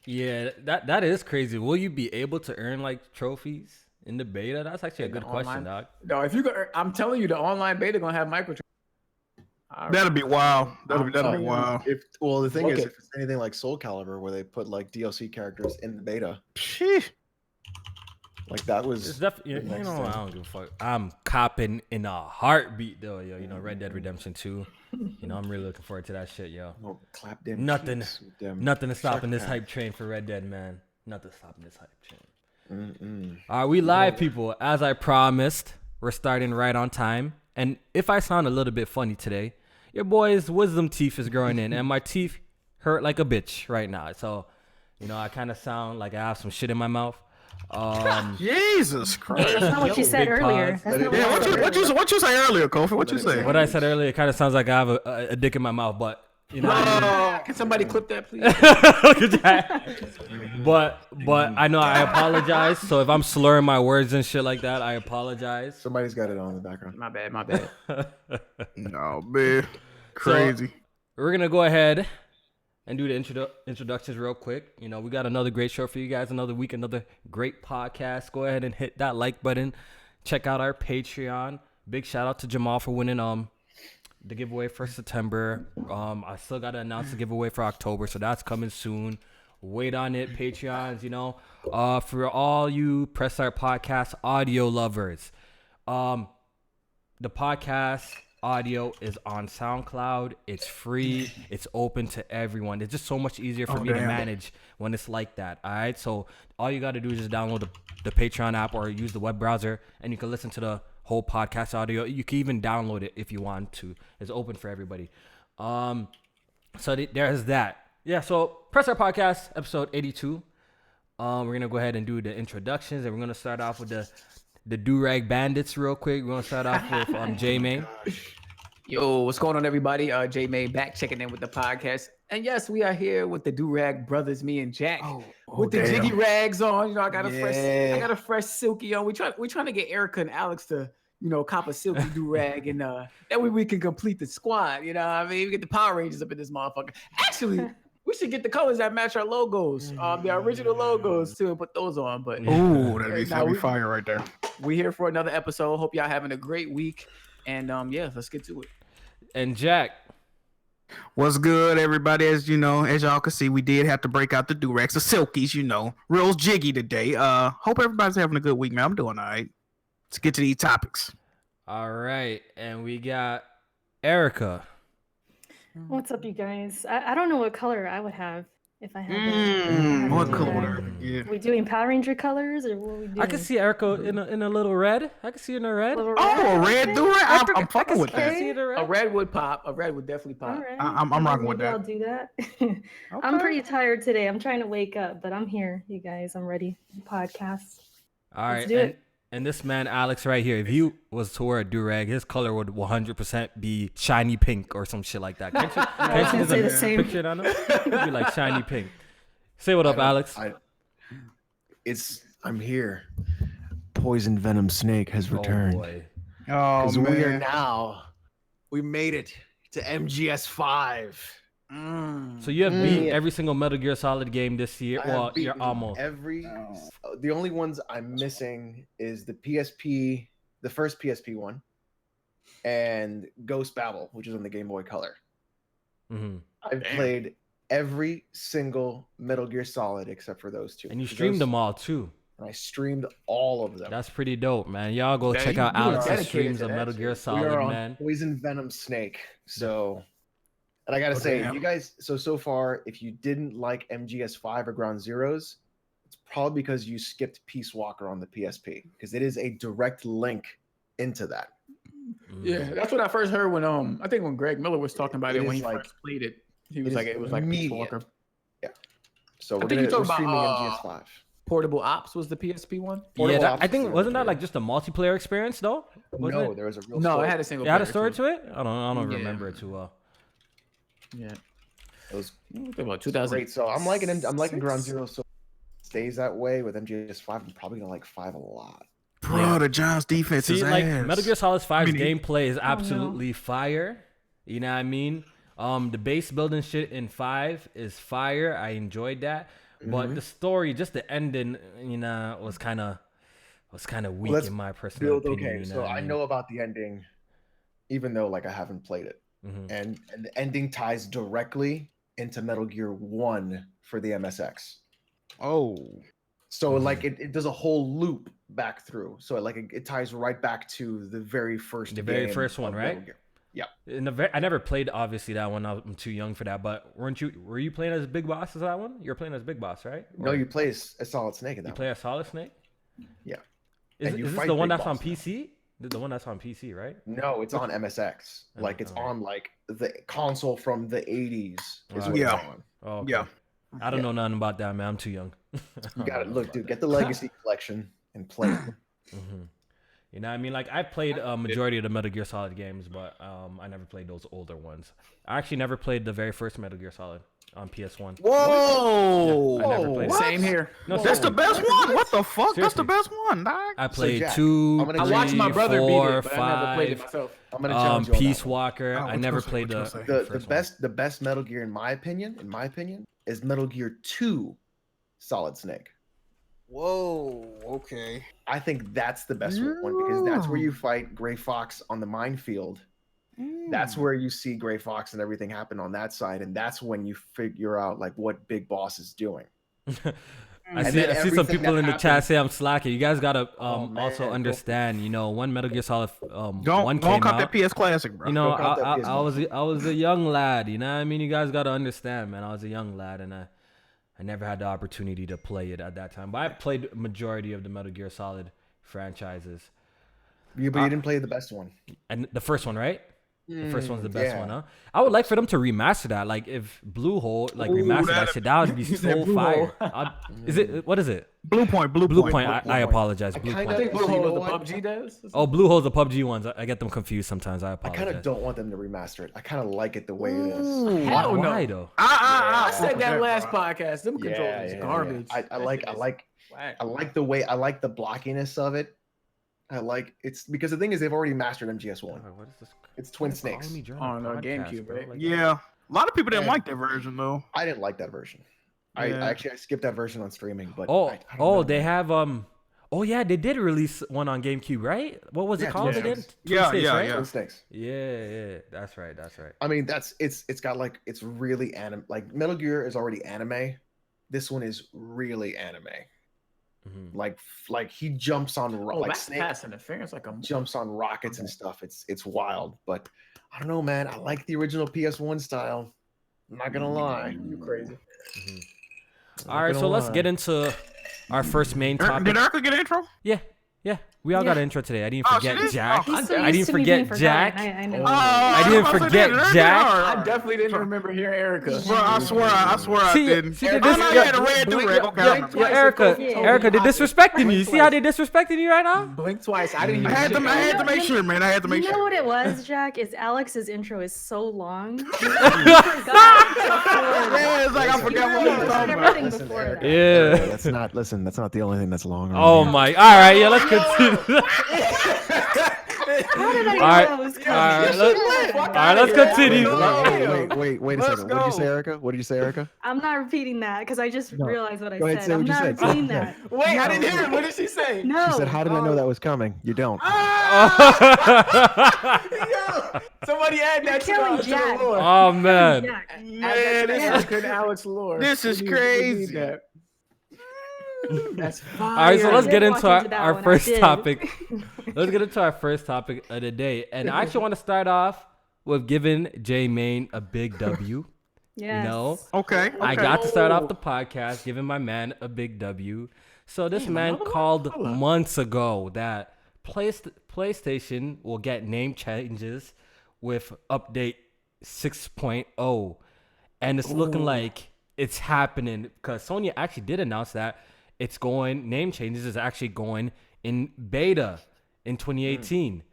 Yeah, that is crazy. Will you be able to earn like trophies in the beta? That's actually a good question, dog. No, if you go, I'm telling you, the online beta gonna have microtransactions. That'll be wild. That'll be wild. The thing is, if it's anything like Soul Calibur, where they put like DLC characters in the beta, like that was. It's definitely, I don't give a fuck. I'm copping in a heartbeat though, yo. Red Dead Redemption 2. I'm really looking forward to that shit, yo. Oh, clap them. Nothing is stopping this hype train for Red Dead, man. Nothing stopping this hype train. All right, we live, people. As I promised, we're starting right on time. And if I sound a little bit funny today, your boy's wisdom teeth is growing in, and my teeth hurt like a bitch right now. So, I kind of sound like I have some shit in my mouth. Jesus Christ! That's not what you said earlier. What you say earlier, Kofi? What you say? What I said earlier, it kind of sounds like I have a dick in my mouth, but Can somebody clip that, please? but I know I apologize. So if I'm slurring my words and shit like that, I apologize. Somebody's got it on in the background. My bad. No, man, crazy. So, we're gonna go ahead and do the introductions real quick. We got another great show for you guys, another week, another great podcast. Go ahead and hit that like button. Check out our Patreon. Big shout out to Jamal for winning the giveaway for September. I still got to announce the giveaway for October, so that's coming soon. Wait on it, Patreons, for all you Press Start Podcast audio lovers. The podcast audio is on SoundCloud. It's free. It's open to everyone. It's just so much easier for me to manage when it's like that. All right. So all you got to do is just download the Patreon app or use the web browser, and you can listen to the whole podcast audio. You can even download it if you want to. It's open for everybody. So there's that. Yeah. So Press Our Podcast, episode 82. We're gonna go ahead and do the introductions, and we're gonna start off with the Do-Rag Bandits real quick. We're going to start off with J-May. Yo, what's going on, everybody? J-May back checking in with the podcast. And yes, we are here with the Do-Rag brothers, me and Jack. With the jiggy rags on. I got a fresh silky on. We're trying to get Erica and Alex to, cop a silky do-rag, and that way we can complete the squad. We get the Power Rangers up in this motherfucker. Actually, we should get the colors that match our logos, the original logos too, and put those on. But that'd be fire right there. We here for another episode. Hope y'all having a great week, and let's get to it. And Jack, what's good, everybody? As y'all can see, we did have to break out the do-rags, the silkies, real jiggy today. Hope everybody's having a good week, man. I'm doing all right. Let's get to these topics. All right, and we got Erica. What's up, you guys? I don't know what color I would have if I had what color? Yeah. We doing Power Ranger colors, or what are we doing? I can see Erica in a little red. I can see her in a red. A red do-rag? I'm fucking with that. A red would pop. A red would definitely pop. Right. I'm rocking with that. I'll do that. I'm pretty tired today. I'm trying to wake up, but I'm here, you guys. I'm ready. Podcast. All right. Let's do it. And this man, Alex, right here, if he was to wear a do-rag, his color would 100% be shiny pink or some shit like that. Can't you say the same. Picture it on him? It'd be like shiny pink. Say what up, Alex. I'm here. Poison Venom Snake has returned. Oh, boy. Because we made it to MGS5. So you have beat every single Metal Gear Solid game this year. Well, you're almost the only ones I'm missing is the PSP, the first PSP one, and Ghost Babel, which is on the Game Boy Color. I've played every single Metal Gear Solid except for those two. And you streamed them all too. I streamed all of them. That's pretty dope, man. Y'all go check out Alex's streams of Metal Gear Solid, man. Poison Venom Snake. So. And I gotta say, you guys, so far, if you didn't like MGS5 or Ground Zeroes, it's probably because you skipped Peace Walker on the PSP, because it is a direct link into that. Yeah, that's what I first heard when I think when Greg Miller was talking about it when he first played it. He was like, it was like Peace Walker. Yeah. So we're streaming MGS5. Portable Ops was the PSP one. I think wasn't that like just a multiplayer experience though? No, there was a real. No, it had a single. It had a story to it. I don't remember it too well. Yeah, it was about 2000. Great. So I'm liking Ground Zero. So it stays that way with MGS5. I'm probably gonna like 5 a lot. Bro, the Giants defense is like ass. Metal Gear Solid 5's gameplay is absolutely fire. You know what I mean? The base building shit in 5 is fire. I enjoyed that, but the story, just the ending, was kind of weak in my personal opinion. Okay, so I know about the ending, even though like I haven't played it, and the ending ties directly into Metal Gear 1 for the MSX. Oh. So like it does a whole loop back through. So like it ties right back to the very first one, right? Yeah. I never played obviously that one. I'm too young for that. But were you playing as Big Boss as that one? You're playing as Big Boss, right? No, you play as a Solid Snake in that. You play as Solid Snake? Yeah. Is this the one that's on PC? The one that's on PC, right? No, it's on MSX. Like it's on like the console from the 80s. Is what it's on. Oh, okay. Yeah. I don't know nothing about that, man. I'm too young. You got to look, dude. Get the Legacy Collection and play it. You know what I mean? Like, I played a majority of the Metal Gear Solid games, but I never played those older ones. I actually never played the very first Metal Gear Solid on PS1. Whoa! Yeah, I never played it. Same here. No, That's the best one. What the fuck? Seriously. That's the best one, dog. I played Jack, 2, I I watched my 3, brother 4, beat it, but I never played it 5. myself. I'm gonna challenge you on Peace that one. Walker. I never played The best Metal Gear in my opinion, is Metal Gear 2 Solid Snake. Whoa. Okay. I think that's the best one because that's where you fight Gray Fox on the minefield. That's where you see Gray Fox and everything happen on that side, and that's when you figure out like what Big Boss is doing. I see some people in the chat say I'm slacking. You guys gotta also understand. When Metal Gear Solid Don't one came count out, that PS Classic, bro. I was a young lad. You know what I mean? You guys gotta understand, man. I was a young lad, and I never had the opportunity to play it at that time. But I played majority of the Metal Gear Solid franchises. Yeah, but you didn't play the best one. And the first one, right? The first one's the best one, huh? I would like for them to remaster that. Like if Blue Hole remaster that shit, that would be so fire. What is it? Blue Point. I apologize. Blue I Point. think Blue Hole is the PUBG does. Oh, Blue Hole's the PUBG ones. I get them confused sometimes. I I apologize. kind of don't want them to remaster it. I kind of like it the way it is. Hell no. Why though? I said that last podcast. Them controllers is Yeah. garbage. I like the way I like the blockiness of it. It's because the thing is they've already mastered MGS1. What is this? It's Twin Snakes. On GameCube, right? Yeah. A lot of people didn't like that version though. I didn't like that version. Yeah. I skipped that version on streaming, but I don't know. They have they did release one on GameCube, right? What was it called again? Twin Snakes. Yeah, that's right. I mean, it's got like it's really anime. Like Metal Gear is already anime. This one is really anime. Like he jumps on Snake Pass interference like a jumps on rockets and stuff. It's wild, but I don't know, man. I like the original PS1 style. I'm not gonna lie. You crazy. All right, so let's get into our first main topic. Did Erica get an intro? Yeah. We all got an intro today. I didn't forget Jack. He's so I used didn't to me forget being Jack. forgotten. I know. I didn't forget Jack. I definitely didn't remember hearing Erica. Bro, I swear I didn't. See, I know you had a red do-rag. Okay. Erica, they disrespecting you. You see how they disrespecting you right now? Blink twice. I didn't I hear had to make sure, man. I had to make You know sure. what it was, Jack? Is Alex's intro is so long. Yeah, it's like I forgot what we were talking about. Everything before that. Yeah. That's not the only thing that's long. Oh my. All right, yeah, let's continue. How did I know All right, that was all coming? right, let's continue. Wait a second. What did you say, Erica? What did you say, Erica? I'm not repeating that because I just realized what I Go ahead, said. say I'm what you not said. repeating that. Wait, I didn't hear it. What did she say? No. She said, "How did I know that was coming?" You don't. Somebody add that killing to the Jack. lore. Oh man. Jack. Add that to Erica and Alex lore. This is We need crazy. that. That's fire. All right, so let's I get did into walk into that our one, I first did. topic. Let's get into our first topic of the day. And I actually want to start off with giving J Main a big W. Yes. You know, Okay. I got to start off the podcast giving my man a big W. So this man called months ago that PlayStation will get name changes with update 6.0. And it's looking like it's happening because Sony actually did announce that name changes is actually going in beta in 2018.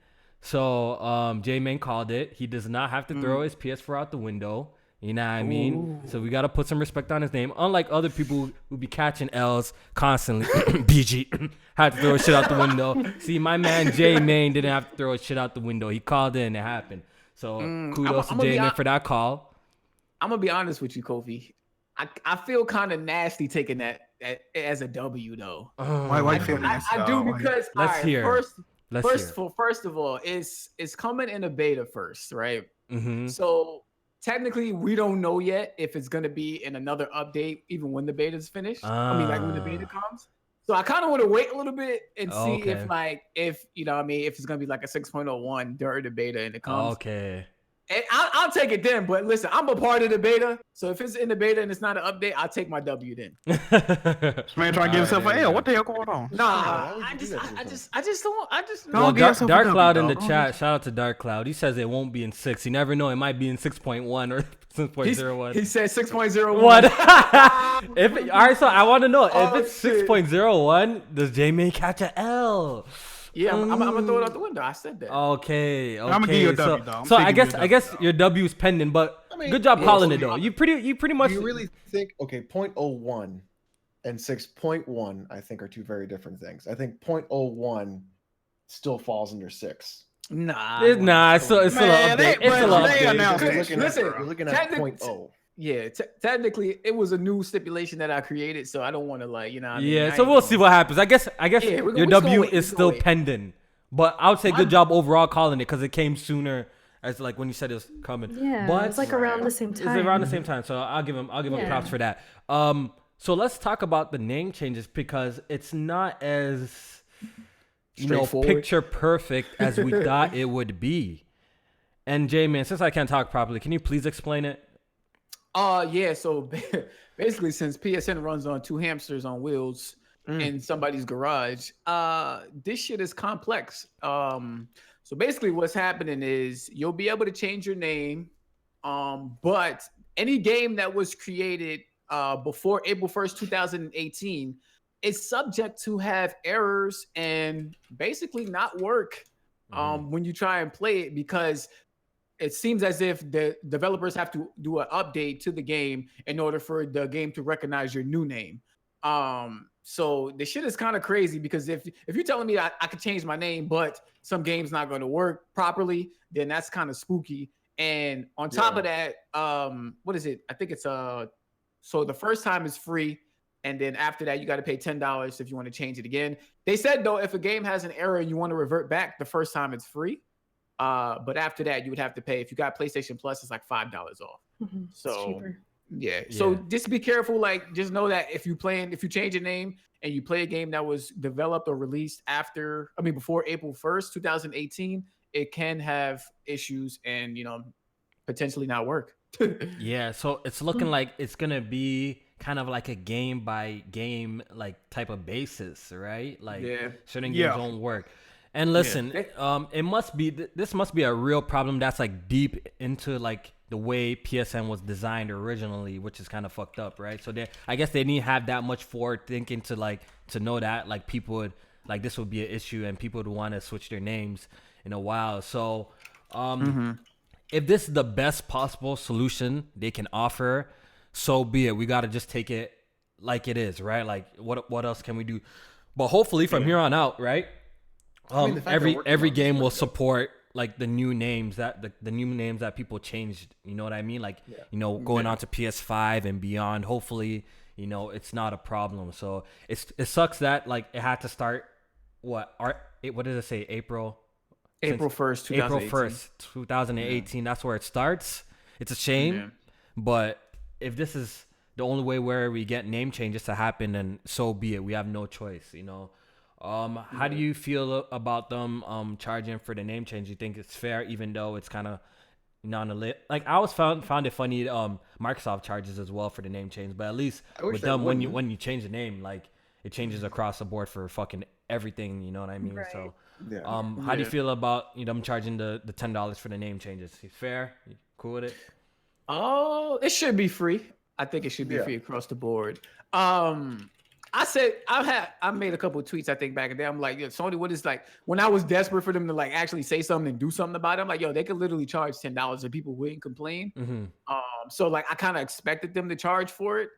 So J-Man called it. He does not have to throw his PS4 out the window. You know what I mean? So we got to put some respect on his name. Unlike other people who be catching L's constantly. BG had to throw his shit out the window. See, my man J-Man didn't have to throw his shit out the window. He called in. It happened. So kudos to J-Man for that call. I'm gonna be honest with you, Kofi. I feel kind of nasty taking that as a W though. Why you feel nasty? I do because Let's hear. First of all, it's coming in a beta first, right? Mm-hmm. So technically, we don't know yet if it's gonna be in another update, even when the beta is finished. I mean, like when the beta comes. So I kind of want to wait a little bit and see if you know what I mean, if it's gonna be like a 6.01 during the beta and it comes. Okay. And I'll take it then. But listen, I'm a part of the beta, so if it's in the beta and it's not an update, I'll take my W then. This man trying to give himself an L. What the hell going on? Nah, I just don't. Well, Dark Cloud in the chat. Shout out to Dark Cloud. He says it won't be in 6. You never know. It might be in 6.1 or 6.01. He said 6.01. What? All right, so I want to know if it's 6.01. Does J-May catch an L? Yeah, I'm gonna throw it out the window. I said that. Okay. I'm gonna give you a W, though. So I guess your W is pending, but good job calling it though. You pretty much. Do you really think 0.01 and 6.1 I think are two very different things. I think 0.01 still falls under 6. Nah. It's still an update. It's still an update. Listen, you're looking at 0.0. Yeah, technically it was a new stipulation that I created, so I don't want to Yeah, so we'll see what happens. I guess your W is still pending, but I would say good job overall calling it because it came sooner. As like when you said it was coming. Yeah, but it's like around the same time. It's around the same time, so I'll give him props for that. So let's talk about the name changes because it's not as picture perfect as we thought it would be. And J-Man, since I can't talk properly, can you please explain it? Yeah, so basically since PSN runs on 2 hamsters on wheels in somebody's garage, this shit is complex. So basically what's happening is you'll be able to change your name, but any game that was created before April 1st, 2018 is subject to have errors and basically not work when you try and play it because it seems as if the developers have to do an update to the game in order for the game to recognize your new name. So the shit is kind of crazy because if you're telling me I could change my name, but some game's not going to work properly, then that's kind of spooky. And on top of that, what is it? I think it's so the first time is free, and then after that you got to pay $10 if you want to change it again. They said though, if a game has an error and you want to revert back, the first time it's free. But after that, you would have to pay. If you got PlayStation Plus, it's like $5 off. Mm-hmm. So so just be careful. Like, just know that if you change your name and you play a game that was developed or released before April 1st, 2018, it can have issues and potentially not work. Yeah, so it's looking like it's gonna be kind of like a game by game like type of basis, right? Like certain games won't work. And listen, this must be a real problem that's like deep into like the way PSN was designed originally, which is kind of fucked up, right? So I guess they didn't have that much forward thinking to know that like people would like this would be an issue and people would want to switch their names in a while. So if this is the best possible solution they can offer, so be it. We got to just take it like it is, right? Like what else can we do? But hopefully from here on out, right? Every game will support like the new names that the new names that people changed. You know what I mean? Like going on to PS5 and beyond. Hopefully, it's not a problem. So it sucks that like it had to start. What did it say? April 1st, 2018. April 1st, 2018. That's where it starts. It's a shame, but if this is the only way where we get name changes to happen, then so be it. We have no choice. How do you feel about them charging for the name change? You think it's fair, even though it's kind of non-lit? Like I always found it funny. Microsoft charges as well for the name change, but at least with them, when you change the name, like it changes across the board for fucking everything. You know what I mean? Right. So, how do you feel about them charging the $10 for the name changes? Fair? You cool with it? Oh, it should be free. I think it should be free across the board. I made a couple of tweets, I think, back in there. I'm like, Sony, what is like when I was desperate for them to like actually say something and do something about it, I'm like, they could literally charge $10 and people wouldn't complain. So like I kind of expected them to charge for it,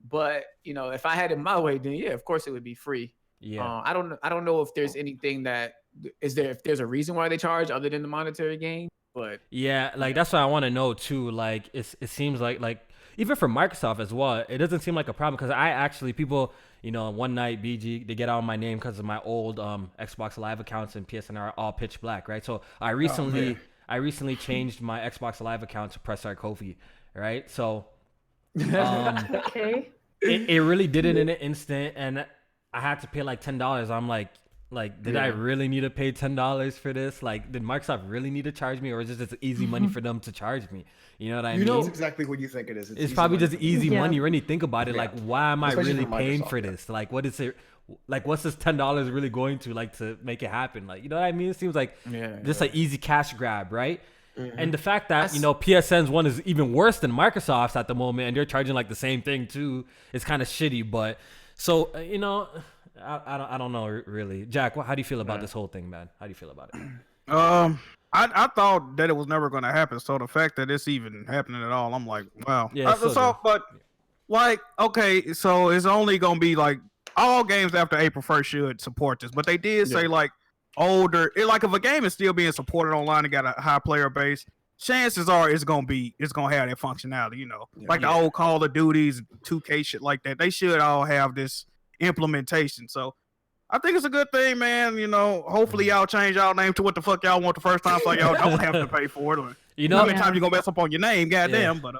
but if I had it my way, then of course it would be free. I don't know if there's anything if there's a reason why they charge other than the monetary gain, But yeah, like that's what I want to know too. Like it seems like even for Microsoft as well, it doesn't seem like a problem because I actually people. One night BG they get out my name because of my old Xbox Live accounts and PSN are all pitch black, right? So I recently changed my Xbox Live account to PressStartKofi, right? So Okay. it really did it in an instant, and I had to pay like $10. I'm like, did I really need to pay $10 for this? Like, did Microsoft really need to charge me, or is it just easy money for them to charge me? You know what I mean? That's exactly what you think it is. It's probably just easy Yeah. money when you think about it. Like, why am Especially I really for paying Microsoft, for this? Like, what is it? Like, what's this $10 really going to like to make it happen? Like, you know what I mean? It seems like just an easy cash grab, right? And the fact that PSN's one is even worse than Microsoft's at the moment, and they're charging like the same thing too, is kind of shitty. But so I don't know really. Jack, how do you feel about this whole thing, man? How do you feel about it? I thought that it was never going to happen. So the fact that it's even happening at all, I'm like, wow. Yeah, But like, okay, so it's only going to be like all games after April 1st should support this. But they did say like older, like if a game is still being supported online and got a high player base, chances are it's gonna have that functionality. Like the old Call of Duties, 2K shit like that. They should all have this implementation. So I think it's a good thing, man. Hopefully y'all change y'all name to what the fuck y'all want the first time, so y'all don't have to pay for it. Or, how many times you gonna mess up on your name? Goddamn, but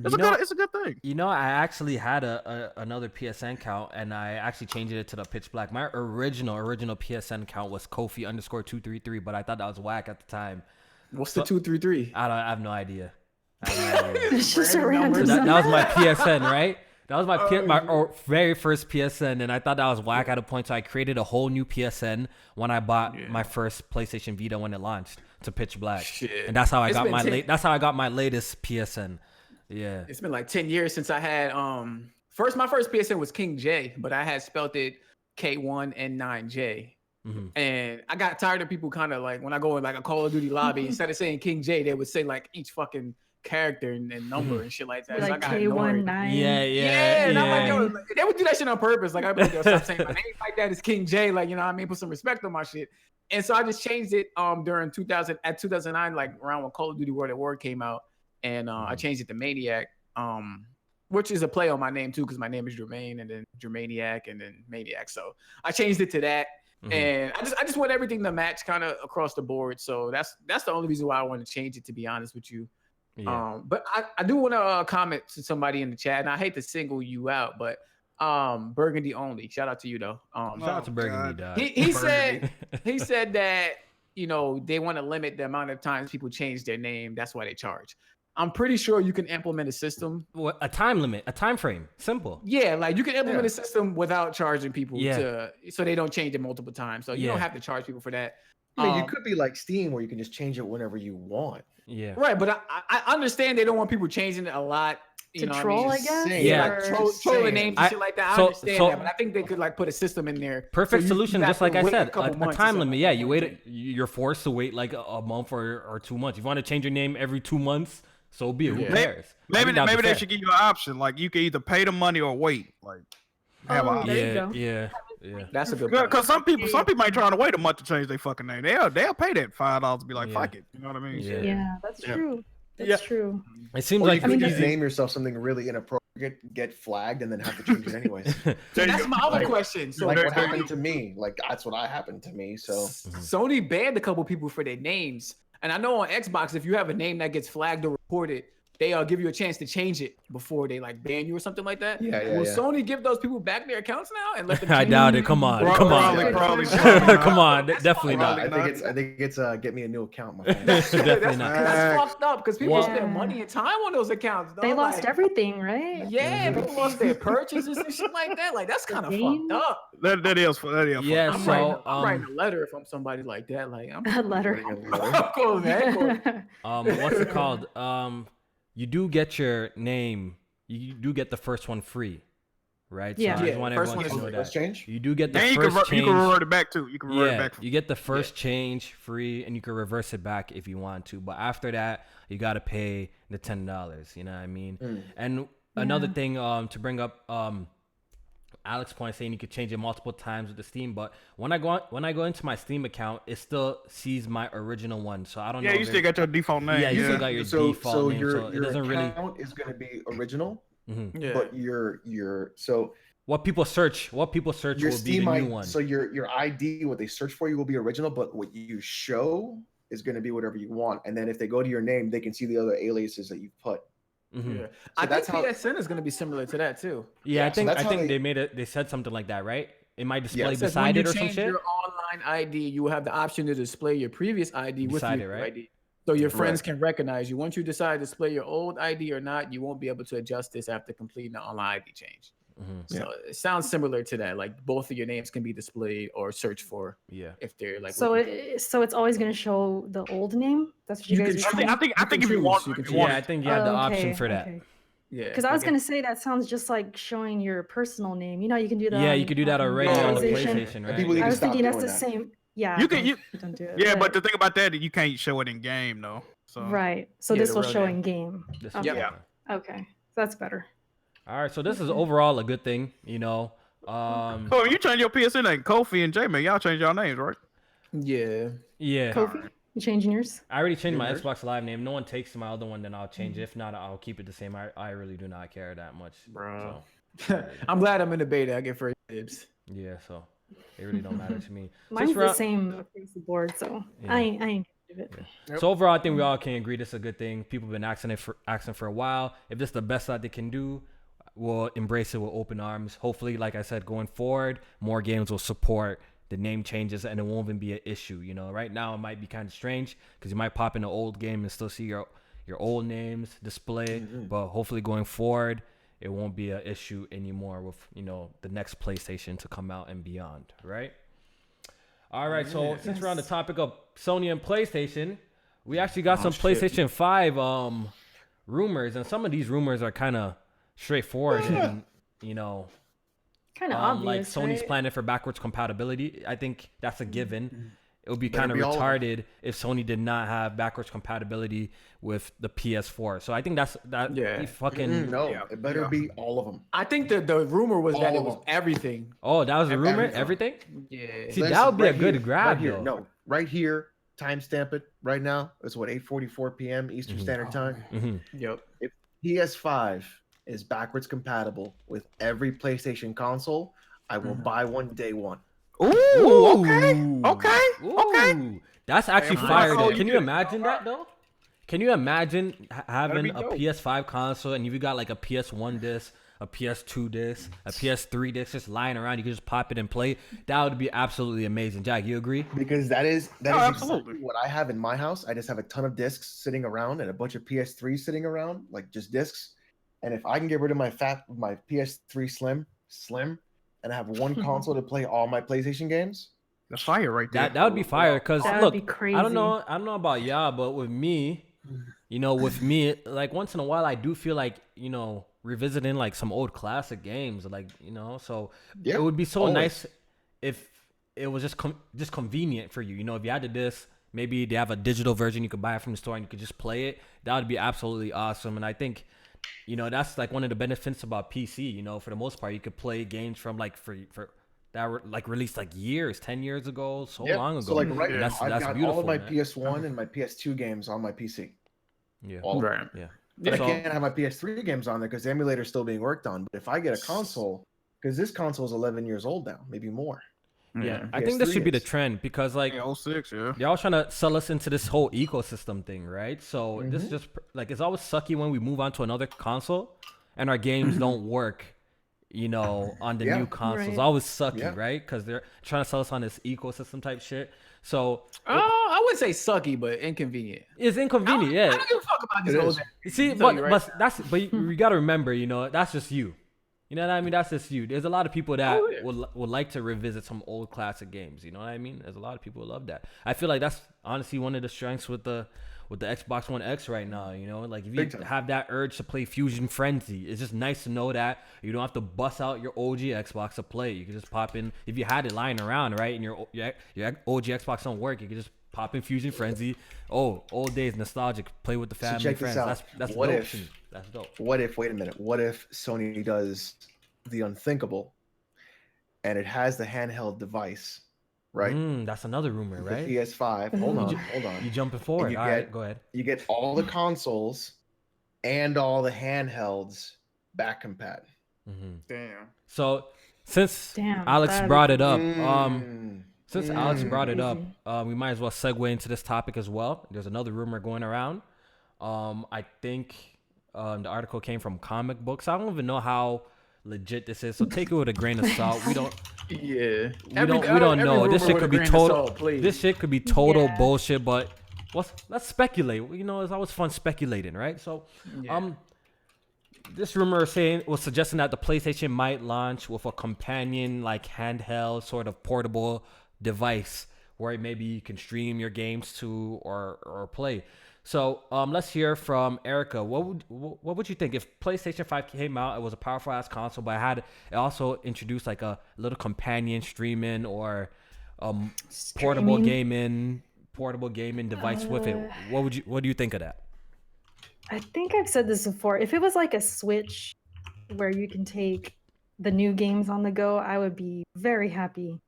it's a good thing. I actually had another PSN account, and I actually changed it to the pitch black. My original PSN account was Kofi_233, but I thought that was whack at the time. What's the 233? I have no idea. It's just a random That was my PSN, right? That was my very first PSN, and I thought that was whack at a point, so I created a whole new PSN when I bought my first PlayStation Vita when it launched to pitch black. Shit. And that's how I got my latest PSN. Yeah. It's been like 10 years since I had my first PSN was King J, but I had spelt it K1N9J. Mm-hmm. And I got tired of people kind of like when I go in like a Call of Duty lobby, instead of saying King J, they would say like each fucking character and number and shit like that. Like so I got K19. Yeah. And I'm like, yo, they would do that shit on purpose. Like, I'd be like, yo, stop saying my name like that. It's King J. Like, you know what I mean? Put some respect on my shit. And so I just changed it during 2009, like around when Call of Duty World at War came out. And I changed it to Maniac, which is a play on my name too, because my name is Jermaine and then Germaniac and then Maniac. So I changed it to that. And I just want everything to match kind of across the board. So that's the only reason why I want to change it, to be honest with you. Yeah. But I do want to comment to somebody in the chat, and I hate to single you out, but Burgundy only. Shout out to you though. Shout out to Burgundy, dog. He said that they want to limit the amount of times people change their name. That's why they charge. I'm pretty sure you can implement a system. What, a time limit, a time frame. Simple. Yeah, like you can implement a system without charging people so they don't change it multiple times. So you don't have to charge people for that. I mean, you could be like Steam where you can just change it whenever you want. Yeah. Right, but I understand they don't want people changing it a lot. To troll, I guess? Yeah. Like trolling names and shit like that. I understand that, but I think they could like put a system in there. Perfect solution, just like I said, a time limit. Yeah, you wait. You're forced to wait like a month or 2 months. If you want to change your name every 2 months, so be it. Who cares? Maybe they should give you an option. Like you can either pay the money or wait. Like have an option. Yeah. That's a good point. Because some people ain't trying to wait a month to change their fucking name. They'll pay that $5 to be like, fuck it. You know what I mean? Yeah, that's true. That's true. It seems like you just name yourself something really inappropriate, get flagged, and then have to change it anyways. That's my other question. So like what happened to me? Like that's what happened to me. So Sony banned a couple people for their names, and I know on Xbox, if you have a name that gets flagged or reported, they give you a chance to change it before they like ban you or something like that. Will Sony give those people back their accounts now and let them? I doubt it. Come on. Probably come on. Definitely not. I think it's get me a new account. My friend. Definitely not. That's fucked up because people spend money and time on those accounts. They lost everything, right? Yeah, people lost their purchases and shit like that. Like that's kind of fucked up. That is. Yeah. I'm writing a letter if I'm somebody like that. Like I'm a letter. Cool, man. What's it called? You do get your name. You do get the first one free, right? Yeah. So I just want first everyone to one know is that. Change. You do get the and first change. You can revert it back too. You can revert it back. You get the first change free, and you can reverse it back if you want to. But after that, you got to pay the $10. You know what I mean? And another thing to bring up, Alex's point saying you could change it multiple times with the Steam, but when I go into my Steam account, it still sees my original one. So I don't know. Yeah, you still got your default name. Yeah, you still got your default name. Your so it doesn't really. account is going to be original, Yeah. but your so what people search your will Steam be the new one. So your ID, what they search for you will be original, but what you show is going to be whatever you want. And then if they go to your name, they can see the other aliases that you've put. Yeah. So I that's think how- PSN is going to be similar to that too. Yeah, so that's I how think they- they made it. They said something like that, right? It might display Yeah. It says beside when it you or some change shit. your online ID, you will have the option to display your previous ID with Beside your it, right? ID. So your friends Right. can recognize you. Once you decide to display your old ID or not, you won't be able to adjust this after completing the online ID change. So it sounds similar to that. Like both of your names can be displayed or searched for Yeah. if they're like. So it's always going to show the old name. That's what you You guys can are choose- saying. I think if you choose, want, you can if choose. you want Yeah, I think you had the option for that. Yeah. Because I was going to say that sounds just like showing your personal name. You know, you can do that. Yeah, on- you could do that on already on the PlayStation. PlayStation, right? People need I to was stop thinking that's doing the that. same. Yeah. You can- don't do it. Yeah, but the thing about that, you can't show it in game though. So right. So Yeah, this the will real show name. in game. This Okay. is- Yeah. Okay. That's better. All right, so this is overall a good thing, you know. Oh, you change your PSN name, Kofi and J-Man. Y'all change your names, right? Yeah. Yeah. Kofi, you changing yours? I already changed my Yours? Xbox Live name. No one takes my other one, then I'll change it. If not, I'll keep it the same. I really do not care that much. Bro. So, I'm glad I'm in the beta. I get first dibs. yeah, so it really don't matter to me. Mine's Since the we're- same across the board, so Yeah. I ain't gonna do it. So overall, I think we all can agree this is a good thing. People have been asking for a while. If this is the best that they can do, we'll embrace it with open arms. Hopefully, like I said, going forward, more games will support the name changes and it won't even be an issue. You know, right now it might be kind of strange because you might pop in an old game and still see your old names display. But hopefully, going forward, it won't be an issue anymore with, you know, the next PlayStation to come out and beyond, right? All right, so since we're on the topic of Sony and PlayStation, we actually got some PlayStation 5 rumors, and some of these rumors are kind of straightforward and, you know, Kind of like obvious, Sony's right? planning for backwards compatibility. I think that's a given. It would be Better kind of be all of them. retarded if Sony did not have backwards compatibility with the PS4. So I think that Yeah. fucking No, Yeah. it better be all of them. I think the rumor was that All it of was them. everything. Oh, that was a rumor. Everything. Everything. Yeah. See, that would be a good here, grab, right here. though. No, right here. Timestamp it right now. It's what 8:44 p.m. Eastern Standard Time. Hmm. Yep. PS5 is backwards compatible with every PlayStation console. I will buy one day one. Ooh, okay. Ooh, that's actually Damn, fire. how Though. you Can you get- imagine that though? Can you imagine having be a dope. PS5 console and you got like a PS1 disc, a PS2 disc, a PS3 disc just lying around? You can just pop it and play. That would be absolutely amazing. Jack, you agree? Because that is absolutely. exactly what I have in my house. I just have a ton of discs sitting around and a bunch of PS3 sitting around, like just discs. And if I can get rid of my PS3 Slim, and I have one console to play all my PlayStation games, That's fire right there. That would be fire. Cause That would look, be crazy. I don't know about y'all, but with me, you know, like once in a while, I do feel like, you know, revisiting like some old classic games, like, you know, so Yeah, it would be so always. nice if it was just convenient for you. You know, if you had the disc, maybe they have a digital version you could buy it from the store and you could just play it. That would be absolutely awesome. And I think, you know, that's like one of the benefits about PC. You know, for the most part, you could play games from like for that were like released like 10 years ago, so Yeah, long ago. So like right And now, that's I've got beautiful. all of my man. PS1 and my PS2 games on my PC. Yeah. All of them. Right. Yeah. But So- I can't have my PS3 games on there because the emulator's still being worked on. But if I get a console, because this console is 11 years old now, maybe more. Yeah, I think this should be the PS3 is. trend because like Yeah, 06, yeah. they're all trying to sell us into this whole ecosystem thing, right? So this Mm-hmm. just like it's always sucky when we move on to another console and our games don't work, you know, on the Yeah. new consoles. Right. Always sucky, Yeah. right? Because they're trying to sell us on this ecosystem type shit. So I wouldn't say sucky, but inconvenient. it's inconvenient, I yeah. don't give a fuck about this It whole is. thing. See, I'll tell you right but you gotta remember, you know, that's just you. You know what I mean? That's just you. There's a lot of people that Oh, yeah. would like to revisit some old classic games. You know what I mean? There's a lot of people who love that. I feel like that's honestly one of the strengths with the Xbox One X right now. You know, like if you Big time. have that urge to play Fusion Frenzy, it's just nice to know that you don't have to bust out your OG Xbox to play. You can just pop in if you had it lying around, right? And your OG Xbox don't work, you can just pop in Fusion Frenzy. Oh, old days, nostalgic. Play with the family, check friends. this out. That's What dope. if- to me. That's dope. What if, wait a minute, what if Sony does the unthinkable and it has the handheld device, right? That's another rumor, The right? PS5. Hold on. You jumping forward. All right, go ahead. You get all the consoles and all the handhelds back compat. Damn. So since Alex brought it up, we might as well segue into this topic as well. There's another rumor going around. I think the article came from comic books. I don't even know how legit this is, so take it with a grain of salt. We don't. Yeah. We don't know. This shit could be total. This shit could be total Yeah. bullshit. But let's speculate. You know, it's always fun speculating, right? So, this rumor was suggesting that the PlayStation might launch with a companion, like handheld, sort of portable device where maybe you can stream your games to or play. So let's hear from Erica. What would you think if PlayStation 5 came out? It was a powerful ass console, but it also introduced like a little companion streaming or portable gaming device with it. What do you think of that? I think I've said this before. If it was like a Switch where you can take the new games on the go, I would be very happy.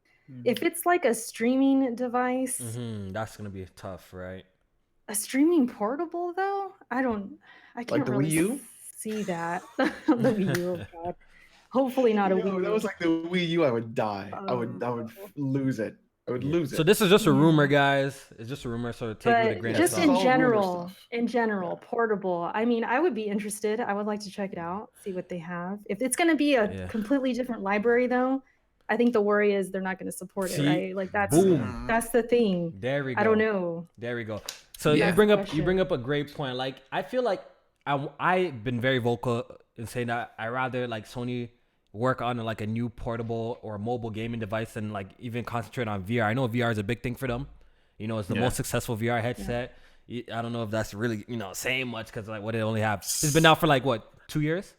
If it's like a streaming device, that's gonna be tough, right? a streaming portable though, I can't Like the really Wii U? see that. The Wii U, oh God. Hopefully not a Wii U. That was like the Wii U. I would die. I would lose it. I would lose it. So this is just a rumor, guys. It's just a rumor, so take it with a grain of just salt. in general, portable. I mean, I would be interested. I would like to check it out, see what they have. If it's going to be a completely different library, though, I think the worry is they're not going to support it, right? Like that's the thing. There we go. I don't know. There we go. So you bring up a great point. Like I feel like I've been very vocal in saying that I rather like Sony work on like a new portable or mobile gaming device and like even concentrate on VR. I know VR is a big thing for them. You know, it's the most successful VR headset. I don't know if that's really, saying much because like what they only have. It's been out for like what, 2 years?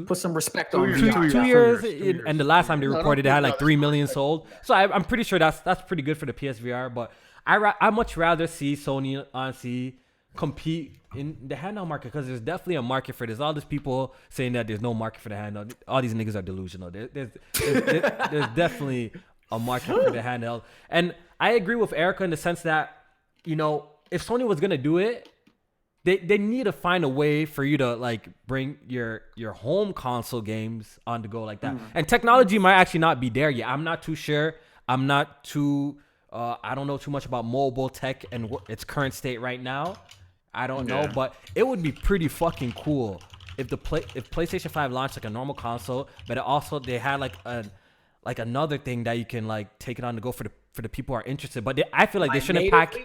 Put some respect on VR. 2 years. And the last time they reported it had like 3 million sold. So I'm pretty sure that's pretty good for the PSVR. But I much rather see Sony honestly compete in the handheld market because there's definitely a market for this. All these people saying that there's no market for the handheld. All these niggas are delusional. There's definitely a market for the handheld. And I agree with Erica in the sense that, if Sony was gonna do it, they need to find a way for you to like bring your home console games on the go like that. And technology might actually not be there yet. I'm not too sure. I don't know too much about mobile tech and its current state right now. I don't know, but it would be pretty fucking cool if if PlayStation 5 launched like a normal console, but they had like another thing that you can like take it on the go for the people who are interested. But I feel like they shouldn't pack.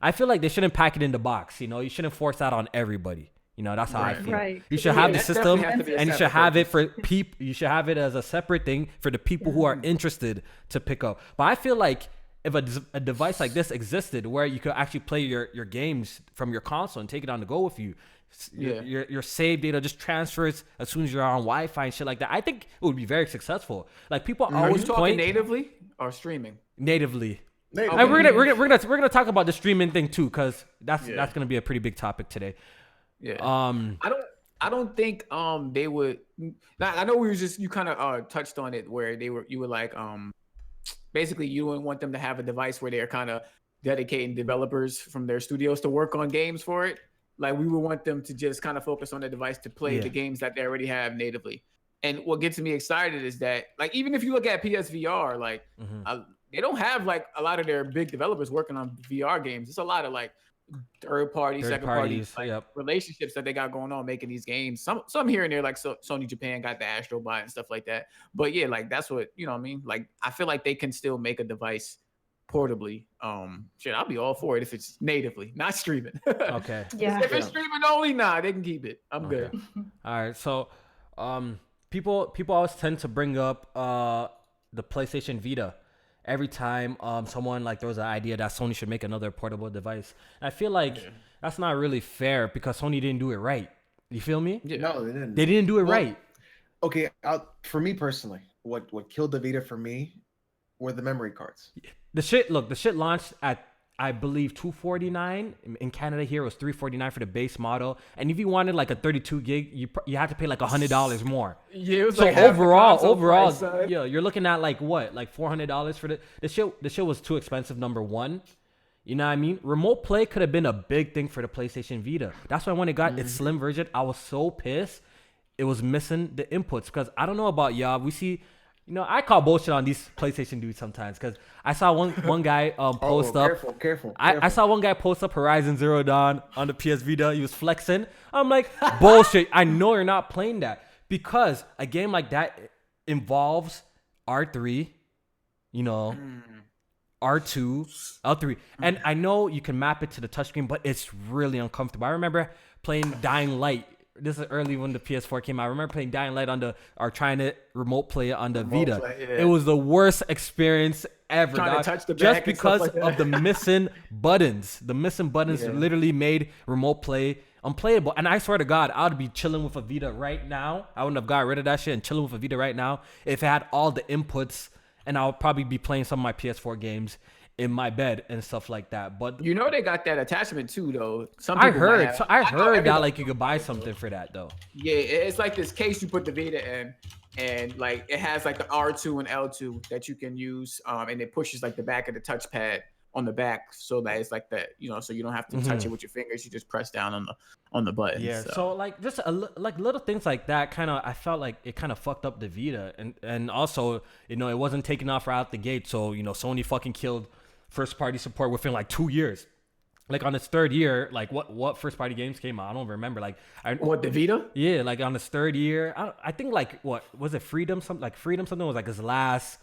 I feel like they shouldn't pack it in the box. You shouldn't force that on everybody. That's how I feel. Right. You should have the system, and you should have it for people. You should have it as a separate thing for the people who are interested to pick up. But I feel like if a device like this existed where you could actually play your games from your console and take it on the go with you, your save data just transfers as soon as you're on Wi-Fi and shit like that, I think it would be very successful. Like people always talking natively or streaming? Natively. Okay. And we're gonna talk about the streaming thing too, because that's gonna be a pretty big topic today. Yeah. I don't think they would. I know you kind of touched on it where you were like basically you wouldn't want them to have a device where they're kind of dedicating developers from their studios to work on games for it. Like we would want them to just kind of focus on the device to play the games that they already have natively. And what gets me excited is that like even if you look at PSVR, like they don't have like a lot of their big developers working on VR games. It's a lot of like third party, second party relationships that they got going on making these games. Some here and there, like Sony Japan got the Astrobot and stuff like that. But yeah, like that's what what I mean. Like I feel like they can still make a device portably. I'll be all for it if it's natively, not streaming. Okay. Yeah. If it's streaming only, they can keep it. I'm good. All right. So, people always tend to bring up the PlayStation Vita every time someone like throws an idea that Sony should make another portable device. And I feel like that's not really fair because Sony didn't do it right. You feel me? Yeah. No, they didn't. They didn't do it right. Okay, for me personally, what killed the Vita for me were the memory cards. The shit launched at I believe $249. In Canada here, it was $349 for the base model. And if you wanted like a 32 gig, you had to pay like $100 more. Yeah, it was so like overall, price, yeah, you're looking at like what, like $400 for the shit was too expensive. Number one, you know what I mean? Remote play could have been a big thing for the PlayStation Vita. That's why when it got its slim version, I was so pissed. It was missing the inputs because I don't know about y'all. We see. You know, I call bullshit on these PlayStation dudes sometimes because I saw one guy post up. Careful. I saw one guy post up Horizon Zero Dawn on the PS Vita. He was flexing. I'm like, bullshit. I know you're not playing that because a game like that involves R3, you know, R2, L3. And I know you can map it to the touchscreen, but it's really uncomfortable. I remember playing Dying Light. This is early when the PS4 came out. I remember playing Dying Light trying to remote play it on the Vita. It was the worst experience ever. Trying to touch the back just and because stuff like of the missing buttons. The missing buttons literally made remote play unplayable. And I swear to God, I would be chilling with a Vita right now. I wouldn't have got rid of that shit and chilling with a Vita right now if it had all the inputs, and I would probably be playing some of my PS4 games in my bed and stuff like that. But you know they got that attachment too, though. I heard that like you could buy something for that though. Yeah, it's like this case you put the Vita in, and like it has like the R2 and L2 that you can use, and it pushes like the back of the touchpad on the back, so that it's like that, you know, so you don't have to touch it with your fingers. You just press down on the button. Yeah. So like just like little things like that, kind of I felt like it kind of fucked up the Vita, and also, you know, it wasn't taking off right out the gate. So, you know, Sony fucking killed first party support within like 2 years. Like on its third year, like what first party games came out? I don't remember. Like what, the Vita? Yeah, like on its third year, I think like what was it? Freedom something was like his last.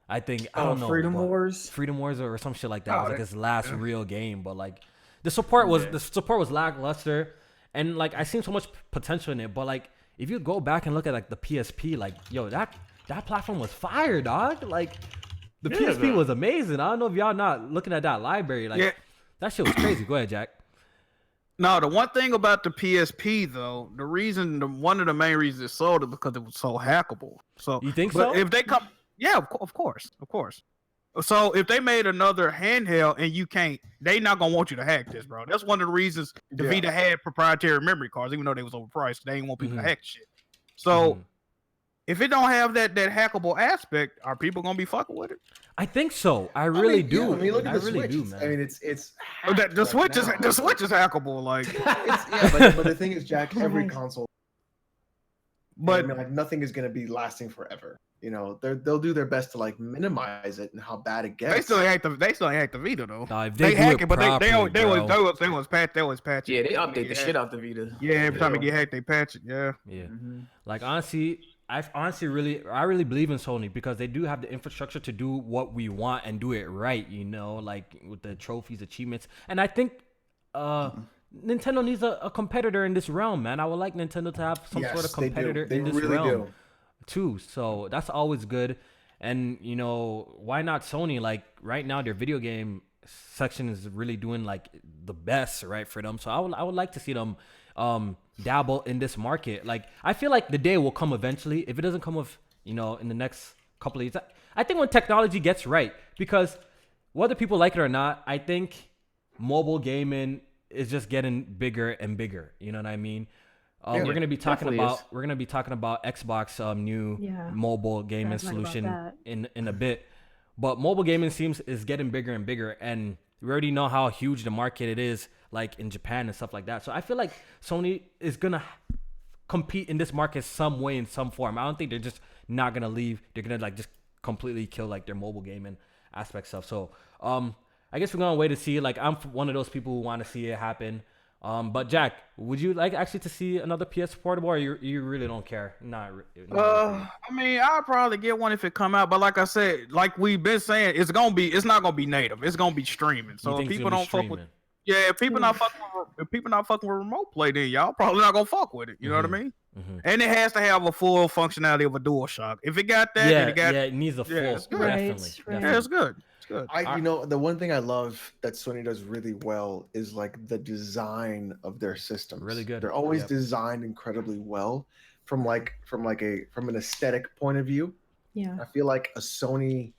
I think I don't know. Freedom Wars or some shit like that. It was like his last real game, but like the support was lackluster, and like I seen so much potential in it. But like if you go back and look at like the PSP, like yo, that platform was fire, dog. Like the PSP was amazing. I don't know if y'all not looking at that library. Like that shit was crazy. Go ahead, Jack. No, the one thing about the PSP though, one of the main reasons it sold it because it was so hackable. So you think so? If they come, yeah, of course. So if they made another handheld and you can't, they not gonna want you to hack this, bro. That's one of the reasons the Vita had proprietary memory cards, even though they was overpriced. They didn't want people to hack shit. So if it don't have that hackable aspect, are people gonna be fucking with it? I think so. I really do. Yeah, I mean, look at the really Switch. do, man. I mean, it's the Switch is hackable. Like, but the thing is, Jack, every console. But I mean, like nothing is gonna be lasting forever. You know, they'll do their best to like minimize it and how bad it gets. They still hack the Vita though. No, if they hack it, but they always patch it. Yeah, they update the shit out the Vita. Yeah, every time it get hacked, they patch it. Yeah. Like honestly, I really believe in Sony because they do have the infrastructure to do what we want and do it right. You know, like with the trophies, achievements, and I think Nintendo needs a competitor in this realm, man. I would like Nintendo to have some sort of competitor in this realm too. So that's always good. And you know, why not Sony? Like right now, their video game section is really doing like the best, right, for them. So I would like to see them dabble in this market. Like I feel like the day will come eventually. If it doesn't come with, you know, in the next couple of years, I think when technology gets right, because whether people like it or not, I think mobile gaming is just getting bigger and bigger. You know what I mean? We're gonna be talking about Xbox new mobile gaming solution in a bit, but mobile gaming is getting bigger and bigger, and we already know how huge the market it is, like in Japan and stuff like that. So I feel like Sony is gonna compete in this market some way, in some form. I don't think they're just not gonna leave. They're gonna like just completely kill like their mobile gaming aspect stuff. So I guess we're gonna wait to see. Like I'm one of those people who want to see it happen. But Jack, would you like actually to see another PS Portable, or you really don't care? Not I mean, I'll probably get one if it come out, but like I said, like we've been saying, it's not gonna be native. It's gonna be streaming. So if people don't fuck with, if people not fucking with remote play, then y'all probably not gonna fuck with it. You know what I mean? And it has to have a full functionality of a DualShock. If it got that, it needs a full. Definitely. Yeah, it's good. Good. You know, the one thing I love that Sony does really well is like the design of their systems. Really good. They're always designed incredibly well from an aesthetic point of view. Yeah. I feel like a Sony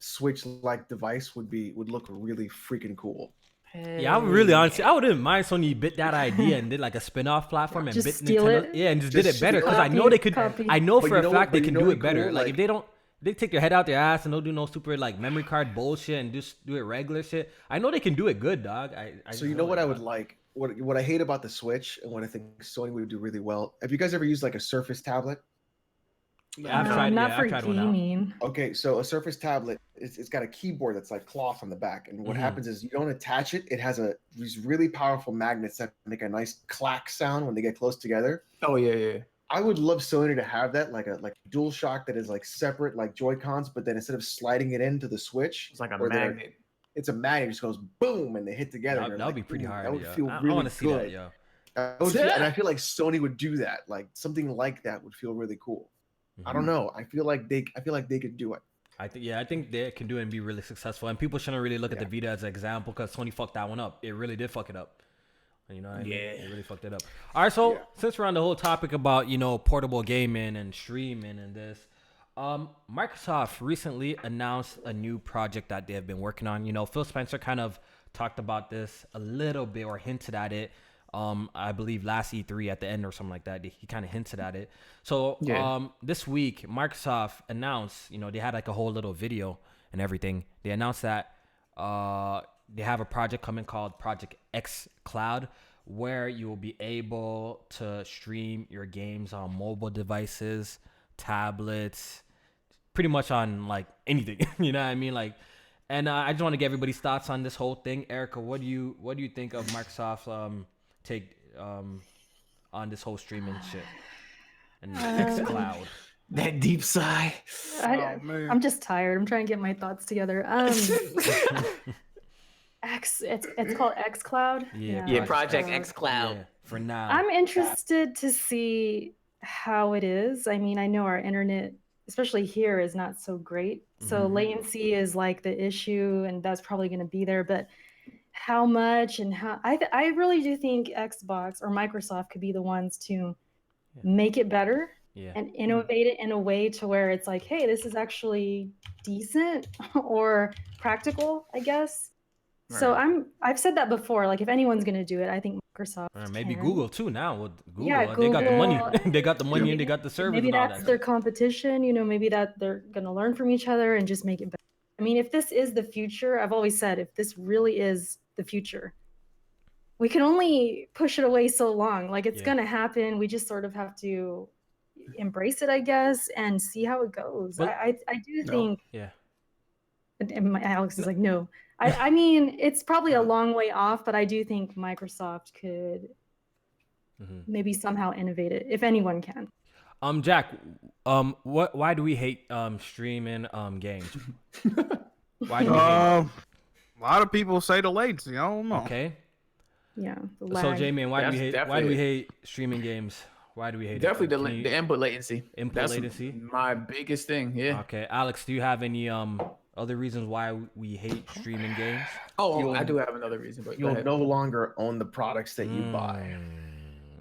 Switch-like device would look really freaking cool. Yeah, I would really honestly, I wouldn't mind Sony bit that idea and did like a spin-off platform and Just bit steal Nintendo. it? Yeah, and just did it better because I Copy know they it, could. copy. I know But for you a know fact what- they but can you know do what it better. cool? Like if Like- they don't, they take their head out their ass and don't do no super like memory card bullshit and just do it regular shit. I know they can do it good, dog. I So you know what I would like? What I hate about the Switch and what I think Sony would do really well. Have you guys ever used like a Surface tablet? Yeah, I've tried. Not Yeah, for I've tried one out. gaming. Okay, so a Surface tablet, it's got a keyboard that's like cloth on the back, and what happens is you don't attach it. It has these really powerful magnets that make a nice clack sound when they get close together. Oh yeah. I would love Sony to have that, like a DualShock that is like separate, like Joy-Cons, but then instead of sliding it into the Switch, It's like a or they're- magnet. it's a magnet, it just goes boom, and they hit together. That would be pretty hard. That would yeah. feel I really want to see good. that, yo. And I feel like Sony would do that. Like something like that would feel really cool. I don't know. I feel like they could do it. I think they can do it and be really successful. And people shouldn't really look at the Vita as an example because Sony fucked that one up. It really did fuck it up. You know what I mean? It really fucked it up. All right, so since we're on the whole topic about, portable gaming and streaming and this, Microsoft recently announced a new project that they have been working on. Phil Spencer kind of talked about this a little bit or hinted at it. I believe last E3 at the end or something like that. He kind of hinted at it. So this week, Microsoft announced, they had like a whole little video and everything. They announced that they have a project coming called ProjectxCloud, where you will be able to stream your games on mobile devices, tablets, pretty much on like anything. You know what I mean? Like, and I just want to get everybody's thoughts on this whole thing. Erica, what do you think of Microsoft's take on this whole streaming shit and xCloud? That deep sigh. I'm just tired. I'm trying to get my thoughts together. It's called xCloud. Yeah, ProjectxCloud. Yeah, for now. I'm interested to see how it is. I mean, I know our internet, especially here, is not so great. So latency is like the issue, and that's probably going to be there. But how much and how I really do think Xbox or Microsoft could be the ones to make it better and innovate it in a way to where it's like, hey, this is actually decent or practical, I guess. Right. So I've said that before. Like if anyone's gonna do it, I think Microsoft. Maybe can. Google too now with Google. Yeah, Google. They got the money. They got the money and they got the service. Maybe and all that's that their competition. Maybe that they're gonna learn from each other and just make it better. I mean, if this is the future, I've always said, if this really is the future, we can only push it away so long. Like it's gonna happen. We just sort of have to embrace it, I guess, and see how it goes. But, I do think. Yeah. And Alex is like, no. I mean, it's probably a long way off, but I do think Microsoft could maybe somehow innovate it, if anyone can. Jack, why do we hate streaming games? Why do we hate a lot of people say the latency. I don't know. Okay. Yeah. So J-Man, why do we hate streaming games? Why do we hate definitely the input latency? That's latency. My biggest thing. Yeah. Okay, Alex, do you have any other reasons why we hate streaming games? I do have another reason, but you'll no longer own the products that you buy.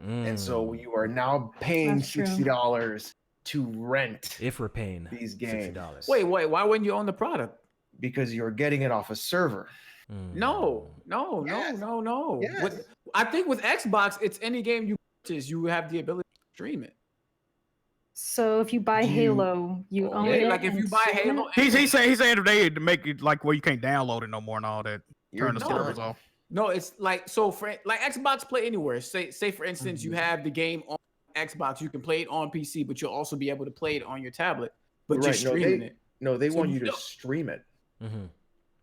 And so you are now paying $60 to rent. If we're paying these games. $60. Wait, why wouldn't you own the product? Because you're getting it off a server. No. Yes. I think with Xbox, it's any game you purchase, you have the ability to stream it. So if you buy Halo, you own it. Like if you buy Halo, he's saying today to make it like where you can't download it no more and all that. Turn the servers off. No, it's like for Xbox Play Anywhere. Say for instance, you have the game on Xbox, you can play it on PC, but you'll also be able to play it on your tablet. But you're streaming it. No, they want you to stream it.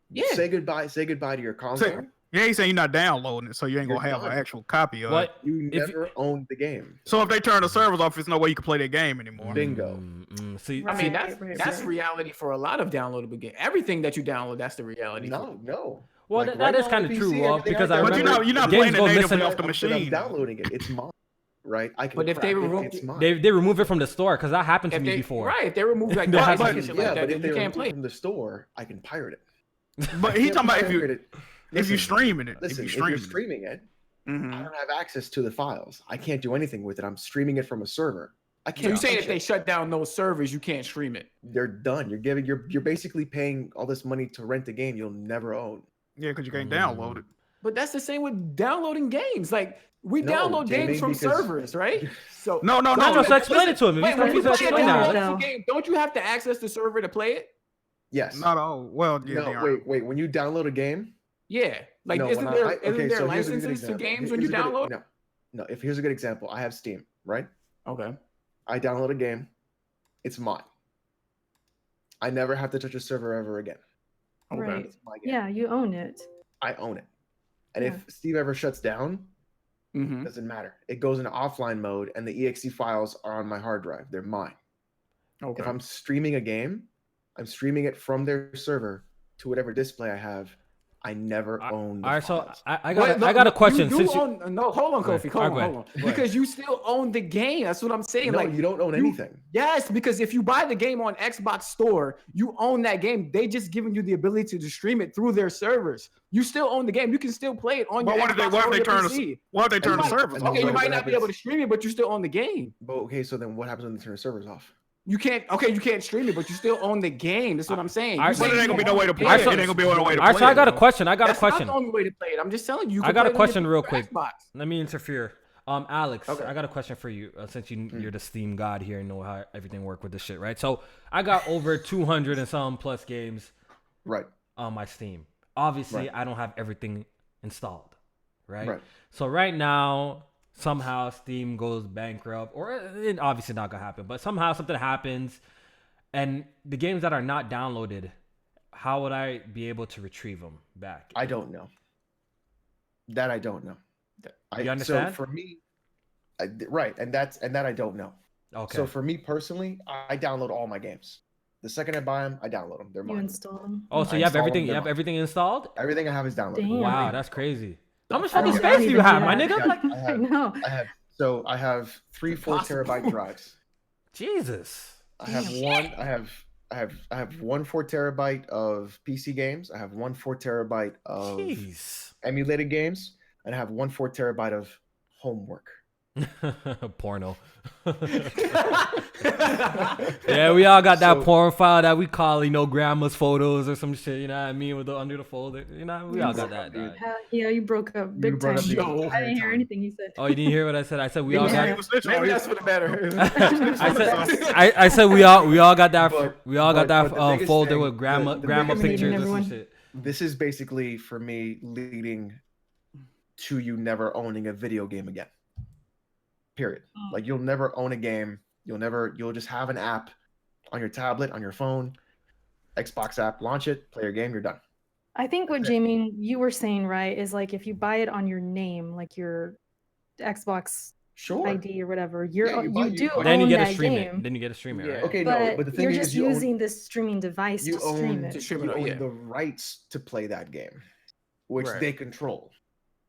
Yeah. Say goodbye to your console. He's saying you're not downloading it, so you ain't gonna have an actual copy of it. You never owned the game. So if they turn the servers off, there's no way you can play that game anymore. Bingo. That's reality for a lot of downloadable games. Everything that you download, that's the reality. No. Well, that is kind of true, because I remember. But you're not playing it natively off the machine. I'm downloading it. It's mine, right? But if they remove they remove it from the store, because that happened to me before. Right? If they remove like that, but if they can't play from the store, I can pirate it. But he's talking about if you're streaming it. Listen, if you're streaming it, I don't have access to the files. I can't do anything with it. I'm streaming it from a server. I So can't. you're saying if function. they shut down those servers, you can't stream it? They're done. You're basically paying all this money to rent a game you'll never own. Yeah, because you can't download it. But that's the same with downloading games. Like we No, download Jamie, games from because- servers, right? So No. So explain it to him. Wait, when you Explain play a that. downloadable game, don't you have to access the server to play it? Yes. Not all. Well, yeah. they No, are. wait. When you download a game, Yeah. Like no, isn't when there I- okay, isn't there so here's a good licenses to example. games when you Here's a good- download? No. If here's a good example, I have Steam, right? Okay. I download a game, it's mine. I never have to touch a server ever again. Right. It's my game. Yeah, you own it. I own it. And Yeah. if Steve ever shuts down, Mm-hmm. doesn't matter. It goes into offline mode, and the exe files are on my hard drive. They're mine. Okay. If I'm streaming a game, I'm streaming it from their server to whatever display I have. I never own the All right, so files. I got a question. You Since you, own, no, hold on, Go ahead. Kofi. Hold Go on. ahead. Because you still own the game. That's what I'm saying. No, like you don't own anything. Yes, because if you buy the game on Xbox Store, you own that game. They just giving you the ability to stream it through their servers. You still own the game. You can still play it on But your what if they Xbox or your turn PC. the might- servers and off? Okay, you What might not be able to happens- stream it, but you still own the game. But okay, so then what happens when they turn the servers off? You can't. Okay, you can't stream it, but you still own the game. That's what I'm saying. I- You But saying But it ain't you gonna be own no way to the play it. game. It ain't gonna be no way to all right, play so I it, got a though. question. I got a That's not question. the only way to play it. I'm just telling you. I got a question real Xbox. quick. Let me interfere. Alex, Okay. I got a question for you. Since you're the Steam god here and know how everything work with this shit, right? So I got over 200 and some plus games Right. on my Steam. Obviously, Right. I don't have everything installed, right? Right. So right now, somehow Steam goes bankrupt, or it obviously not gonna happen, but somehow something happens, and the games that are not downloaded, how would I be able to retrieve them back? I don't know. That I don't know. You understand? So for me, right, and that I don't know. Okay. So for me personally, I download all my games. The second I buy them, I download them. They're You mine. install them. Oh, so I you have install everything? them, You have they're everything installed? Everything I have is downloaded. Damn. Wow, that's crazy. How much I fucking don't space do even you do have, my that. nigga? Like, I have 3 Impossible. 4 terabyte drives. Jesus. I have one. I have 1 4 terabyte of PC games. I have 1 4 terabyte of Jeez. emulated games, and I have 1 4 terabyte of homework. Porno. Yeah, we all got that So- porn file that we call, grandma's photos or some shit. You know what I mean? With the under the folder. We all got that. Dog. Yeah, you broke up big brought time. up the Yo. I didn't hear anything you said. Oh, you didn't hear what I said? I said we all Yeah. got. He was snitching on Maybe you. that's for the better. I said we all got that. But- we all got that but the biggest folder thing- with grandma the grandma biggest thing pictures or everyone- some shit. This is basically for me leading to you never owning a video game again. Period. Oh. Like you'll never own a game. You'll just have an app on your tablet, on your phone, Xbox app, launch it, play your game, you're done. I think what Jamie you were saying, right, is like if you buy it on your name, like your Xbox Sure. ID or whatever, Yeah, you buy- you do you buy- Then you own get to that stream game. it. Then you get to stream it. Yeah. Right? Okay, But, no, but the thing you're is just you using this streaming device you to stream own, it. To stream you it, own yeah. the rights to play that game, which Right. they control,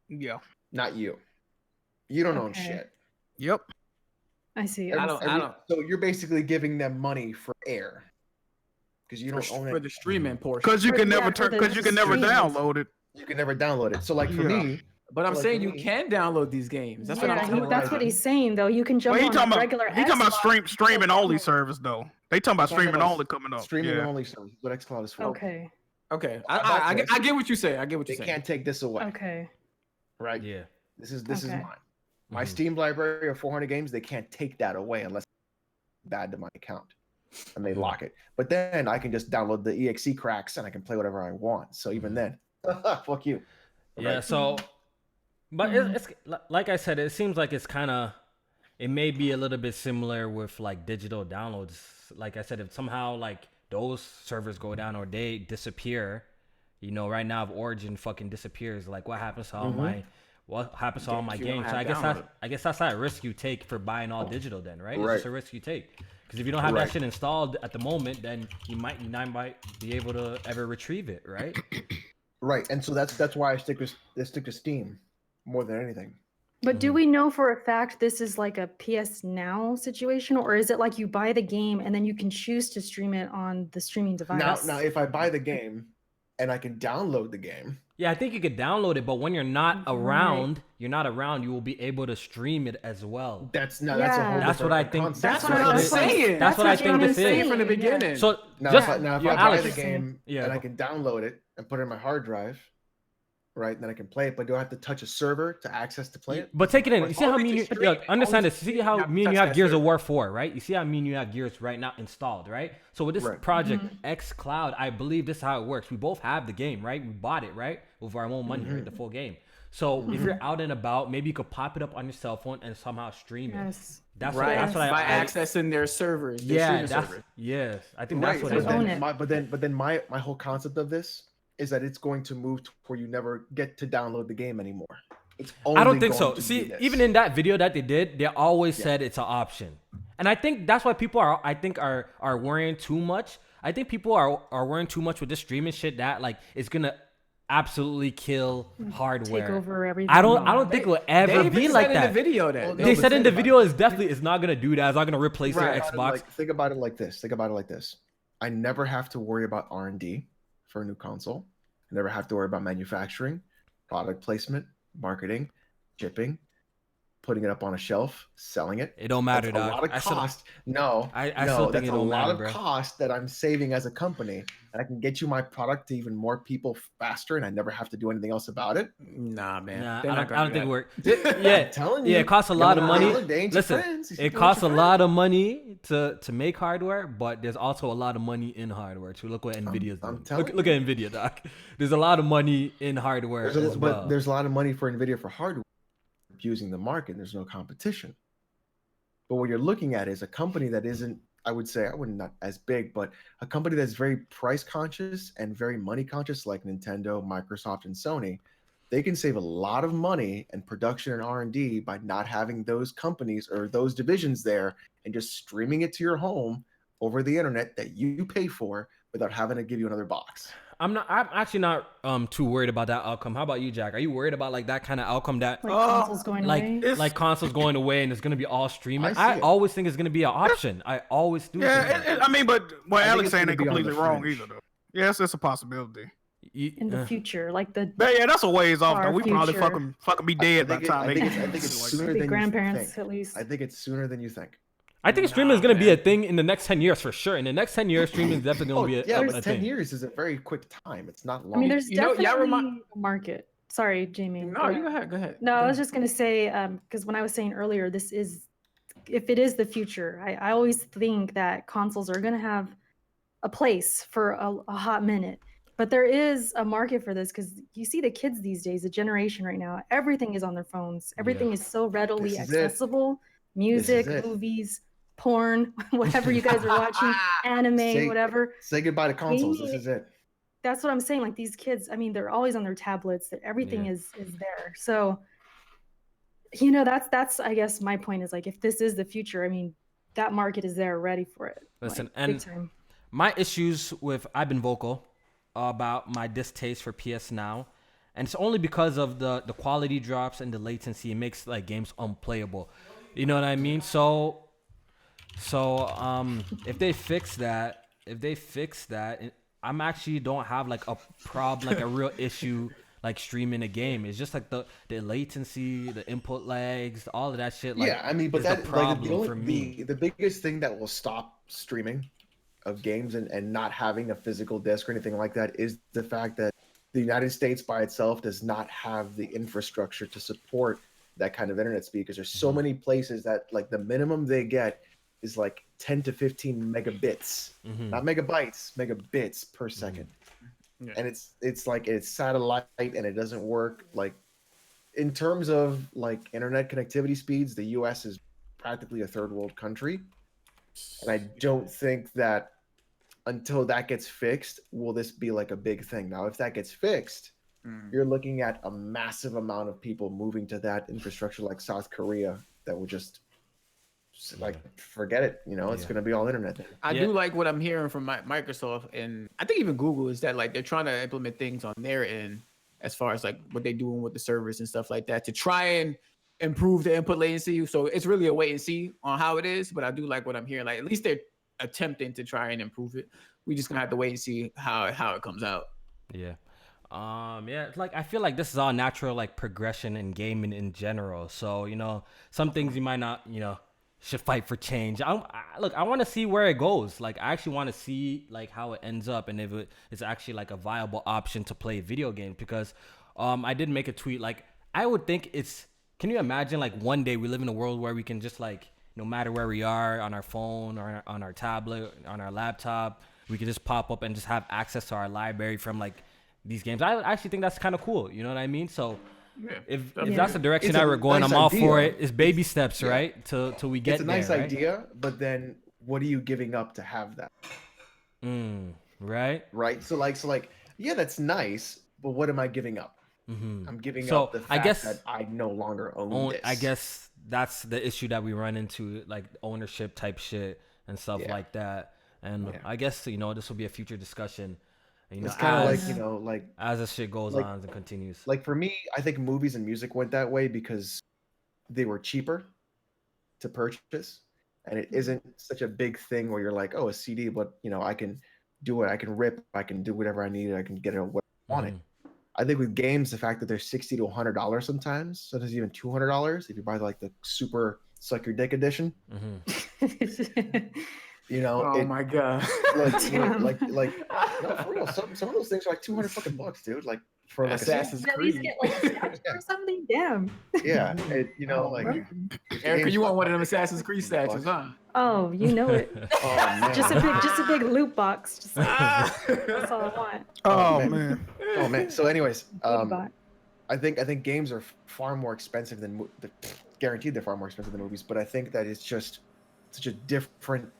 Yeah. not you. You don't own Okay. shit. Yep. I see. I don't. So you're basically giving them money for air because you don't own For it. the streaming portion. Because you For- can yeah, never for turn. the Because you can never streams. download it. You can never download it. So like for Yeah. me, But I'm Like saying for you me- can download these games. That's what Yeah, I'm saying. that's what he's saying though. You can jump Well, he on talking a about regular he talking about Xbox. streaming only service though. They talking about Talking streaming about only coming up. streaming Yeah. only service, what XCloud is for. Okay. Okay, I I get what you say. I get what They you're saying. can't take this away, Okay. right? Yeah. This is Okay. mine. My Mhm. Steam library of 400 games, they can't take that away unless it's bad to my account, and they lock it. But then I can just download the EXE cracks and I can play whatever I want. So even then, fuck you. Yeah. Right? So, but Mhm. it's like I said, it seems like it's kind of, it may be a little bit similar with like digital downloads. Like I said, if somehow like those servers go down or they disappear, right now if Origin fucking disappears, like what happens to all what happens to all my Games you don't games? So have I guess that's that risk you take for buying all digital then, right? It's Right. just a risk you take. Because if you don't have that Right. shit installed at the moment, then you might be able to ever retrieve it, right? Right, and so that's why I stick to Steam more than anything. But do we know for a fact this is like a PS Now situation, or is it like you buy the game and then you can choose to stream it on the streaming device? Now, if I buy the game and I can download the game, Yeah, I think you could download it, but when you're not around, you will be able to stream it as well. That's a whole. That's what I think. Concept. That's what I'm saying. That's what I think this is from the beginning. So now, just if I buy the game and I can download it and put it in my hard drive, right? And then I can play it. But do I have to touch a server to access to play it? But take it in. You see how understand this? See how me and you have Gears of War 4, right? You see how me and you have Gears right now installed, right? So with this Project xCloud, I believe this is how it works. We both have the game, right? We bought it, right? With our own money, right? The full game. So if you're out and about, maybe you could pop it up on your cell phone and somehow stream it. Yes. That's right. That's what by accessing their servers. Yes. I think that's what it is. But then my whole concept of this is that it's going to move to where you never get to download the game anymore. It's only I don't think so. See, even in that video that they did, they always said it's an option. And I think that's why people are worrying too much. I think people are worrying too much with this streaming shit that like it's gonna absolutely kill hardware. Take over everything. I don't think it will ever be like that. In the video that they said in the video is not gonna do that. It's not gonna replace their Xbox. Think about it like this. I never have to worry about R&D for a new console. I never have to worry about manufacturing, product placement, marketing, shipping, putting it up on a shelf, selling it. It don't matter, dog. A lot of cost. I still think it don't matter, bro. That's a lot of cost that I'm saving as a company, and I can get you my product to even more people faster, and I never have to do anything else about it. Nah, man. I don't think it works. Yeah, I'm telling you. Yeah, it costs a lot of money. Listen, it costs a lot of money to make hardware, but there's also a lot of money in hardware too. Look what Nvidia's doing. Look at Nvidia, doc. There's a lot of money in hardware but there's a lot of money for Nvidia for hardware. Using the market, there's no competition. But what you're looking at is a company that isn't, I wouldn't not as big, but a company that's very price conscious and very money conscious, like Nintendo, Microsoft, and Sony. They can save a lot of money and production and R&D by not having those companies or those divisions there and just streaming it to your home over the internet that you pay for without having to give you another box. I'm actually not too worried about that outcome. How about you, Jack? Are you worried about like that kind of outcome that consoles going away? Like consoles going away and it's gonna be all streaming? I always think it's gonna be an option. I always do. Yeah, I mean, but what Alex saying ain't completely wrong either, though. Yes, it's a possibility. In the future, like that's a ways off though. We probably fucking be dead by the time. I think it's sooner than grandparents you think. At least. I think it's sooner than you think. I think streaming is going to be a thing in the next 10 years for sure. In the next 10 years, streaming is definitely going to be a but 10 thing. years is a very quick time. It's not long. I mean, there's definitely a market. Sorry, Jamie. No, you go ahead. No, I was just going to say, because when I was saying earlier, if it is the future, I always think that consoles are going to have a place for a hot minute. But there is a market for this because you see the kids these days, the generation right now, everything is on their phones. Everything is so readily accessible. Music, movies, porn, whatever you guys are watching, anime, whatever. Say goodbye to consoles. This is it. That's what I'm saying. Like these kids, I mean, they're always on their tablets. Everything is there. So, that's I guess my point is like, if this is the future, I mean, that market is there, ready for it. Listen, like, big time. My issues with I've been vocal about my distaste for PS Now, and it's only because of the quality drops and the latency. It makes like games unplayable. You know what I mean? So if they fix that, I'm actually don't have like a problem, like a real issue, like streaming a game. It's just like the latency, the input lags, all of that shit. Like, I mean, but that's the problem for me. The biggest thing that will stop streaming of games and not having a physical disc or anything like that is the fact that the United States by itself does not have the infrastructure to support that kind of internet speed, because there's so many places that like the minimum they get is like 10 to 15 megabits, not megabytes, megabits per second. Yeah. And it's like it's satellite and it doesn't work. Like in terms of like internet connectivity speeds, the US is practically a third world country. And I don't think that until that gets fixed, will this be like a big thing. Now, if that gets fixed, you're looking at a massive amount of people moving to that infrastructure like South Korea that would just like forget it. It's going to be all internet. I do like what I'm hearing from Microsoft, and I think even Google, is that like they're trying to implement things on their end as far as like what they're doing with the servers and stuff like that to try and improve the input latency. So it's really a wait and see on how it is, but I do like what I'm hearing. Like at least they're attempting to try and improve it. We just gonna have to wait and see how it comes out. Yeah. Yeah, it's like I feel like this is all natural like progression in gaming in general. So, you know, some things you might not, you know, should fight for change. Look, I want to see where it goes. Like I actually want to see like how it ends up and if it's actually like a viable option to play video games because I did make a tweet like I would think can you imagine like one day we live in a world where we can just like no matter where we are on our phone or on our tablet, on our laptop, we can just pop up and just have access to our library from like these games. I actually think that's kind of cool. You know what I mean? So if that's the direction that we're going, I'm all for it. It's baby steps, right? Till we get there. It's a nice idea, but then what are you giving up to have that? Right. Right. So like, yeah, that's nice, but what am I giving up? I'm giving up the fact that I no longer own this. I guess that's the issue that we run into, like ownership type shit and stuff like that. And I guess, you know, this will be a future discussion. You know, it's kind of like, you know, like as this shit goes on and continues. Like for me, I think movies and music went that way because they were cheaper to purchase, and it isn't such a big thing where you're like, oh, a CD, but you know, I can do it, I can rip, I can do whatever I need, I can get it what I want it. I think with games, the fact that they're $60 to $100 sometimes even $200 if you buy like the super suck your dick edition. You know, oh my god, like no, for real. Some of those things are like $200 dude. Like for like Assassin's Creed, get like or something. Damn. Yeah, you know, like Erica, you want one of them Assassin's Creed statues, huh? Oh, you know it. Oh, man. just a big loot box. That's all I want. Oh man. Oh man. So, anyways, I think games are far more expensive than guaranteed. They're far more expensive than movies, but I think that it's just such a different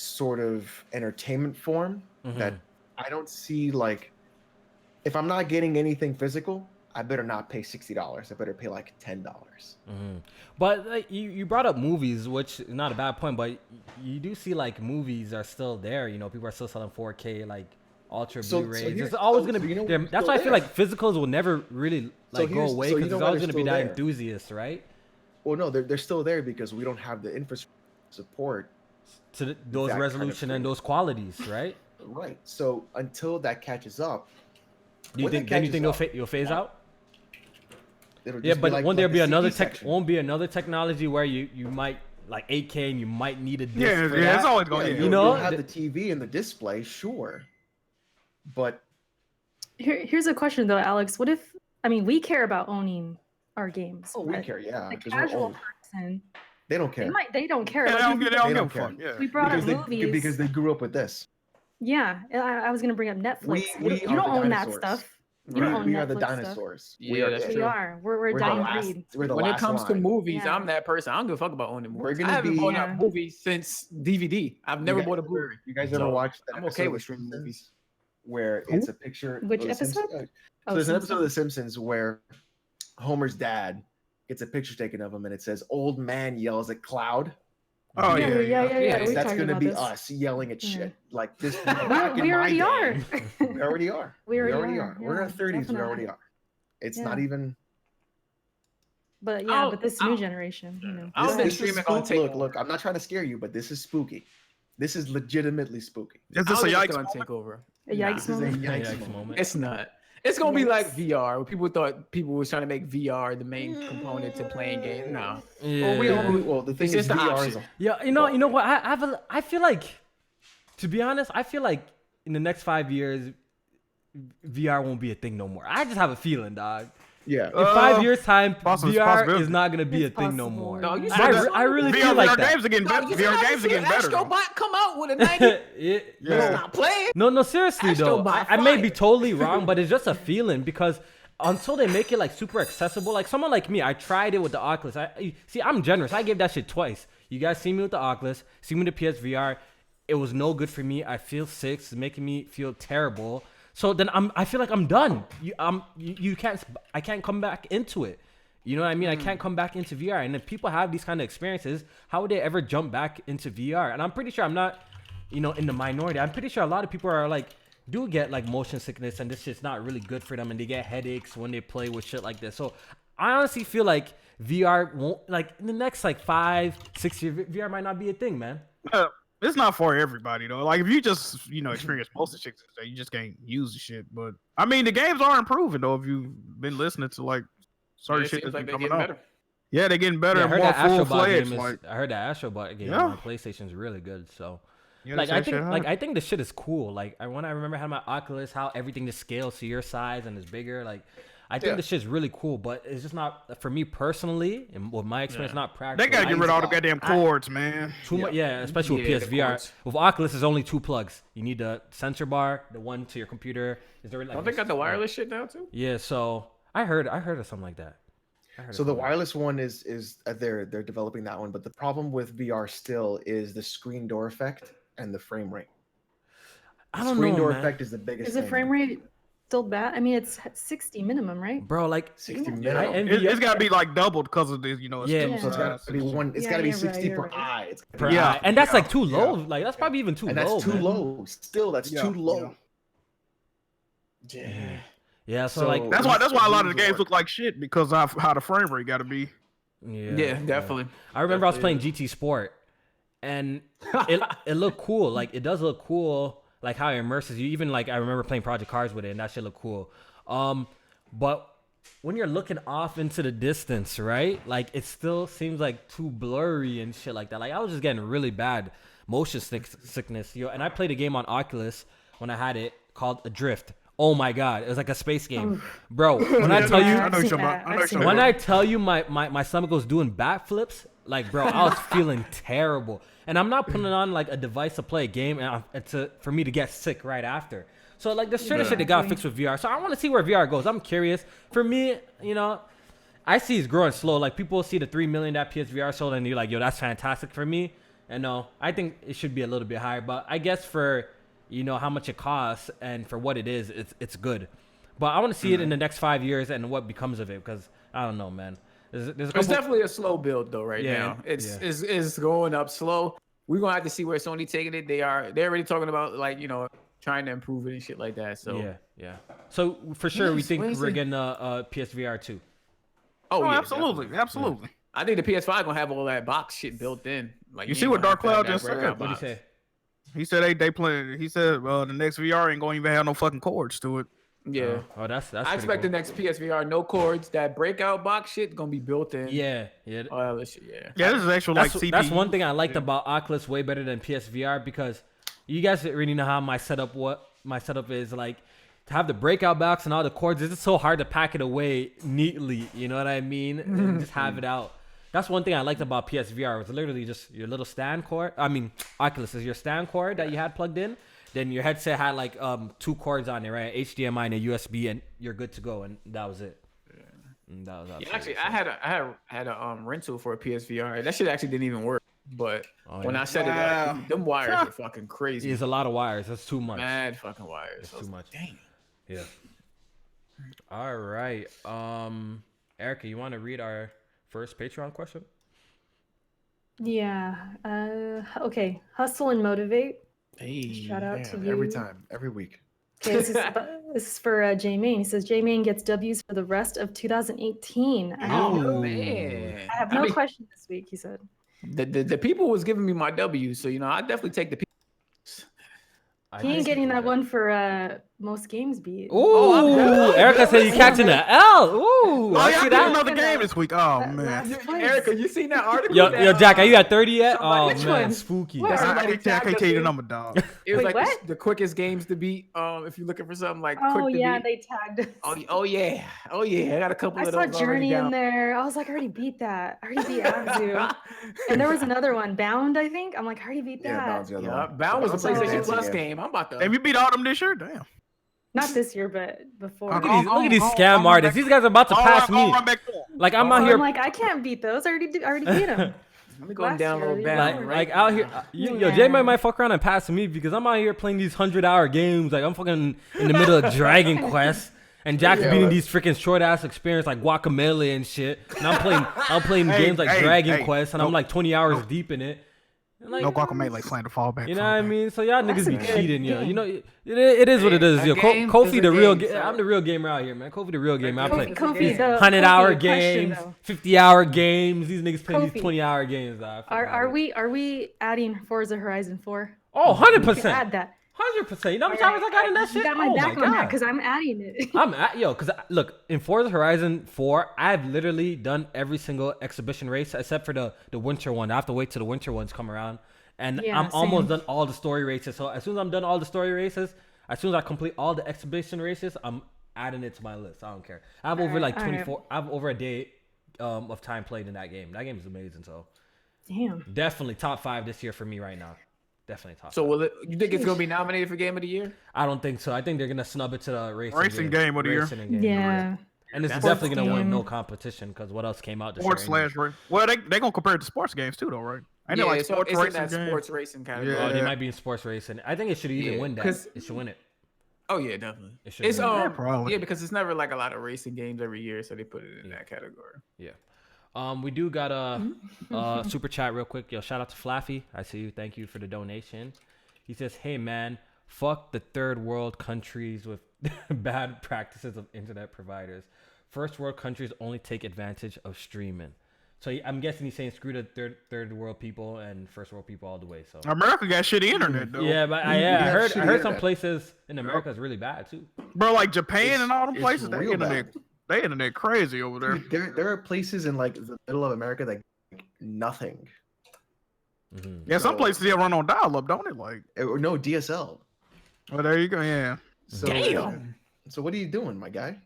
sort of entertainment form that I don't see like if I'm not getting anything physical, I better not pay $60. I better pay like $10. But like, you brought up movies, which is not a bad point, but you do see like movies are still there. You know, people are still selling 4K like ultra Blu-rays. It's always gonna be there. That's why I feel like physicals will never really like go away because there's always gonna be that enthusiast, right? Well, no, they're still there because we don't have the infrastructure support to those resolution and those qualities, right? Right. So until that catches up, do you think you'll phase out? Yeah, but like, won't there be another won't be another technology where you might like 8K and you might need a disc? Yeah, it's always going. You know, have the TV and the display, sure, but here's a question though, Alex. What if we care about owning our games? Oh, we care, yeah. A casual person. They don't care. They don't care. Yeah, they don't care. Yeah. We brought up movies because they grew up with this. Yeah, I was gonna bring up Netflix. You don't own that stuff. You don't own we Netflix are the dinosaurs. Stuff. Yeah, that's true. We are. We're a dying breed. When it comes to movies, I'm that person. I don't give a fuck about owning movies. I haven't bought a movie since DVD. I've never bought a Blu-ray. You guys ever watched that? I'm okay with streaming movies. Where it's a picture. Which episode? So there's an episode of The Simpsons where Homer's dad gets a picture taken of him, and it says "Old man yells at cloud." Oh yeah. That's gonna be us yelling at shit like this. We already are. We already are. We already are. We're in our 30s. We already are. It's not even. But but this new generation, you know. This is spooky. Look, I'm not trying to scare you, but this is spooky. This is legitimately spooky. Is this a yikes takeover? A yikes moment? Yikes moment. It's not. It's gonna be like VR. Where people thought people was trying to make VR the main component to playing games. No. Yeah. Well, the thing is, VR is. Yeah, you know what? I feel like, to be honest, I feel like in the next 5 years, VR won't be a thing no more. I just have a feeling, dog. Yeah. In 5 years' time, VR is not gonna be a thing no more. No, I really feel like that. VR games are getting better. Astrobot come out with a 90. Stop playing. No, seriously though. I may be totally wrong, but it's just a feeling because until they make it like super accessible, like someone like me, I tried it with the Oculus. I'm generous. I gave that shit twice. You guys see me with the Oculus, see me with the PSVR. It was no good for me. I feel sick. It's making me feel terrible. So then I feel like I'm done. I can't come back into it. You know what I mean? I can't come back into VR. And if people have these kind of experiences, how would they ever jump back into VR? And I'm pretty sure I'm not, in the minority. I'm pretty sure a lot of people are like, do get like motion sickness and this shit's not really good for them and they get headaches when they play with shit like this. So I honestly feel like VR won't, like in the next like 5-6 years, VR might not be a thing, man. It's not for everybody though. Like if you just experience most of the shit, you just can't use the shit. But I mean, the games are improving though. If you've been listening to like certain shit that's been coming out. Yeah, they're getting better and more full fledged. I heard that Astrobot game on PlayStation is really good. So, I think the shit is cool. Like when I remember having my Oculus, how everything just scales to your size and is bigger. Like I think the shit's really cool, but it's just not for me personally. And with my experience, not practical. They gotta get rid of all the goddamn cords, man. Too much, especially with PSVR. With Oculus, there's only 2 plugs. You need the sensor bar, the one to your computer. Is there like? Don't they got the wireless shit now too? Yeah, so I heard of something like that. So the wireless one is they're developing that one, but the problem with VR still is the screen door effect and the frame rate. I don't know. Screen door effect is the biggest. Is the frame rate still bad? I mean, it's 60 minimum, right? Bro, like 60 minimum. It's got to be like doubled because of this, So it's got to be one. It's got to be 60 per eye. And that's like too low. Like that's probably even too low. And that's too low. Still, that's too low. Yeah. Yeah, so like that's why a lot of the games look like shit because of how the frame rate got to be. Yeah, definitely. I remember I was playing GT Sport, and it looked cool. Like it does look cool, like how it immerses you. Even like I remember playing Project Cars with it, and that shit looked cool. But when you're looking off into the distance, right? Like it still seems like too blurry and shit like that. Like I was just getting really bad motion sickness, And I played a game on Oculus when I had it called Adrift. Oh my god, it was like a space game, bro. When I tell you, my stomach was doing backflips, like bro, I was feeling terrible. And I'm not putting on like a device to play a game and for me to get sick right after. So like the shit they got fixed with VR. So I want to see where VR goes. I'm curious. For me, I see it's growing slow. Like people see the 3 million that PSVR sold, and you're like, yo, that's fantastic for me. And no, I think it should be a little bit higher. But I guess for how much it costs and for what it is, it's good. But I want to see it in the next 5 years and what becomes of it because I don't know, man. There's it's definitely a slow build though now. It's going up slow. We're gonna have to see where Sony taking it. They're already talking about like trying to improve it and shit like that. So yeah. So for sure we think we're getting a PSVR 2. Oh yeah, absolutely. I think the PS5 gonna have all that box shit built in. Like you see what Dark Cloud just said? What did he say? He said they plan. He said the next VR ain't gonna even have no fucking cords to it. Yeah. That's. I expect the next PSVR no cords. That breakout box shit gonna be built in. Yeah. Oh, this shit, Yeah, this is actual CPU. That's one thing I liked about Oculus way better than PSVR because you guys already know how my setup is like. To have the breakout box and all the cords, it's just so hard to pack it away neatly. You know what I mean? And just have it out. That's one thing I liked about PSVR. It was literally just your little stand cord. I mean, Oculus is your stand cord that you had plugged in. Then your headset had like 2 cords on it, right? HDMI and a USB, and you're good to go. And that was it. And that was actually, I had a rental for a PSVR. That shit actually didn't even work. But when I set it up, them wires are fucking crazy. There's a lot of wires. That's too much. Mad fucking wires. That's too much. Dang. Yeah. All right. Erica, you want to read our first Patreon question? Yeah. Okay. Hustle and motivate. Hey. Shout out to you. Every time, every week. Okay, this is for J Main. He says J Main gets W's for the rest of 2018. I have no question this week. He said. The people was giving me my W's, so I definitely take the people. He ain't getting that one for most games beat. Ooh, Erica said you catching an L. Ooh, I see that another game this week. Oh man, Erica, you seen that article? Yo, Jack, are you at 30 yet? Oh man, spooky. I can't tell you the number, dog. It was like the quickest games to beat. If you're looking for something like quick to beat. They tagged us. Oh yeah. I got a couple of those. I saw Journey in there. I was like, I already beat that. I already beat Abzu. And there was another one, Bound. I think. I'm like, I already beat that. Yeah, Bound's the other one. Bound was a PlayStation Plus game. I'm about to. Have you beat all them this year? Damn. Not this year, but before. Look at these scam artists. These guys are about to pass me. Like I'm out here. I'm like, I can't beat those. I already beat them. Let me go and download Bound. Like out here, yo, Jay might fuck around and pass me because I'm out here playing these 100-hour games. Like I'm fucking in the middle of Dragon Quest, and Jack's beating these freaking short ass experience like Guacamelee and shit. And I'm playing games like Dragon Quest, and I'm like 20 hours deep in it. Like, no guacamole like Flander fallback. You know what I mean? So y'all niggas be a good cheating, yo. game. You know, it is what it is, yo. game Kofi is the a real. game, sir. I'm the real gamer out here, man. Kofi the real gamer. I play Kofi, 100-hour Kofi, games, question, 50-hour games. These niggas play Kofi. these 20-hour games. Are we adding Forza Horizon 4? Oh, 100%. Add that. 100%. You know how many hours I got in that shit? You got my Oh back my on that God. because I'm adding it. Because look, in Forza Horizon 4, I've literally done every single exhibition race except for the winter one. I have to wait till the winter ones come around. And Yeah, I'm almost same. done all the story races. So as soon as I'm done all the story races, as soon as I complete all the exhibition races, I'm adding it to my list. I don't care. I have over Alright, like 24. I have over a day of time played in that game. That game is amazing. So Damn. definitely top 5 this year for me right now. Definitely top. So 5. will it? You think it's gonna be nominated for Game of the Year? I don't think so. I think they're gonna snub it to the Racing game of the year. Racing game of the year. Yeah. And it's That's definitely gonna win game. no competition because what else came out this Sports year? slash. Well, they gonna compare it to sports games too, though, right? Ain't it like so sports it's in racing that game? sports racing category. Oh, they Yeah. might be in sports racing. I think it should even Yeah, win that. 'cause- It should win it. Oh yeah, definitely. It should It's win. Yeah, probably. yeah, because it's never like a lot of racing games every year, so they put it in that category. Yeah. We do got a super chat real quick. Yo, shout out to Flaffy. I see you. Thank you for the donation. He says, "Hey man, fuck the third world countries with bad practices of internet providers. First world countries only take advantage of streaming." So I'm guessing he's saying screw the third world people and first world people all the way. So America got shitty internet, though. yeah, but I have heard shitty some internet. places in America is really bad too. Bro, like Japan and all them It's places, they real internet, they internet crazy over there. Dude, there are places in like the middle of America that like, nothing. Mm-hmm. Yeah, some So- places they run on dial-up, don't it? Like, Or no DSL. oh, there you go. Yeah. So, Damn. So what are you doing, my guy?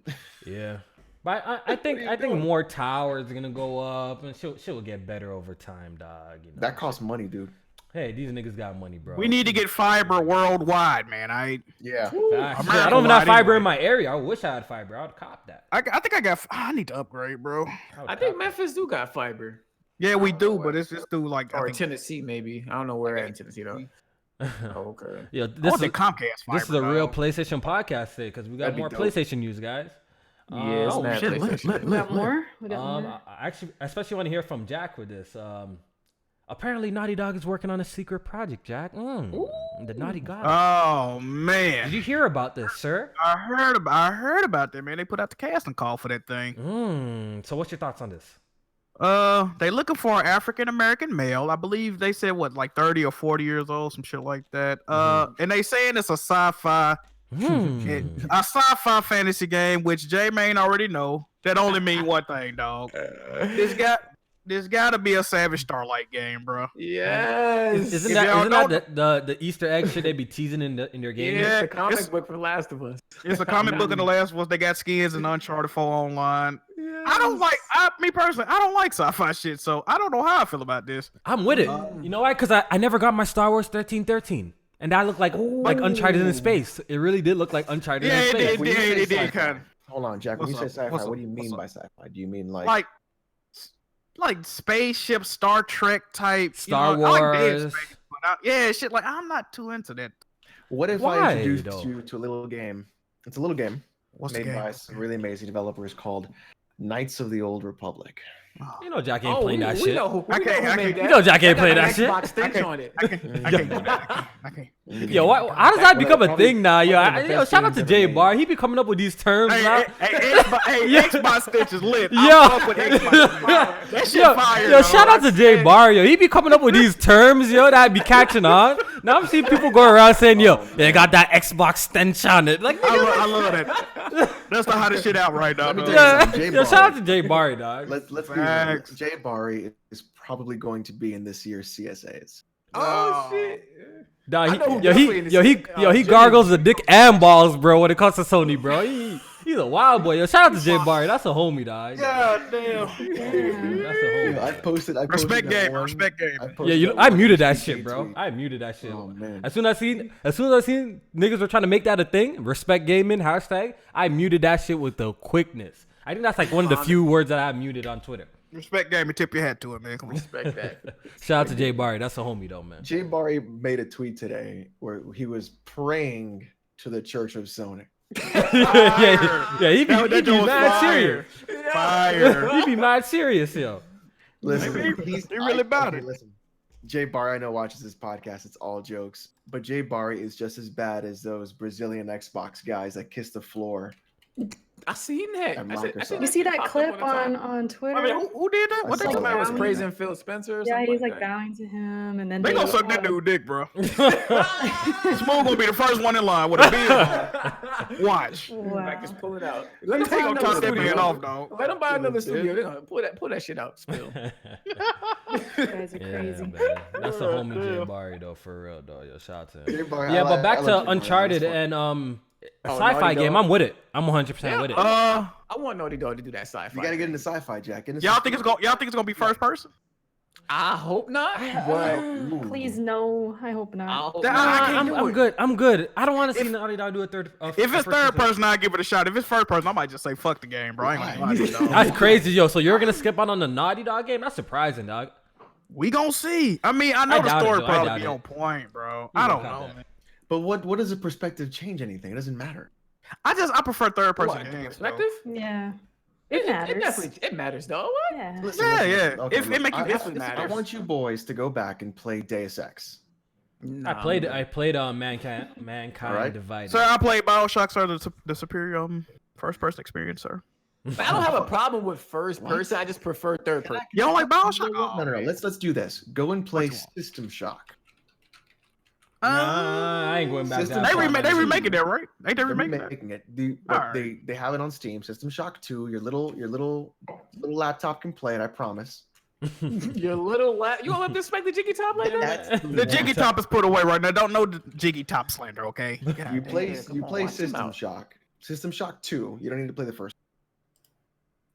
Yeah. But I think more towers are gonna go up and shit will get better over time, dog. You know? That costs money, dude. Hey, these niggas got money, bro. We need to get fiber worldwide, man. Yeah. Facts. I don't even America-wide have fiber anyway. in my area. I wish I had fiber. I would cop that. I think I got. I need to upgrade, bro. I think Memphis do got fiber, Yeah, we do, but it's just through like. I or think, Tennessee maybe. I don't know where at in Tennessee though. Oh, okay. Yo, I this want is the Comcast fiber. this is a real dog. PlayStation podcast today because we got That'd be more dope. PlayStation news, guys. Yeah, it's Oh mad shit! PlayStation. We got more? We got more? I actually especially want to hear from Jack with this. Apparently, Naughty Dog is working on a secret project, Jack. The Naughty God. Oh Did man, you hear about this, sir? I heard about that, man. They put out the casting call for that thing. So what's your thoughts on this? They looking for an African American male. I believe they said what, like 30 or 40 years old, some shit like that. And they saying it's a sci-fi, a sci-fi fantasy game, which J Main already know. That only mean one thing, dog. There's got to be a Savage Starlight game, bro. Yes. Isn't If y'all that the Easter egg shit they be teasing in their game? Yeah, it's a it's- comic book for Last of Us. It's a comic book in The Last of Us. They got skins in Uncharted 4 online. I don't like, me personally, I don't like sci-fi shit, so I don't know how I feel about this. I'm with it. You know why? Because I never got my Star Wars 1313. And that looked like Uncharted in space. It really did look like Uncharted Yeah, in it space. did. When you Yeah, say it did sci-fi- kind of. Hold on, Jack. When you What's say up? sci-fi, What's what do you up? mean What's by sci-fi? Do you mean Like spaceship, Star Trek type, Star I like Dead Wars. Space, but yeah, shit. Like I'm not too into that. what if Why, I introduced though? you to a little game? It's a little game What's the made game? by some really amazing developers called Knights of the Old Republic. You know Jack ain't playing that we shit. know who I can't- who I made can't- that. You know Jack ain't That playing got that an shit. Xbox stench on it. I can't do that. I can't. Yo, how does that become a thing now? Yo, shout out to Jay Barr. He be coming up with these terms now. Xbox Stitch is lit. Yo. I fuck with Xbox. That shit fire. Yo, though. shout out to Jay Barr, yo. He be coming up with these terms, yo, that be catching on. Now I'm seeing people go around saying, yo, they got that Xbox stench on it. Like, I love that. That's the hottest shit out right now. Let me dog. tell you yeah, something, Jay yo, shout out Barr. to Jay Barr, dog. Let's be real. Facts. Jay Barry is probably going to be in this year's CSAs. Oh shit. Dog, I know who he definitely in the he Jimmy. gargles the dick and balls, bro, when it comes to Sony, bro. He's a wild boy. Yo, shout out to Jay Barr. That's a homie, dog. God damn. That's a homie. I posted Respect that game. one- Respect game. I posted Yeah, that I one muted that 2K shit, bro. tweet. I muted that shit. Oh, man. As soon as I seen niggas were trying to make that a thing, respect gaming hashtag, I muted that shit with the quickness. I think that's like one of the few words that I muted on Twitter. Respect game and tip your hat to it, man. Come on. Respect that. Shout out to Jay Barry. That's a homie though, man. Jay Barry made a tweet today where he was praying to the Church of Sony. yeah. He be That joint was mad fire. serious. Fire. He be mad serious, yo. Listen, He really about it. Listen, Jay Barry, I know, watches this podcast. It's all jokes, but Jay Barry is just as bad as those Brazilian Xbox guys that kiss the floor. I seen that. You see that clip on Twitter? I mean, who did that? What they Somebody was about? praising Phil Spencer or something. Yeah, he's like like bowing to him, and then They gonna suck that dude dick, bro. Smooth gonna be the first one in line with a beard. Watch. Wow. Just pull it out. Let him They gonna cut that man off, dog. Let him buy another studio. They're gonna pull that shit out. Spill. You guys are crazy. Man. That's the homie Jay Barry though, for real though. Yo, shout out to him. Jay Barry, Yeah, I but like- back I to love Jay Barry. Uncharted That's fun. and Oh, sci-fi Naughty game. Dog. I'm with it. I'm 100% with it. I want Naughty Dog to do that sci-fi. You gotta get into sci-fi, Jack. Y'all think it's gonna be first person? I hope not. But Please no, I hope not. I hope Nah, not. I can't do I'm it. good. I'm good. I don't want to see Naughty Dog do a third. If it's third person, I'll give it a shot. If it's first person, I might just say fuck the game, bro. I ain't gonna lie to you, dog. That's crazy, yo. So you're gonna skip out on the Naughty Dog game? That's surprising, dog. We gonna see. I mean, I know I the doubt it, story though. I probably doubt be it. on point, bro. You I don't don't count know, that. man. But what does the perspective change anything? It doesn't matter. I prefer third person What, the games. perspective? Yeah, it matters. It matters, though. What? Yeah. Listen, Yeah, listen, yeah. listen. Okay, If it look, make you I- different, I matters. want you boys to go back and play Deus Ex. I played Mankind Alright. Divided. Sir, I played BioShock, sir, the superior first person experience, sir. But I don't have a problem with first person. I just prefer third person. You don't like BioShock? No. Let's do this. Go and play Which one? System Shock. I ain't going back. System that They far, remake. man. They remaking that, right? Ain't they They're remaking that? remaking it. Alright. They have it on Steam. System Shock 2. Your little laptop can play it. I promise. Your little you don't let this spec the Jiggy Top like that? That's The Jiggy Top is put away right now. Don't know the Jiggy Top slander, okay? You play come you on, play watch him System out. Shock. System Shock 2. You don't need to play the first.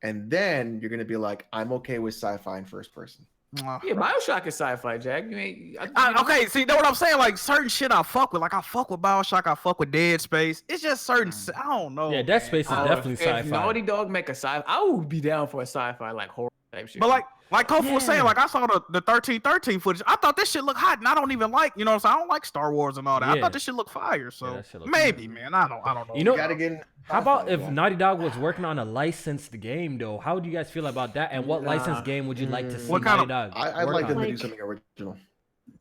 And then you're gonna be like, I'm okay with sci-fi and first person. Yeah, Bioshock is sci-fi, Jack. You ain't. Okay, see, know what I'm saying? Like certain shit I fuck with. Like I fuck with BioShock. I fuck with Dead Space. It's just certain. I don't know. Yeah, man. Dead Space is definitely If sci-fi. Naughty Dog make a sci-fi, I would be down for a sci-fi like horror type shit. But like Kofi was saying, like I saw the 1313 footage. I thought this shit looked hot, and I don't even like, you know what I'm saying? I don't like Star Wars and all that. I Yeah. thought this shit looked fire. So that shit look maybe, man. I don't know. You know, You gotta get in how about sci-fi, if yeah. Naughty Dog was working on a licensed game though? How would you guys feel about that? And what licensed game would you like to see What kind Naughty of- Dog? I'd work like them on? to do Like- something original.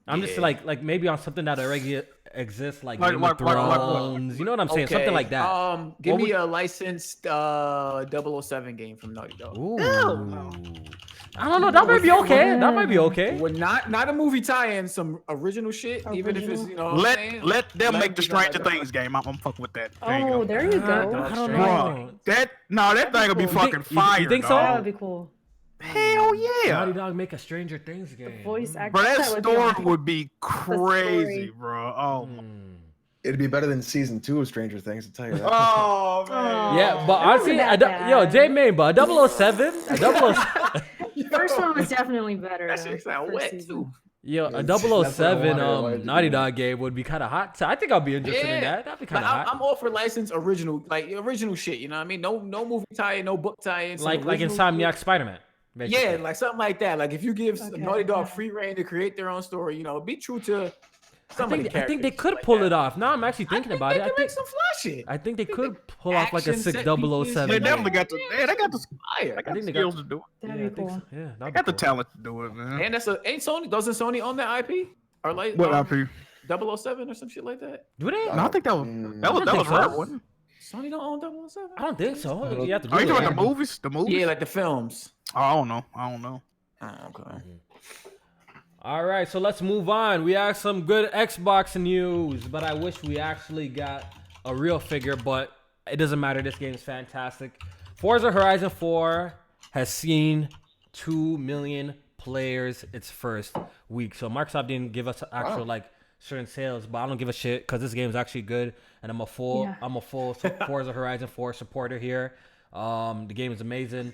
I'm just like maybe on something that already exists, like Like- Game like- of like- like what? Thrones. You know what I'm saying? Something like that. Give What me would- a licensed 007 game from Naughty Dog. Ooh. I don't know. That might be okay. That might be okay. Well, not a movie tie-in, some original shit. Even if it's you know. what I'm saying? Let them Let make the me know Stranger about Things game. I'm fucking with that. Oh, there you go. I don't Bro, know. that thing will be You think- fucking fire. you think so? That dog. would be cool. Hell Naughty yeah. Dog make a Stranger Things game. Voice actor. Bro, that would be story awesome. would be crazy, story. bro. Oh, Hmm. It'd be better than season 2 of Stranger Things, to tell you that. oh man. Yeah, but That honestly, wasn't that yo, bad. J Main, but 007, a 007, The first one was definitely better. That though, shit sound first wet season. too. yo, a That's what I 007 wanted to Naughty do. Dog game would be kind of hot. So I think I'll be interested in that. That'd be kind Like, of hot. I'm all for licensed original, like original shit. You know what I mean? No movie tie-in, no book tie-in. some like original Insomniac shit. Spider-Man. Yeah, basically. like something like that. Like if you give Okay, Naughty Dog yeah. free reign to create their own story, you know, be true to some of the I think they characters could like pull that. it off. Now I'm actually thinking about They it. can make some fly shit. I think they think could they- pull off like a action, set 6007. They pieces, definitely got the. Yeah, they got the. Fire. They got think the they got- skills to do it. That'd Yeah, I be think cool. so. Yeah, They that'd got be the cool. talent to do it, man. And ain't Sony, doesn't Sony own that IP? Or like What IP? 007 or some shit like that? Do they? No, I think that was Mm, that was I think rare, so. wasn't it? Sony don't own 007? I don't think so. You have to Are you do talking it. about the movies? The movies? Yeah, like the films. Oh, I don't know. I don't know. Oh, okay. All right, so let's move on. We have some good Xbox news, but I wish we actually got a real figure, but it doesn't matter. This game is fantastic. Forza Horizon 4 has seen 2 million players its first week. So Microsoft didn't give us actual like certain sales, but I don't give a shit because this game is actually good, and I'm a full Forza Horizon 4 supporter here. The game is amazing.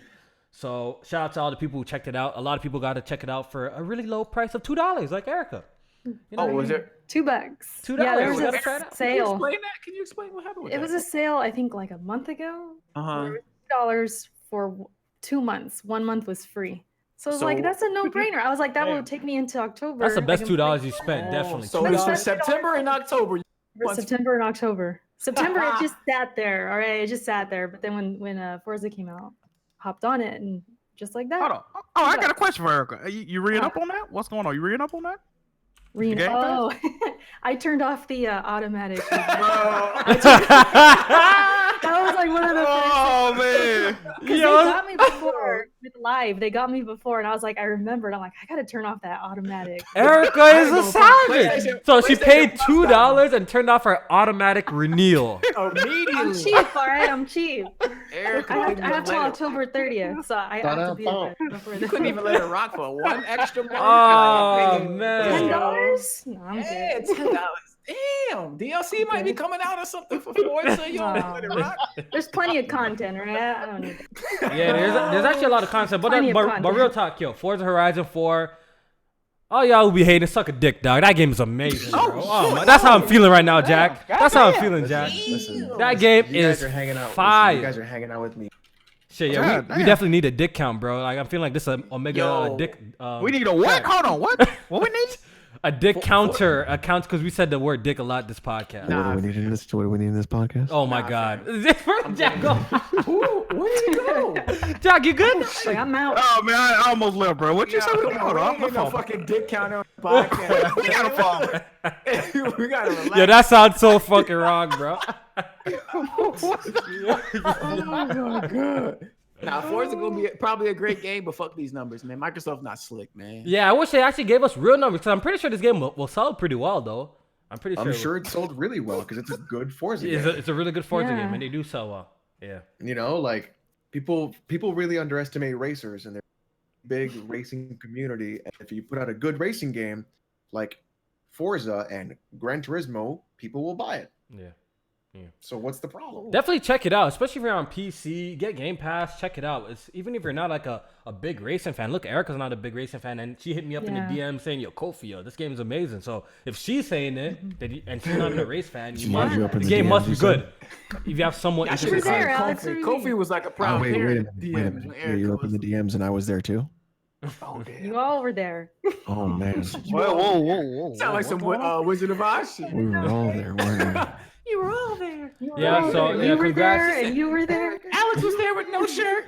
So shout out to all the people who checked it out. A lot of people got to check it out for a really low price of $2, like Erica. You know Oh, what I was mean? there? $2. $2. Yeah, there was We gotta a try it out. Can you sale. explain that? Can you explain what happened with It that? was a sale, I think, like a month ago. Uh-huh. $2 for 2 months. 1 month was free. So I was like, So- that's a no-brainer. I was like, that will Damn. take me into October. That's the I best can play $2 you spent, definitely. So That's it's for $2. September and October. for September and October. September, it just sat there. All right, it just sat there. But then when Forza came out, hopped on it and just like that. Hold on. Oh, I got a question for Erica. You reading up on that? What's going on? You reading up on that? Oh, I turned off the automatic. That was like one of the first. Oh man! Because they got me before with live. They got me before, and I was like, I remembered. I'm like, I gotta turn off that automatic. Erica is a savage. So she paid $2 and turned off her automatic renewal. Immediately. I'm cheap, all right. I'm cheap. Erica, I have till October 30th, so I have to be there before you couldn't even let it rock for one extra month. Oh man! $10? No, I'm Yeah, good. $10. Damn, DLC might be coming out or something for Forza. You don't let it rock. There's plenty of content, right? I don't need that. Yeah, there's actually a lot of content, but Plenty of but content. real talk, yo, Forza Horizon 4. Oh, y'all who be hating, suck a dick, dog. That game is amazing, bro. Oh, my, that's how I'm feeling right now, Jack. That's how I'm feeling, Jack. Listen, That game you guys is are hanging out. fire. You guys are hanging out with me. Shit, yeah, we definitely need a dick count, bro. Like I'm feeling like this is Omega dick. We need a what? Hold on, what? What we need? A dick counter, a count, because we said the word dick a lot this podcast. What do we need in this? What do we need in this podcast? Oh my God, Jack, go. Where did you go? Jack, you good? Like, I'm out. Oh man, I almost left, bro. What you say? Hold on, My no fault. fucking dick counter on the podcast. We gotta fall. We gotta relax. Yo, that sounds so fucking wrong, bro. Oh my God. Now, Forza gonna be probably a great game, but fuck these numbers, man. Microsoft not slick, man. Yeah, I wish they actually gave us real numbers, because I'm pretty sure this game will sell pretty well, though. I'm sure it sold really well because it's a good Forza game. It's a really good Forza Yeah. game, and they do sell well. Yeah. You know, like people really underestimate racers and their big racing community. And if you put out a good racing game like Forza and Gran Turismo, people will buy it. Yeah. So what's the problem? Definitely check it out, especially if you're on PC. Get Game Pass, check it out. Even if you're not like a big racing fan. Look, Erica's not a big racing fan, and she hit me up in the DM saying, "Yo, Kofi, yo, this game is amazing." So if she's saying it, and she's not even a race fan, the game must be good. If you have someone Yeah, interested. there, Alex. Kofi was like a proud wait a parent. minute. Wait a minute. Yeah, you opened the DMs and I was there too. Oh, damn. You all were there. Oh man, Whoa. Sound like some Wizard of Oz shit. we were all there, weren't we? You were all there. Yeah, so You yeah, were congrats. there, and you were there. Alex was there with no shirt.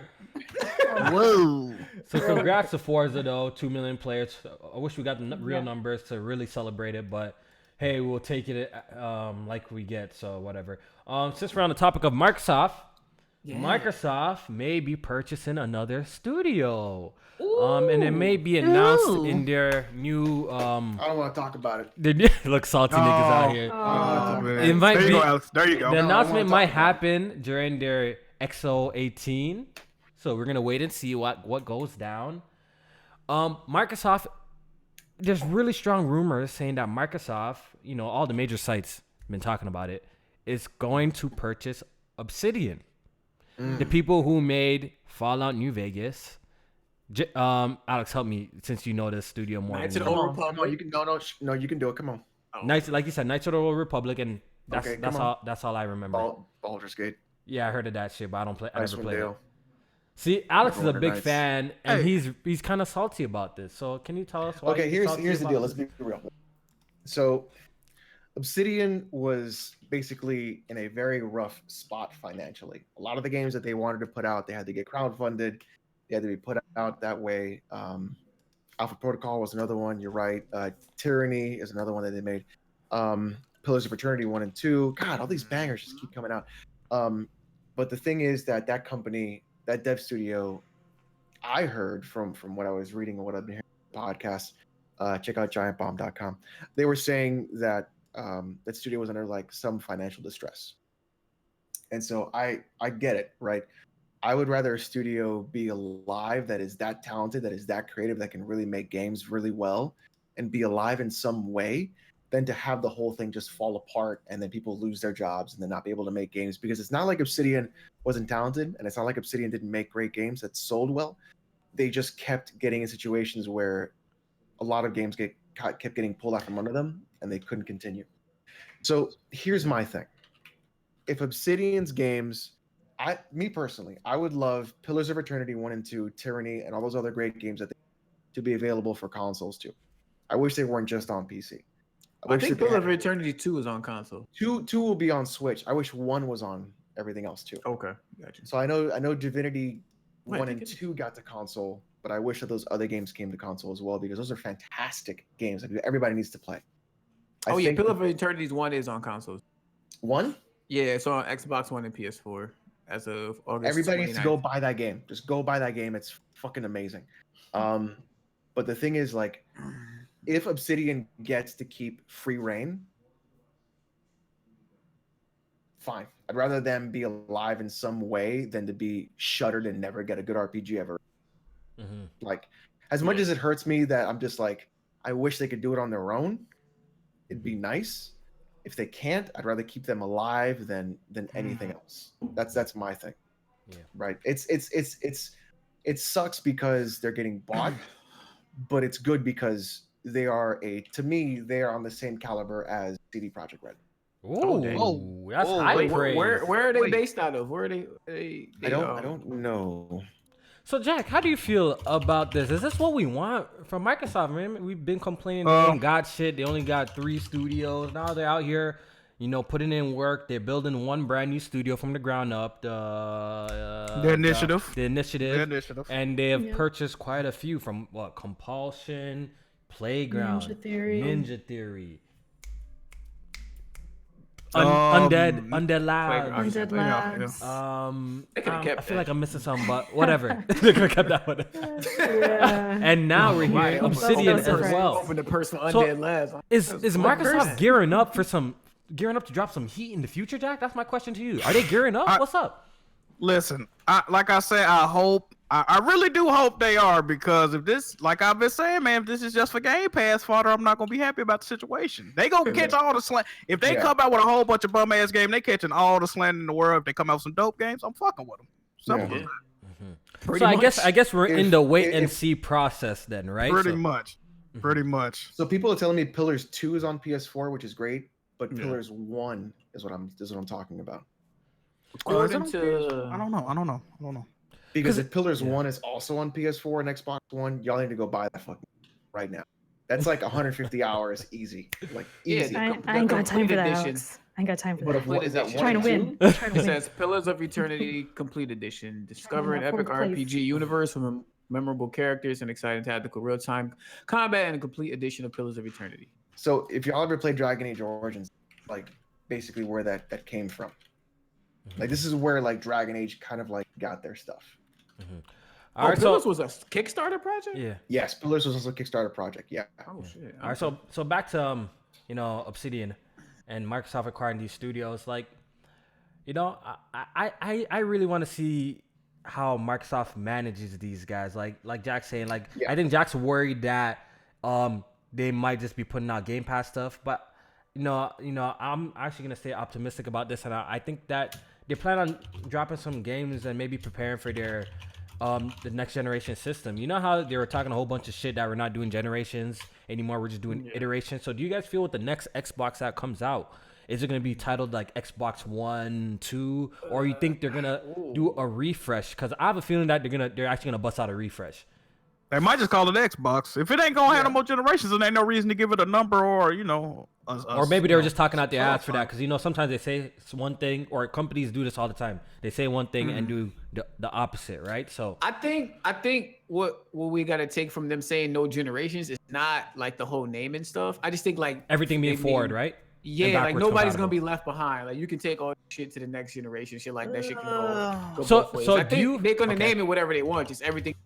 Whoa. So congrats to Forza though, 2 million players. I wish we got the real numbers to really celebrate it, but hey, we'll take it like we get. So whatever. Since we're on the topic of Microsoft, Microsoft may be purchasing another studio. And it may be announced in their new I don't want to talk about it. look salty niggas out here. It might There you be go, Alex. There you go. the I announcement wanna might talk about happen during their XO18. So we're gonna wait and see what goes down. Microsoft, there's really strong rumors saying that Microsoft, you know, all the major sites have been talking about it, is going to purchase Obsidian. The people who made Fallout New Vegas. Alex, help me since you know the studio more. Knights than of me. the Old No, Republic. you can you can do it. Come on. Knights, like you said, Knights of the Old Republic, and that's Okay, come all. That's all I remember. Baldur's Gate. Yeah, I heard of that shit, but I don't play. I never Icewind played it. Dale. See, Alex is a Never big Knights. fan, and Hey. he's kind of salty about this. So can you tell us why? Okay, he's here's salty the about deal. this? Let's be real. So, Obsidian was basically in a very rough spot financially. A lot of the games that they wanted to put out, they had to get crowdfunded. They had to be put out that way. Alpha Protocol was another one. You're right. Tyranny is another one that they made. Pillars of Eternity 1 and 2. God, all these bangers just keep coming out. But the thing is that company, that dev studio, I heard from what I was reading and what I've been hearing on podcasts, check out giantbomb.com. They were saying that that studio was under like some financial distress. And so I get it, right? I would rather a studio be alive that is that talented, that is that creative, that can really make games really well and be alive in some way than to have the whole thing just fall apart and then people lose their jobs and then not be able to make games. Because it's not like Obsidian wasn't talented, and it's not like Obsidian didn't make great games that sold well. They just kept getting in situations where a lot of games kept getting pulled out from under them and they couldn't continue. So here's my thing. If Obsidian's games, me personally, I would love Pillars of Eternity 1 and 2, Tyranny, and all those other great games to be available for consoles too. I wish they weren't just on PC. I think Pillars of Eternity 2 is on console. Two will be on Switch. I wish 1 was on everything else too. Okay, gotcha. So I know Divinity 1 and 2 got to console, but I wish that those other games came to console as well because those are fantastic games that everybody needs to play. Pillar of Eternity's 1 is on consoles. 1? Yeah, it's on Xbox One and PS4 as of August. Everybody 29th. needs to go buy that game. Just go buy that game. It's fucking amazing. But the thing is, like, if Obsidian gets to keep free reign, fine. I'd rather them be alive in some way than to be shuttered and never get a good RPG ever. Like, as much as it hurts me that I'm just like, I wish they could do it on their own. It'd be nice. If they can't, I'd rather keep them alive than anything else. That's my thing. Yeah. Right. It sucks because they're getting bought, but it's good because they are to me, they are on the same caliber as CD Projekt Red. Ooh, that's high praise. Where are they based out of? Where are they I don't know. So Jack, how do you feel about this? Is this what we want from Microsoft, man? We've been complaining they ain't got shit. They only got 3 studios. Now they're out here, putting in work. They're building one brand new studio from the ground up. The initiative. And they have purchased quite a few from Compulsion, Playground, Ninja Theory. Undead Labs. I feel like I'm missing something, but whatever. They could have kept that one. And now we're here, Obsidian as well. Open the personal Undead Labs. Is Microsoft gearing up to drop some heat in the future, Jack? That's my question to you. Are they gearing up? What's up? Listen, like I said, I really do hope they are, because if this, like I've been saying, man, if this is just for Game Pass fodder, I'm not gonna be happy about the situation. They gonna catch all the slant. If they come out with a whole bunch of bum ass games, they catching all the slant in the world. If they come out with some dope games, I'm fucking with them. Simple. So I guess we're in the wait and see process then, right? Pretty much. So people are telling me Pillars 2 is on PS4, which is great, but Pillars 1 is what I'm talking about. According to I don't know. Because if Pillars 1 is also on PS4 and Xbox One, y'all need to go buy that fucking right now. That's like 150 hours easy. Like easy. I ain't got time for that, Alex. I ain't got time for that. What is that? Trying to win. It says Pillars of Eternity Complete Edition. Discover an epic RPG universe with memorable characters and exciting tactical real-time combat, and a complete edition of Pillars of Eternity. So if y'all ever played Dragon Age Origins, like basically where that came from. Like this is where like Dragon Age kind of like got their stuff. Pillars was a Kickstarter project? Yeah. Yes, Pillars was also a Kickstarter project. Yeah. Oh shit. All right, so back to Obsidian and Microsoft acquiring these studios. Like, I really want to see how Microsoft manages these guys. Like Jack's saying, I think Jack's worried that they might just be putting out Game Pass stuff, but I'm actually gonna stay optimistic about this, and I think that they plan on dropping some games and maybe preparing for their the next generation system. You know how they were talking a whole bunch of shit that we're not doing generations anymore, we're just doing iterations. So do you guys feel with the next Xbox that comes out, is it going to be titled like Xbox 1, 2, or you think they're going to do a refresh? Because I have a feeling that they're actually going to bust out a refresh. They might just call it Xbox. If it ain't gonna have no more generations, then ain't no reason to give it a number or or maybe they were just talking out their ass for that, because sometimes they say one thing, or companies do this all the time. They say one thing and do the opposite, right? So I think what we gotta take from them saying no generations is not like the whole name and stuff. I just think like everything being forward, right? Yeah, like nobody's gonna be left behind. Like you can take all shit to the next generation, shit like that. Shit can go both ways. I think they're gonna name it whatever they want, just everything.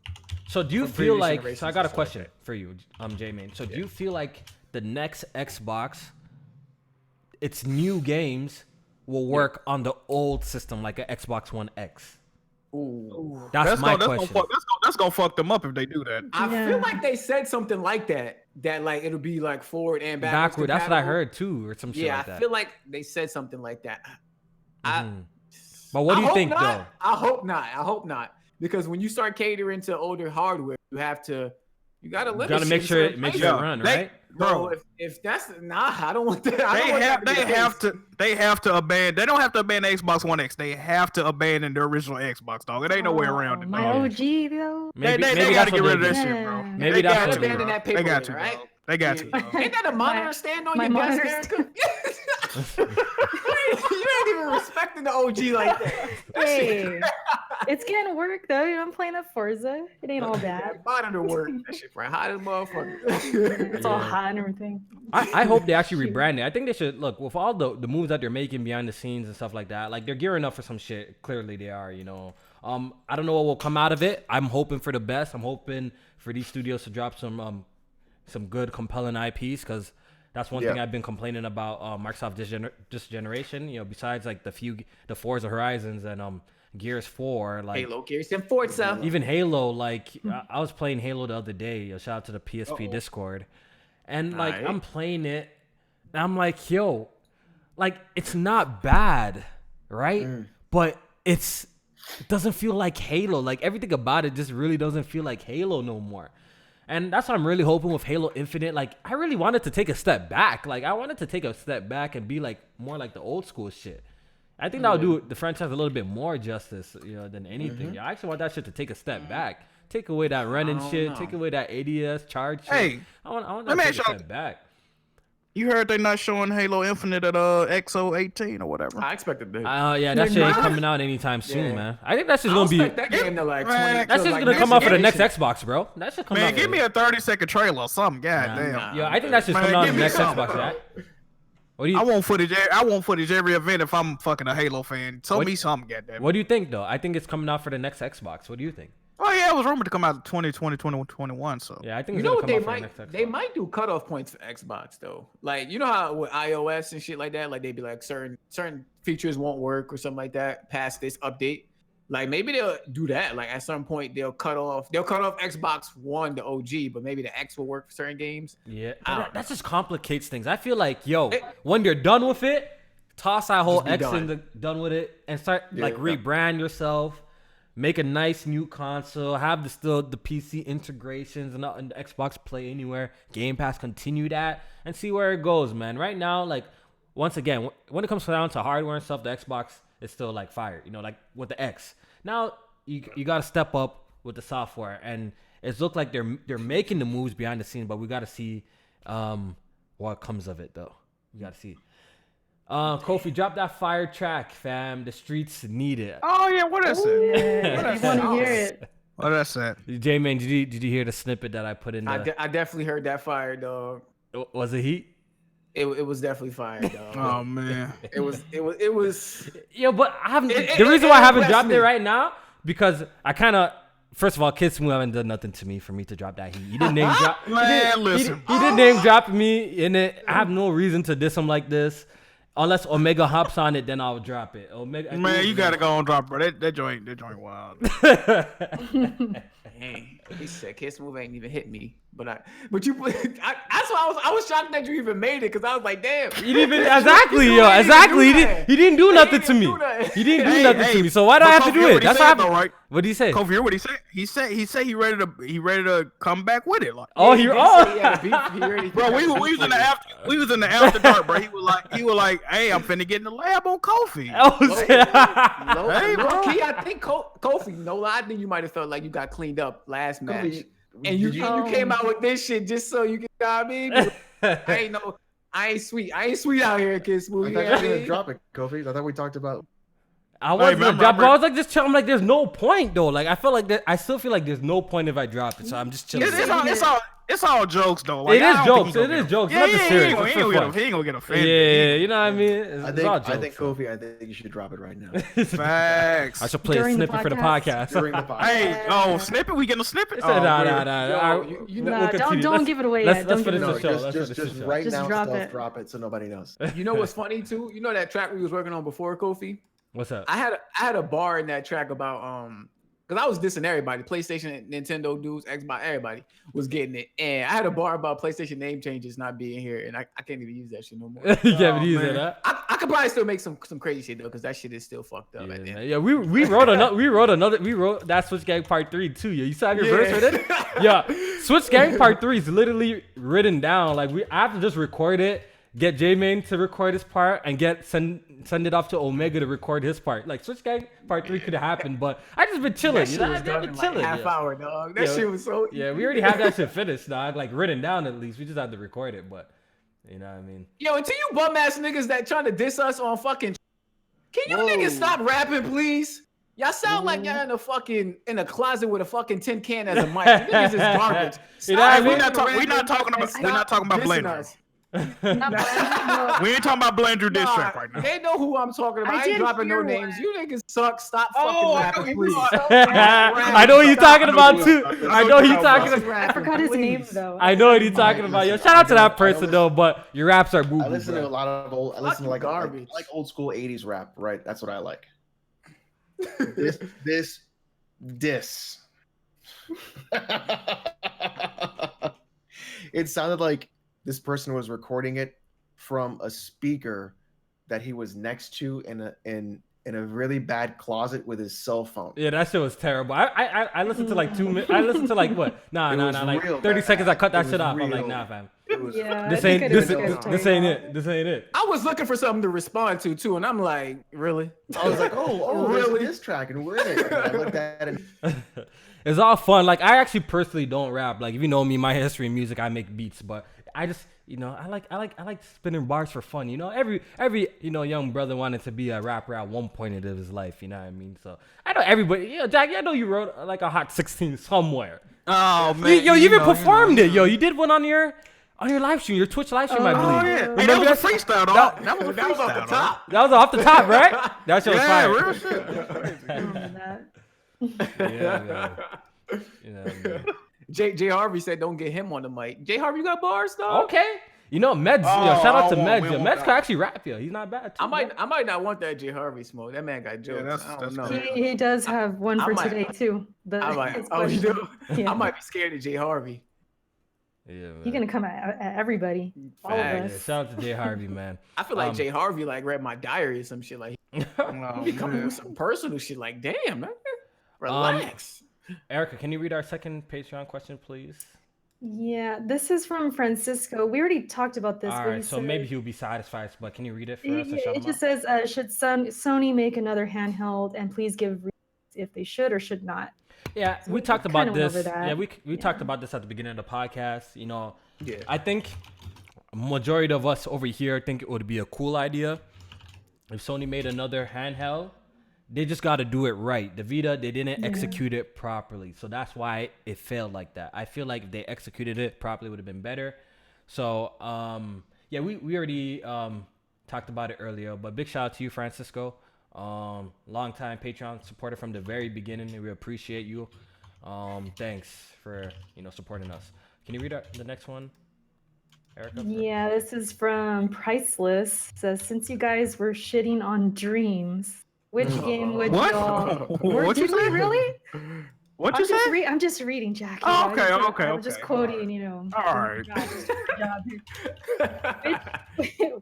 So do you feel like? So I got a question for you, J-Man. So do you feel like the next Xbox, its new games will work on the old system, like an Xbox One X? Ooh. That's my question. That's gonna fuck them up if they do that. I feel like they said something like that. That like it'll be like forward and backward. That's what I heard too, or some shit like that. Yeah, I feel like they said something like that. But what do you think, though? I hope not. Because when you start catering to older hardware, you gotta limit. You gotta make sure it run, right? Bro, if that's I don't want that. They have to abandon. They don't have to abandon Xbox One X. They have to abandon the original Xbox, dog. It ain't no way around it. My OG though. They gotta get rid of that shit, bro. Maybe that's what they abandon that paper. They got to, right? They got to. Ain't that a monitor stand on your desk? You ain't even respecting the OG like that. Hey. It's getting work though. I'm playing a Forza. It ain't all bad. Monitor work. That shit right hot as motherfucker. It's all hot and everything. I hope they actually rebrand it. I think they should look with all the moves that they're making behind the scenes and stuff like that. Like they're gearing up for some shit. Clearly they are. I don't know what will come out of it. I'm hoping for the best. I'm hoping for these studios to drop some good compelling IPs because that's one thing I've been complaining about Microsoft this generation. Besides like the Forza Horizons and Gears 4, like Halo, Gears, and Forza. Even Halo, like I was playing Halo the other day. Shout out to the PSP Discord, and like I'm playing it, and I'm like, yo, like it's not bad, right? But it doesn't feel like Halo. Like everything about it just really doesn't feel like Halo no more. And that's what I'm really hoping with Halo Infinite. Like I really wanted to take a step back. Like I wanted to take a step back and be like more like the old school shit. I think that would do the franchise a little bit more justice, than anything. I actually want that shit to take a step back. Take away that running shit. Take away that ADS charge shit. Hey, I want that to take a step back. You heard they not showing Halo Infinite at XO18 or whatever. I expected that. Yeah, that shit ain't coming out anytime soon, man. I think that's just gonna be. That game to like 20. That's just gonna come out for the next Xbox, bro. That should come out. Man, give me a 30-second trailer or something. Goddamn. Yeah, I think that's just coming out on the next Xbox, right? I want footage. I want footage every event if I'm fucking a Halo fan. Tell me something, goddamn. What do you think, though? I think it's coming out for the next Xbox. What do you think? Oh yeah, it was rumored to come out in 2020, 2021. So yeah, I think it's gonna come out for the next Xbox. They might do cutoff points for Xbox though. Like how with iOS and shit like that, like they'd be like certain features won't work or something like that past this update. Like maybe they'll do that. Like at some point they'll cut off Xbox One, the OG, but maybe the X will work for certain games. Yeah, that just complicates things. I feel like when you're done with it, toss that whole X done with it and start rebrand yourself, make a nice new console, have the PC integrations and the Xbox Play Anywhere, Game Pass, continue that and see where it goes, man. Right now, like once again, when it comes down to hardware and stuff, the Xbox is still like fire, like with the X. Now you got to step up with the software, and it's looked like they're making the moves behind the scenes, but we got to see what comes of it though. We got to see. Kofi, drop that fire track, fam. The streets need it. Oh yeah, what is it? Yeah, I want to hear it. What is that? J-Man, did you hear the snippet that I put in? I definitely heard that fire, dog. Was it heat? It was definitely fire, dog. Oh man, it was. Yeah, but I haven't. The reason why I haven't dropped it right now because I kind of. First of all, Kid Smooth haven't done nothing to me for me to drop that heat. He didn't name drop. Man, listen. He did name drop me in it. I have no reason to diss him like this. Unless Omega hops on it, then I'll drop it. Man, you gotta go and drop, bro. That joint wild. Hey, he said Kid Smooth ain't even hit me, that's why I was shocked that you even made it because I was like, damn. He didn't even exactly. He didn't do nothing to me. He didn't do nothing to me. So why do I have to do it? That's what right? What did he say? Kofi, hear what he said? He said he ready to come back with it. Like, bro, we was in the after dark, bro. He was like, hey, I'm finna get in the lab on Kofi. Hey, bro. Key, I think Kofi. No lie, I think you might have felt like you got cleaned up last match, and you came out with this shit just so you can. You know what I mean, I ain't sweet out here, Kid Smooth. I thought you were gonna drop it, Kofi. I thought we talked about. I was gonna drop, but I was like just chilling. Like, there's no point though. Like, I feel like that. I still feel like there's no point if I drop it. So I'm just chilling. It's all jokes though. Like, it is jokes. It is jokes. Yeah, Nothing serious. He ain't gonna get offended. Yeah, you know what I mean. I think Kofi. I think you should drop it right now. Facts. I should play a snippet for the podcast. During the podcast. Hey, snippet. We getting a snippet. Nah. Don't give it away yet. Let's finish the show. Just right now, drop it so nobody knows. You know what's funny too? You know that track we was working on before, Kofi? What's up? I had a bar in that track about because I was dissing everybody, PlayStation, Nintendo dudes, Xbox, everybody was getting it, and I had a bar about PlayStation name changes not being here, and I can't even use that shit no more. You can't even use that. I could probably still make some crazy shit though, because that shit is still fucked up. Yeah, we wrote that Switch Gang Part 3 too. You saw your verse with it? Yeah, Switch Gang Part 3 is literally written down. Like I have to just record it. Get J-Main to record his part and send it off to Omega to record his part. Like Switch Gang Part 3 could have happened, but I just been chilling. I've been chilling. Half hour, dog. That shit was so. Yeah, we already have that shit finished, dog. Like written down at least. We just had to record it, but you know what I mean. Yo, until you bum ass niggas that trying to diss us on fucking. Can you niggas stop rapping, please? Y'all sound like y'all in a closet with a fucking tin can as a mic. You niggas is garbage. We're not talking about Blender. We ain't talking about Blender diss track right now. They know who I'm talking about. I ain't dropping no names. You niggas suck. Stop fucking rapping, please. I know what you're talking about too. I know you're talking about. I forgot his name though. I know what you're talking about. Yo, shout out to that person though. But your raps are boo. I listen to a lot of old. I listen to like garbage. I like old school '80s rap. Right, that's what I like. This. It sounded like this person was recording it from a speaker that he was next to in a really bad closet with his cell phone. Yeah, that shit was terrible. I listened to like 2 minutes. I listened to like what? Nah, like 30 seconds. I cut that shit off. I'm like, nah, fam. This ain't it. This ain't it. I was looking for something to respond to too, and I'm like, really? I was like, oh, really? This track, and we're in it. And I looked at it. It's all fun. Like I actually personally don't rap. Like if you know me, my history in music, I make beats, but I just, I like spinning bars for fun. Every young brother wanted to be a rapper at one point in his life. You know what I mean? So I know everybody. Jack, I know you wrote like a Hot 16 somewhere. Oh man, you even performed it. Yo, you did one on your live stream, your Twitch live stream, I believe. Oh yeah, hey, that was a freestyle, dog. That was off the top. That was off the top, right? That shit was fire. Real shit. Yeah. J Harvey said, "Don't get him on the mic." J Harvey, you got bars, dog? Okay. Meds. Shout out to Meds. Meds can actually rap. He's not bad. I might not want that J Harvey smoke. That man got jokes. I don't know. He does have one for today too. You do? Yeah. I might be scared of J Harvey. Yeah, he's gonna come at everybody. All of us. Yeah, shout out to J Harvey, man. I feel like J Harvey like read my diary or some shit. Like he coming with some personal shit. Like, damn, man, relax. Erica, can you read our second Patreon question, please? Yeah, this is from Francisco. We already talked about this. All right, so maybe he'll be satisfied, but can you read it for us? It just says, should Sony make another handheld, and please give reasons if they should or should not. Yeah, so we talked about this. Yeah, we talked about this at the beginning of the podcast. I think majority of us over here think it would be a cool idea if Sony made another handheld. They just got to do it right. The Vita, they didn't execute it properly. So that's why it failed like that. I feel like if they executed it properly, it would have been better. So, we already talked about it earlier. But big shout out to you, Francisco. Longtime Patreon supporter from the very beginning. We appreciate you. Thanks for, supporting us. Can you read the next one, Erica? Yeah, this is from Priceless. It says, since you guys were shitting on Dreams, which game would y'all... Did we really? What you say? I'm just reading, Jackie. Oh, okay. I'm just quoting, All right.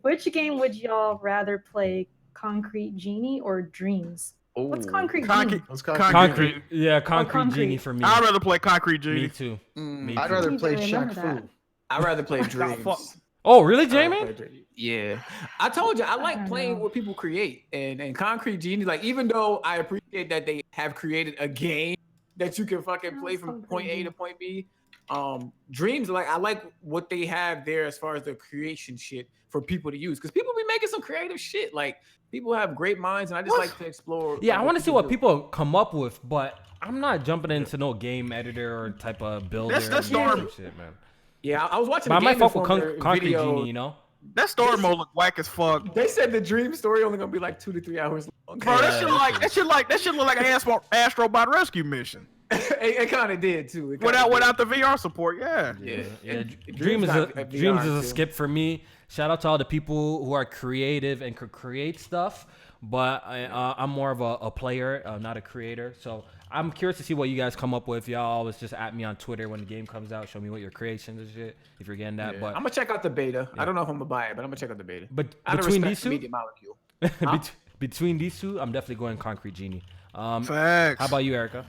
Which game would y'all rather play, Concrete Genie or Dreams? Ooh. What's Concrete Genie? Concrete. Yeah, Concrete Genie for me. I'd rather play Concrete Genie. Me too. I'd rather play Shaq Fu. I'd rather play Dreams. Oh, really, Jamie? Yeah. I told you, I like playing what people create. And Concrete Genie, like, even though I appreciate that they have created a game that you can fucking play from point A to point B, Dreams, like, I like what they have there as far as the creation shit for people to use. Because people be making some creative shit. Like, people have great minds, and I just like to explore. Yeah, I want to see what people come up with, but I'm not jumping into no game editor or type of builder. That's normal shit, man. Yeah, I was watching. But the I Game might fuck with Informer Concrete video. Genie, That story mode look whack as fuck. They said the dream story only gonna be like 2 to 3 hours long. Bro, that shit look like an Astrobot rescue mission. It kind of did too. Without the VR support, yeah. Dreams is a skip for me. Shout out to all the people who are creative and could create stuff, but I'm more of a player, not a creator. So I'm curious to see what you guys come up with. Y'all always just at me on Twitter when the game comes out. Show me what your creations and shit, if you're getting that. Yeah. But I'm gonna check out the beta. I don't know if I'm gonna buy it, but I'm gonna check out the beta. But between these two, between these two, I'm definitely going Concrete Genie. Facts. How about you, Erica?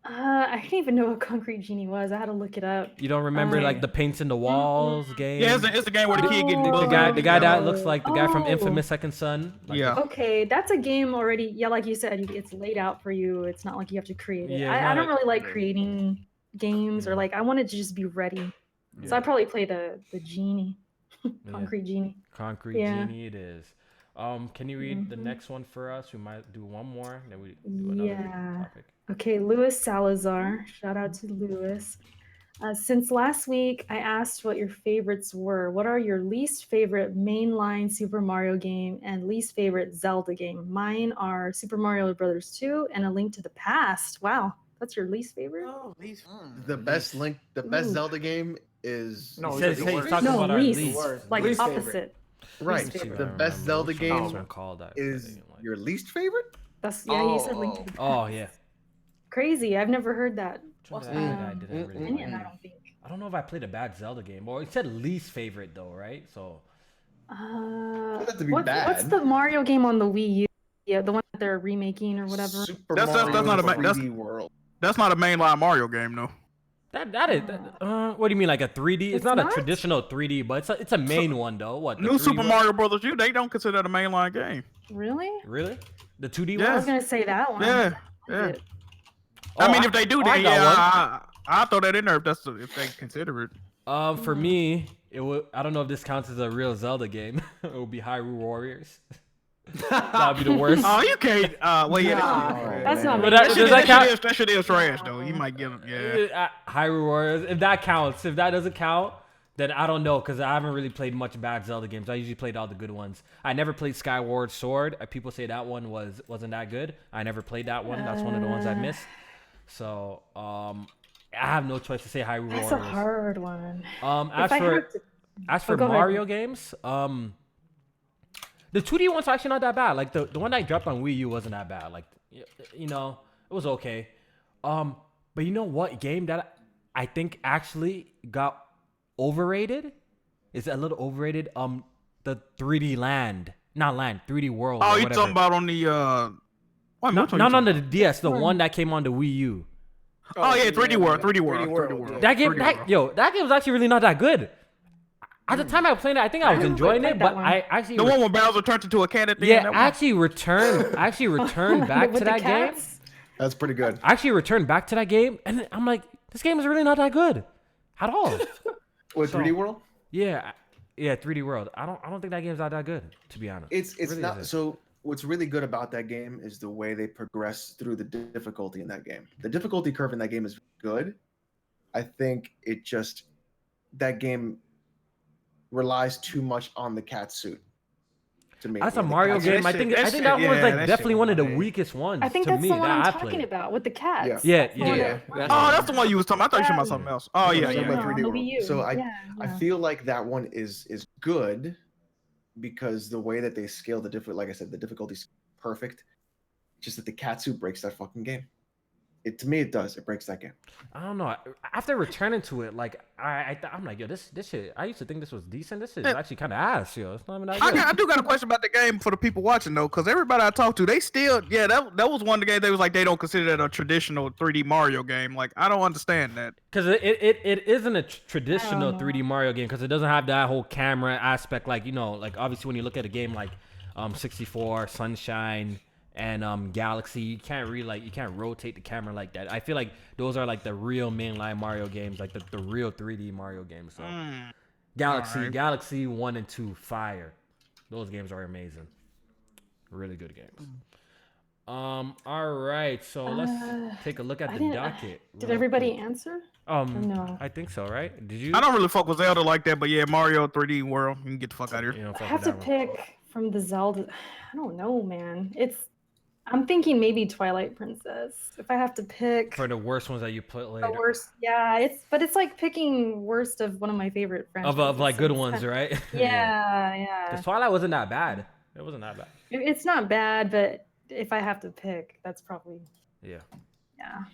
I didn't even know what Concrete Genie was. I had to look it up. You don't remember like the paints in the walls game? Yeah, it's the game where the kid getting the guy that looks like the guy from Infamous Second Son. Like Okay, that's a game already. Yeah, like you said, it's laid out for you. It's not like you have to create it. Yeah, I don't really like creating games, or like I want it to just be ready. So I probably play the Genie, Concrete Genie. Concrete Genie it is. Can you read the next one for us? We might do one more, then we do another topic. Okay, Luis Salazar. Shout out to Luis. Since last week, I asked what your favorites were. What are your least favorite mainline Super Mario game and least favorite Zelda game? Mine are Super Mario Brothers 2 and A Link to the Past. Wow, that's your least favorite? Oh, least. The best Zelda game is No, He's talking No, about our least. least. Like Least opposite. favorite. right. Least favorite. The best Zelda game called that is your least favorite. That's you said Link to the Past. Oh yeah. Crazy. I've never heard that. That I didn't really Opinion, like. I don't think. I don't know if I played a bad Zelda game. Well, it said least favorite though, right? So. Doesn't have to be What's bad. the Mario game on the Wii U? Yeah, the one that they're remaking or whatever. Super That's Mario not a 3D World. That's not a mainline Mario game, though. That is. What do you mean, like a 3D? It's not a not? traditional 3D, but it's a main one though. What? the New 3D Super one? Mario Brothers U, they don't consider that a mainline game. Really? Really? The 2D Yeah. I was one? gonna say that one. Yeah, yeah. It- I mean, if they do, I then got yeah, I'll throw that in there if they consider it. For me, it would. I don't know if this counts as a real Zelda game. It would be Hyrule Warriors. That would be the worst. Oh, you can't. Well, yeah, That's not But me. that- does that count? that shit is trash, though. You might give them, yeah. Hyrule Warriors. If that counts, if that doesn't count, then I don't know because I haven't really played much bad Zelda games. I usually played all the good ones. I never played Skyward Sword. People say that one wasn't that good. I never played that one. That's one of the ones I missed. So I have no choice to say Hyrule Warriors. That's a hard one. As for go ahead. Mario games, the 2D ones are actually not that bad. Like the one I dropped on Wii U wasn't that bad. Like it was okay. But you know what game that I think actually got overrated? Is a little overrated. The 3D Land, not Land, 3D World. Oh, or you whatever. talking about on the Not on the DS, the one that came on the Wii U. Oh yeah, 3D World. yeah. That game, that game was actually really not that good. At the time I was playing it, I think I was enjoying it, played but that one. I actually The one where Bowser turned into a cat at the yeah, end. that I actually returned back With to the that game. cats? That's pretty good. I actually returned back to that game, and I'm like, this game is really not that good at all. What, 3D World? Yeah, 3D World. I don't think that game's not that good, to be honest. It's really not. isn't. So what's really good about that game is the way they progress through the difficulty in that game. The difficulty curve in that game is good. I think that game relies too much on the cat suit. To me, That's a The Mario cat suit- game. I think that shit, one's yeah, like that definitely shit one of the was lame. weakest ones. I think to that's me the one that I'm I talking played. about with the cats. Yeah. Oh, that's the one you was talking about. I thought you were talking about something else. Oh yeah, I'm talking yeah. about 3D the World. Wii U. So I Yeah. feel like that one is good because the way that they scale the different, like I said, the difficulty's perfect. Just that the cat suit breaks that fucking game. To me, it does. It breaks that game. I don't know. After returning to it, like I'm like, yo, this shit. I used to think this was decent. This shit is actually kind of ass, yo. It's not even that good. I do got a question about the game for the people watching though, because everybody I talked to, they still, that was one of the games they was like they don't consider that a traditional 3D Mario game. Like I don't understand that. Because it isn't a traditional I don't know. 3D Mario game because it doesn't have that whole camera aspect. Like like obviously when you look at a game like 64, Sunshine, and Galaxy, you can't rotate the camera like that. I feel like those are like the real mainline Mario games, like the real 3D Mario games. So Galaxy 1 and 2, fire. Those games are amazing. Really good games. All right, so let's take a look at the docket. Did real everybody quick. answer? No. I think so, right? Did you? I don't really fuck with Zelda like that, but yeah, Mario 3D World, you can get the fuck out of here. You don't I fuck have with to that one. pick from the Zelda. I don't know, man. I'm thinking maybe Twilight Princess. If I have to pick For the worst ones that you put later. the worst, yeah, it's like picking worst of one of my favorite franchises. Of like good so it's ones, kind- right? Yeah. Because Twilight wasn't that bad. It wasn't that bad. It's not bad, but if I have to pick, that's probably Yeah. yeah.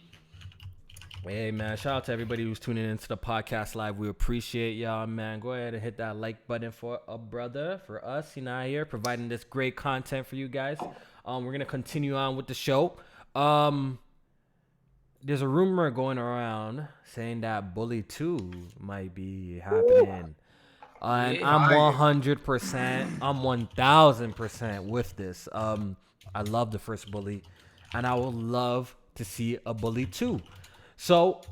Hey, man. Shout out to everybody who's tuning into the podcast live. We appreciate y'all, man. Go ahead and hit that like button for a brother, for us, out here, providing this great content for you guys. We're going to continue on with the show. There's a rumor going around saying that Bully 2 might be happening. And I'm 100%, I'm 1000% with this. I love the first Bully, and I would love to see a Bully 2. So,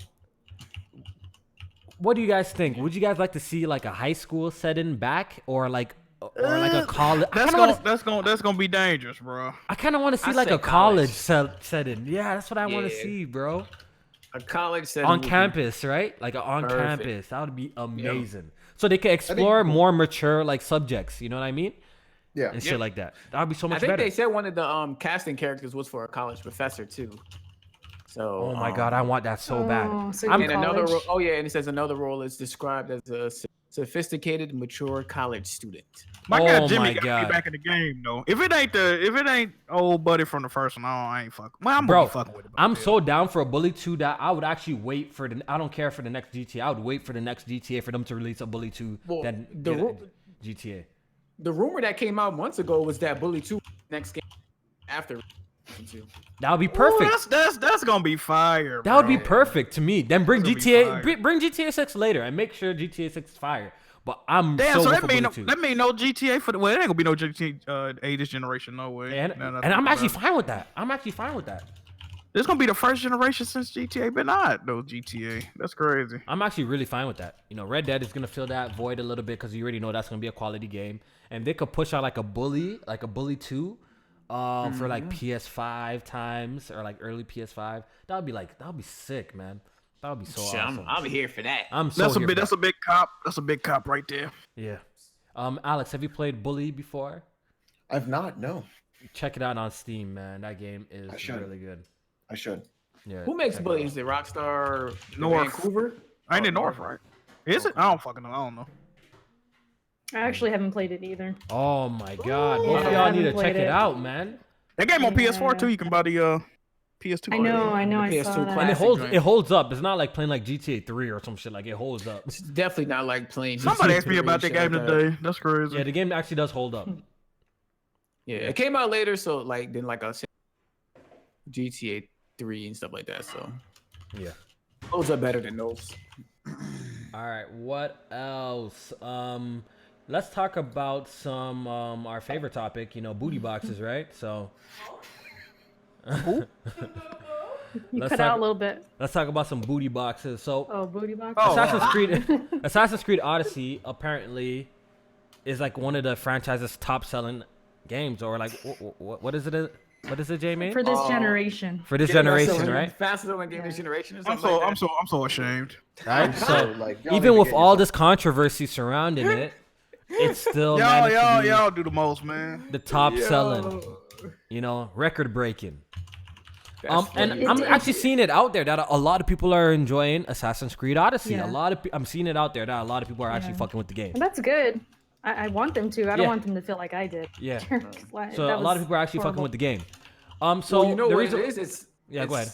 what do you guys think? Would you guys like to see like a high school setting back, or like or like a college. That's gonna be dangerous, bro. I kind of want to see like a college setting. Yeah, that's what I want to see, bro. A college setting On campus, right? Like on perfect. campus. That would be amazing. So they can explore more mature like subjects. You know what I mean? Yeah. And shit like that. That would be so much I think better. they said one of the casting characters was for a college professor too. So. Oh my god, I want that so bad. So And another and it says another role is described as a sophisticated, mature college student. My guy Oh Jimmy my got God. me back in the game though. If it ain't old buddy from the first one, I ain't fucking. Well, I'm Bro, gonna be fucking with it. I'm so down for a Bully 2 that I would actually wait for the. I don't care for the next GTA. I would wait for the next GTA for them to release a Bully 2. Well, Then GTA. The rumor that came out months ago was that Bully 2 next game after 2. That would be perfect. Ooh, that's gonna be fire. That would be perfect to me. Then bring That's gonna GTA, be fire. bring GTA 6 later, and make sure GTA 6 is fire. But I'm Damn, so with that for mean Bully 2. that mean no GTA for the. Well, it ain't gonna be no GTA this generation, no way. And, Now that and I I'm think actually about it. fine with that. I'm actually fine with that. This gonna be the first generation since GTA been out. No GTA. That's crazy. I'm actually really fine with that. You know, Red Dead is gonna fill that void a little bit because you already know that's gonna be a quality game, and they could push out like a Bully 2, for like PS5 times or like early PS5. That would be sick, man. That would be so awesome. I'll be here for that. I'm so That's a here big. for That's a big cop. That's a big cop right there. that. Yeah. Alex, have you played Bully before? I've not. No. Check it out on Steam, man. That game is I should. really good. I should. Yeah. Who makes check it Bully? out. Is it Rockstar North. Vancouver? I ain't in North, right? Is it? I don't fucking know. I don't know. I actually haven't played it either. Oh my god. Ooh. Both of Yeah, I y'all need to haven't check played it it. out, man. That game on PS4 too. You can buy the PS2. I know, I The saw PS2 that. And classic. it holds up. It's not like playing like GTA 3 or some shit. Like it holds up. It's definitely not like playing. Somebody GTA asked me about that shit game like today. That's crazy. Yeah, the game actually does hold up. Yeah, it came out later, so like then like a GTA 3 and stuff like that. So Yeah. those are better than those. All right, what else? Let's talk about some our favorite topic, booty boxes, right? So You Let's cut talk- out a little bit. let's talk about some booty boxes. So Oh, booty box. Assassin's Creed Odyssey apparently is like one of the franchise's top selling games, or like what is it? What is it, J-Man? For this generation. For this generation, Faster right? than Game this generation or I'm something like that. I'm so ashamed. Right. So like, y'all need even to with get all yourself- this controversy surrounding it, it's still managed to be Y'all do the most, man. the top selling, record breaking. And funny. I'm actually seeing it out there that a lot of people are enjoying Assassin's Creed Odyssey. Yeah. I'm seeing it out there that a lot of people are actually fucking with the game. And that's good. I want them to. I don't Yeah. want them to feel like I did. Yeah. Like, So that a lot of was people are actually fucking horrible. with the game. So Well, you know the what reason, it is? Yeah, go ahead.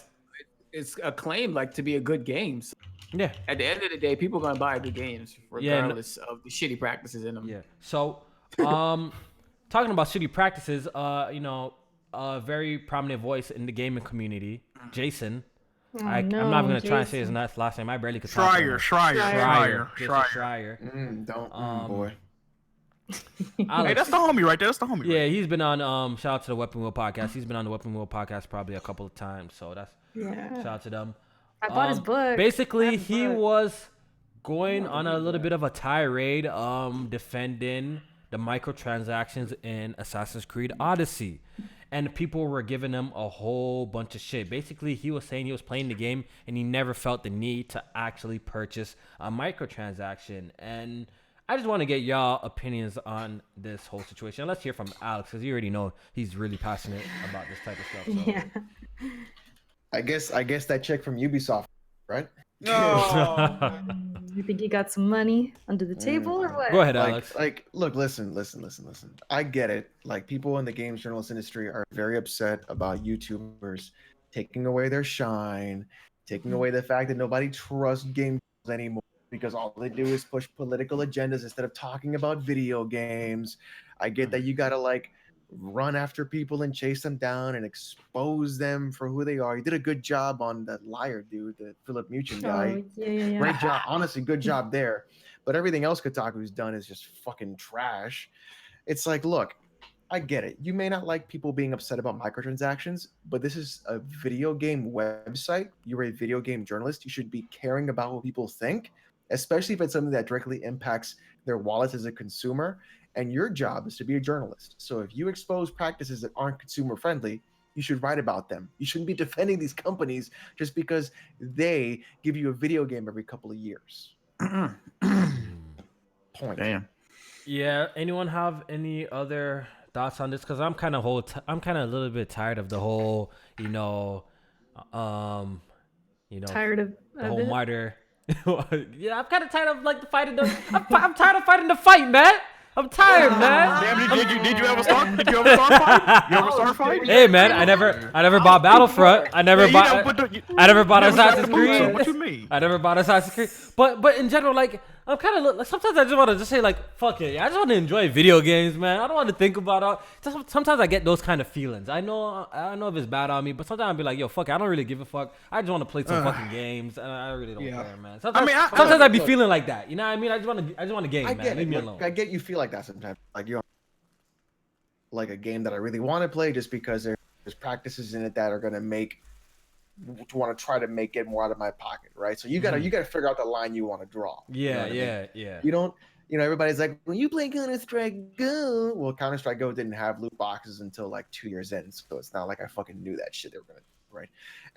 It's acclaimed like to be a good game. So yeah, at the end of the day, people are gonna buy good games regardless of the shitty practices in them. yeah. So, talking about shitty practices, a very prominent voice in the gaming community, Jason. Oh, I'm no, not even gonna try and say his Jason. last name. I barely could talk to him. Schreier. Jason Schreier. boy. Hey, Alex, that's the homie right there. That's the homie. yeah, Right he's been on. Shout out to the Weapon Wheel podcast. He's been on the Weapon Wheel podcast probably a couple of times. So that's Yeah. shout out to them. I bought his book. I Basically, have his he book. was going on a little bit of a tirade, defending the microtransactions in Assassin's Creed Odyssey, and people were giving him a whole bunch of shit. Basically, he was saying he was playing the game and he never felt the need to actually purchase a microtransaction. And I just want to get y'all opinions on this whole situation. Let's hear from Alex, because you already know he's really passionate about this type of stuff. So. Yeah. I guess that check from Ubisoft, right? No. You think you got some money under the table or what? Go ahead, Alex. Look, listen. I get it. Like, people in the games journalist industry are very upset about YouTubers taking away their shine, taking away the fact that nobody trusts games anymore because all they do is push political agendas instead of talking about video games. I get that you gotta like run after people and chase them down and expose them for who they are. You did a good job on that liar dude, the Philip Muchin guy. Oh, yeah. Great job. Honestly, good job there. But everything else Kotaku's done is just fucking trash. It's like, look, I get it. You may not like people being upset about microtransactions, but this is a video game website. You're a video game journalist. You should be caring about what people think, especially if it's something that directly impacts their wallets as a consumer. and your job is to be a journalist. So if you expose practices that aren't consumer friendly, you should write about them. You shouldn't be defending these companies just because they give you a video game every couple of years. Point. Damn. Yeah. Anyone have any other thoughts on this? Because I'm kind of a little bit tired of the whole, Tired of the whole it? martyr. Yeah, I'm kind of tired of like the fighting. I'm tired of fighting the fight, man. I'm tired, man. Damn, did you ever start? Did you ever start fighting? You ever start fighting? Hey, man, I never bought Battlefront. I never bought Assassin's Creed. What you mean? I never bought Assassin's Creed. But in general, like, I'm kind of like, sometimes I just want to just say like, fuck it. I just want to enjoy video games, man. I don't want to think about all. Sometimes I get those kind of feelings. I know if it's bad on me, but sometimes I'll be like, yo, fuck it. I don't really give a fuck. I just want to play some fucking games, and I really don't care, man. Sometimes I be feeling like that. You know what I mean? I just want to game, man. Leave me alone. I get you feel like that sometimes. Like you're like a game that I really want to play just because there's practices in it that are gonna want to try to get more out of my pocket, right? So you gotta figure out the line you want to draw. Yeah, you know yeah. You don't, everybody's like, when you play Counter-Strike Go, well, Counter-Strike Go didn't have loot boxes until like 2 years in, so it's not like I fucking knew that shit they were gonna do, right?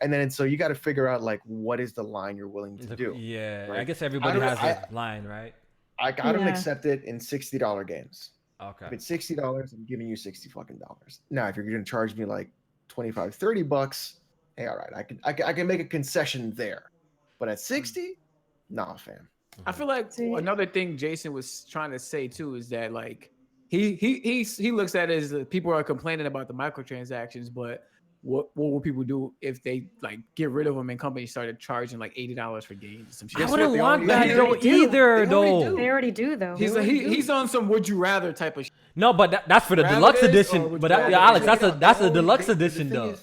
And then so you got to figure out like what is the line you're willing to do. Yeah, right? I guess everybody has a line, right? I don't accept it in $60 games. Okay. If it's $60, I'm giving you $60 fucking dollars. Now, if you're gonna charge me like $25-$30, hey, all right, I can make a concession there, but at 60, nah, fam. I feel like another thing Jason was trying to say too is that like he looks at it as people are complaining about the microtransactions, but what will people do if they like get rid of them and companies started charging like $80 for games? Some shit. I wouldn't want that either, though. They already do, though. He's on some would you rather type of shit. No, but that's for the deluxe edition. But Alex, that's a deluxe edition, though.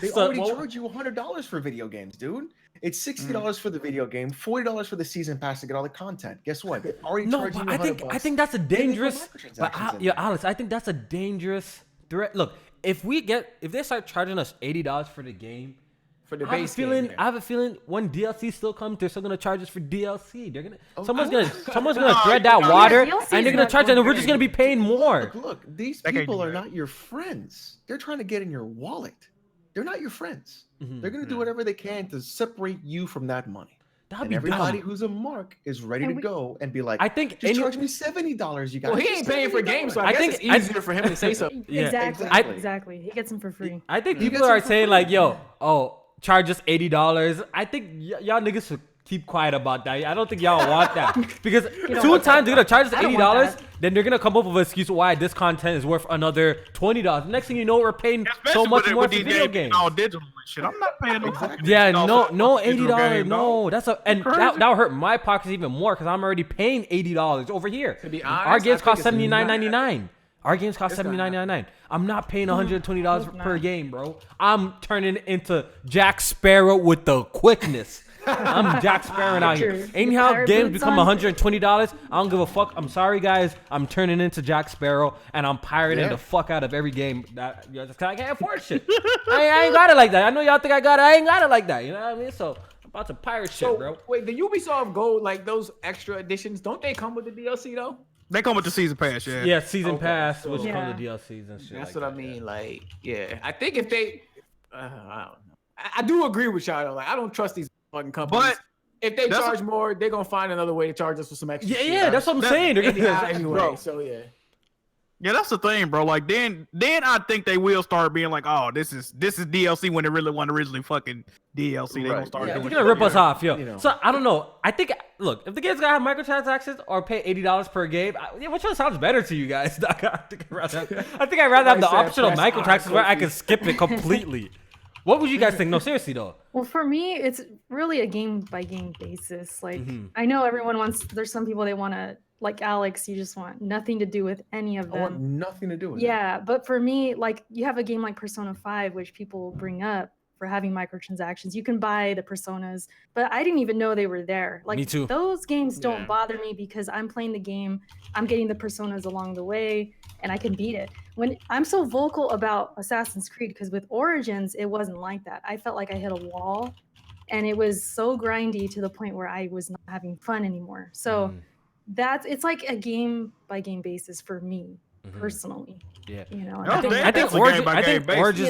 They already charge you $100 for video games, dude. It's $60 for the video game, $40 for the season pass to get all the content. Guess what? They already charge you $100. I think that's a dangerous. But Alex, I think that's a dangerous threat. Look, if they start charging us $80 for the game, for the base game, I have a feeling when DLC still comes, they're still gonna charge us for DLC. They're gonna someone's gonna thread that water, and they're gonna charge, and we're just gonna be paying more. Look, these people are not your friends. They're trying to get in your wallet. They're not your friends. Mm-hmm. They're going to do whatever they can to separate you from that money. That'd be everybody dumb. Who's a mark is ready to go and be like, I think just charge me $70, you guys. Well, he ain't paying for games, so I guess it's easier for him to say something. Exactly. He gets them for free. I think people are saying like, charge us $80. I think y'all niggas should keep quiet about that. I don't think y'all want that because 2 times they're gonna charge us $80. Then they're gonna come up with an excuse why this content is worth another $20. Next thing you know, we're paying so much more for video games. All digital and shit. I'm not paying no fucking no $80. No, that'll hurt my pockets even more because I'm already paying $80 over here. To be honest, our games cost $79.99. Our games cost $79.99. I'm not paying $120 per game, bro. I'm turning into Jack Sparrow with the quickness. I'm Jack Sparrow out here. Anyhow, games become $120. I don't give a fuck. I'm sorry, guys. I'm turning into Jack Sparrow, and I'm pirating the fuck out of every game that I can't afford shit. I ain't got it like that. I know y'all think I got it. I ain't got it like that. You know what I mean? So I'm about to pirate shit, bro. Wait, the Ubisoft Gold, like those extra editions, don't they come with the DLC though? They come with the season pass, yeah. Yeah, season pass, which come with the DLCs and shit. That's what I mean. Like, yeah, I think if they, I don't know. I do agree with y'all though. Like, I don't trust these fucking companies. But if they charge more, they're gonna find another way to charge us for some extra. Yeah, that's what I'm saying. They're gonna anyway. So yeah. Yeah, that's the thing, bro. Like then I think they will start being like, oh, this is DLC when they really want originally fucking DLC. They gonna start doing. They're gonna rip us off, yo. So I don't know. I think look, if the game's gonna have microtransactions or pay $80 per game, which one sounds better to you guys? I think I'd rather have the optional microtransactions where I can skip it completely. What would you guys think? No, seriously though. Well, for me, it's really a game by game basis. Like I know everyone wants. There's some people they want to. Like Alex, you just want nothing to do with any of them. I want nothing to do with it. But for me, like you have a game like Persona 5, which people bring up for having microtransactions. You can buy the Personas, but I didn't even know they were there. Like me too. Those games don't bother me because I'm playing the game, I'm getting the Personas along the way, and I can beat it. When I'm so vocal about Assassin's Creed, because with Origins, it wasn't like that. I felt like I hit a wall, and it was so grindy to the point where I was not having fun anymore. So it's like a game by game basis for me personally. Yeah. You know, I think Origins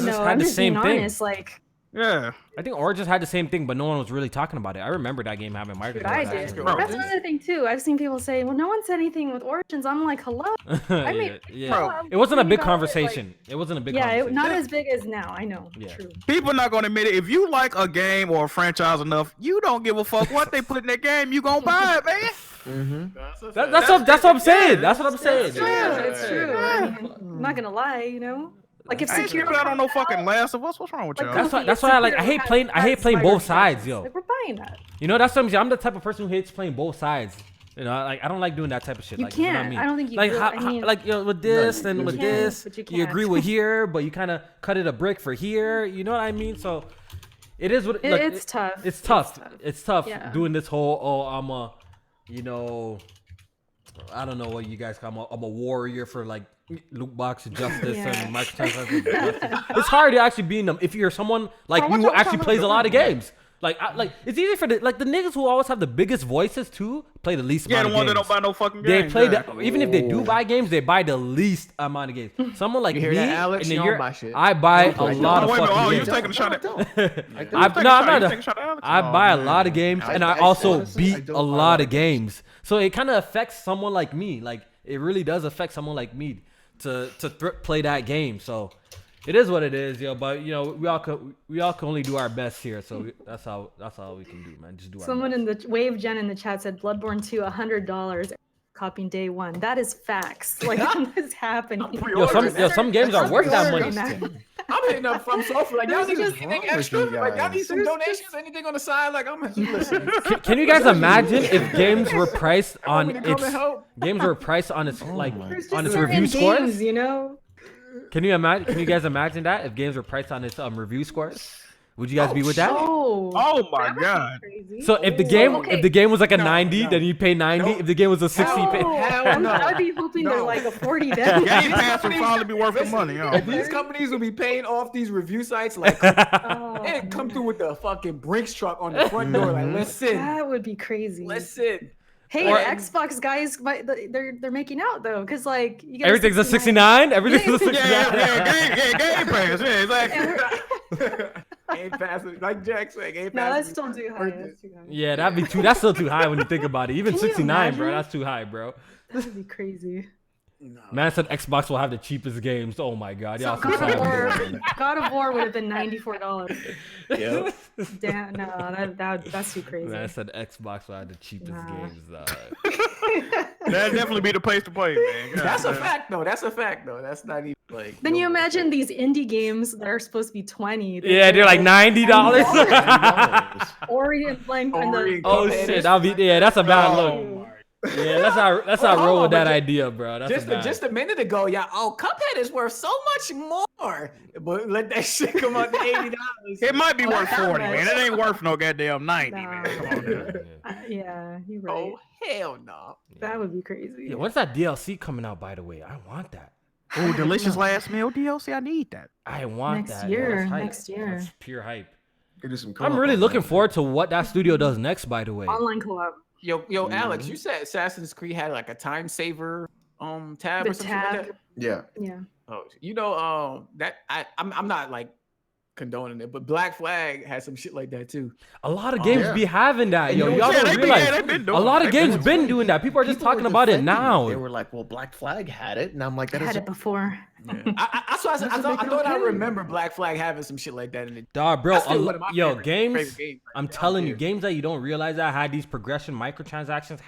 just had the same thing. Honest, like. Yeah, I think Origins had the same thing, but no one was really talking about it. I remember that game having microtransactions. I did. That's another thing too. I've seen people say, "Well, no one said anything with Origins." I'm like, "Hello." It wasn't a big conversation. It wasn't a big conversation. Yeah, not as big as now. I know. Yeah. True. People not gonna admit it. If you like a game or a franchise enough, you don't give a fuck what they put in that game. You gonna buy it, man. That's what I'm saying. That's what I'm saying. It's true. I mean, I'm not gonna lie. You know. Like if Sekiro out on no fucking Last of Us, what's wrong with y'all? That's why I hate playing both sides, yo. Like we're buying that. You know, that's something. I'm the type of person who hates playing both sides. You know, like I don't like doing that type of shit. You like, can't. You know what I mean? I don't think you like. can. Like you know, with this and with this, you agree with here, but you kind of cut it a brick for here. You know what I mean? So it is what it's tough. It's tough doing this whole I'm a, you know, I don't know what you guys call. I'm a warrior for like loot box justice and microtransactions. It's hard to actually be in them if you're someone like me who actually plays a lot of games. Like it's easy for the niggas who always have the biggest voices too play the least amount of games. Yeah, the one that don't buy no fucking They games. play even if they do buy games, they buy the least amount of games. Someone like me, Alex, in a you year, don't buy shit. I buy a lot of fucking games. You taking a shot at? I buy a lot of games, and I also beat a lot of games. So it kind of affects someone like me. Like it really does affect someone like me to play that game. So it is what it is, yo. But you know, we all can only do our best here. So that's all we can do, man. Just do. Someone our best. in the Wave Gen in the chat said Bloodborne 2 $100 copying day one. That is facts. Like what's happening? Some games are worth that money. I'm hitting up from sofa like y'all need anything extra? Like y'all need some donations, anything on the side? Like I'm listening. Can you guys imagine if games were priced on its review scores? You know. Can you guys imagine that if games were priced on its review scores? Would you guys be with that? Oh my god! So if the game was like a 90, then you pay 90. If the game was a 60, you pay. I'd be hoping they're like a 40. Then Game Pass would probably be worth the money. These companies will be paying off these review sites like and come through with the fucking Brinks truck on the front door. Like listen, that would be crazy. Listen. Hey, the Xbox guys, they're making out though, because like you everything's a 69. Everything's a 69. Game Pass. Yeah, exactly. Game Pass, like Jack said. Game Pass. No, that's still too high. Yeah, that's still too high when you think about it. Even 69, bro, that's too high, bro. That would be crazy. No. Man said Xbox will have the cheapest games. Oh my god, y'all. God of War would have been $94. Yep. Damn, no, that's too crazy. Man said Xbox will have the cheapest games. That'd definitely be the place to play, man. God, that's a fact, though. That's not even like. Then you imagine these indie games that are supposed to be $20. Yeah, they're like $90. Ori playing in the. Oh shit, that's a bad look. Yeah, let's not roll with that idea, bro. Just a minute ago, Cuphead is worth so much more. But let that shit come out to $80. It might be worth 40, man. It ain't worth no goddamn 90, man. Come on, dude. Yeah, you're right. Oh hell no. That would be crazy. Yeah, when's that DLC coming out? By the way, I want that. Oh, delicious last meal DLC. I need that. I want next that. Year. Yo, next year. That's pure hype. I'm really looking forward to what that studio does next. By the way, online co-op. Yo, Alex, you said Assassin's Creed had like a time saver tab or something like that? Yeah. Oh, you know that I'm not like condoning it, but Black Flag has some shit like that too. A lot of games be having that, yo. Y'all don't realize a lot of games been doing that. People are just talking about it now. They were like, "Well, Black Flag had it," and I'm like, "That had it before." Yeah. I thought I remember Black Flag having some shit like that in it. Dog, bro. Games. I'm telling you, games that you don't realize that had these progression microtransactions.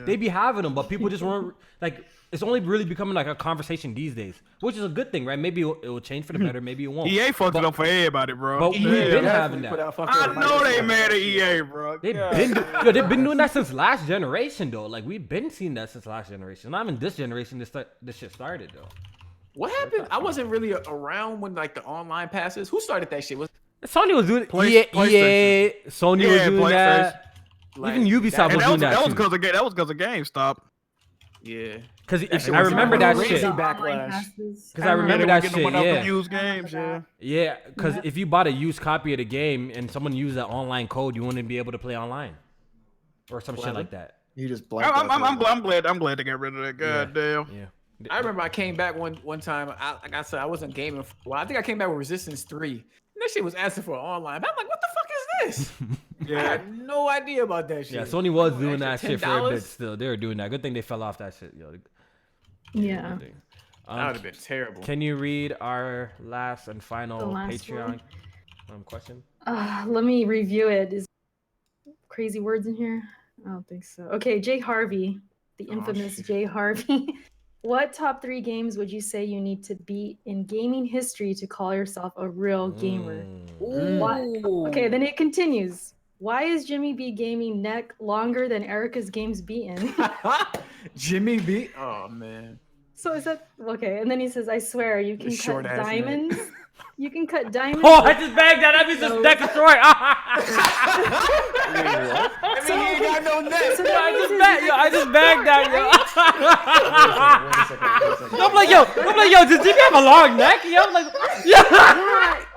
They be having them, but people just weren't like. It's only really becoming like a conversation these days, which is a good thing, right? Maybe it will change for the better, maybe it won't. EA fucked it up for everybody, bro. But we've been having that. I know they mad at EA, bro. They've been doing that since last generation, though. Like we've been seeing that since last generation. Not even this generation. This shit started though. What happened? I wasn't really around when like the online passes. Who started that shit? Sony was doing EA. Sony was doing that. Even Ubisoft was doing that. That was because of GameStop. Yeah. Because I remember that shit. Because I remember that shit. Yeah. Used games. Yeah. Because if you bought a used copy of the game and someone used that online code, you wouldn't be able to play online, or some shit like that. You just blanked out. I'm glad they got rid of that. God damn. Yeah. I remember I came back one time. Like I said, I wasn't gaming for a while. I think I came back with Resistance 3. And that shit was asking for online. I'm like, what the fuck is this? I had no idea about that shit. Yeah, Sony was doing that shit for a bit still. They were doing that. Good thing they fell off that shit, yo. Yeah. That would have been terrible. Can you read our last and final Patreon question? Let me review it. Is crazy words in here? I don't think so. Okay, Jay Harvey, the infamous Jay Harvey. What top 3 games would you say you need to beat in gaming history to call yourself a real gamer? Okay, then it continues. Why is Jimmy B gaming neck longer than Erica's games beaten? Jimmy B? Oh, man. So is that okay? And then he says, "I swear you can cut diamonds. You can cut diamonds." Oh, I just bagged that. That means just neck destroyed. I mean, he ain't got no neck. So I just bagged that, yo. I'm like, yo, does Jimmy have a long neck? Yo, I'm like, yeah.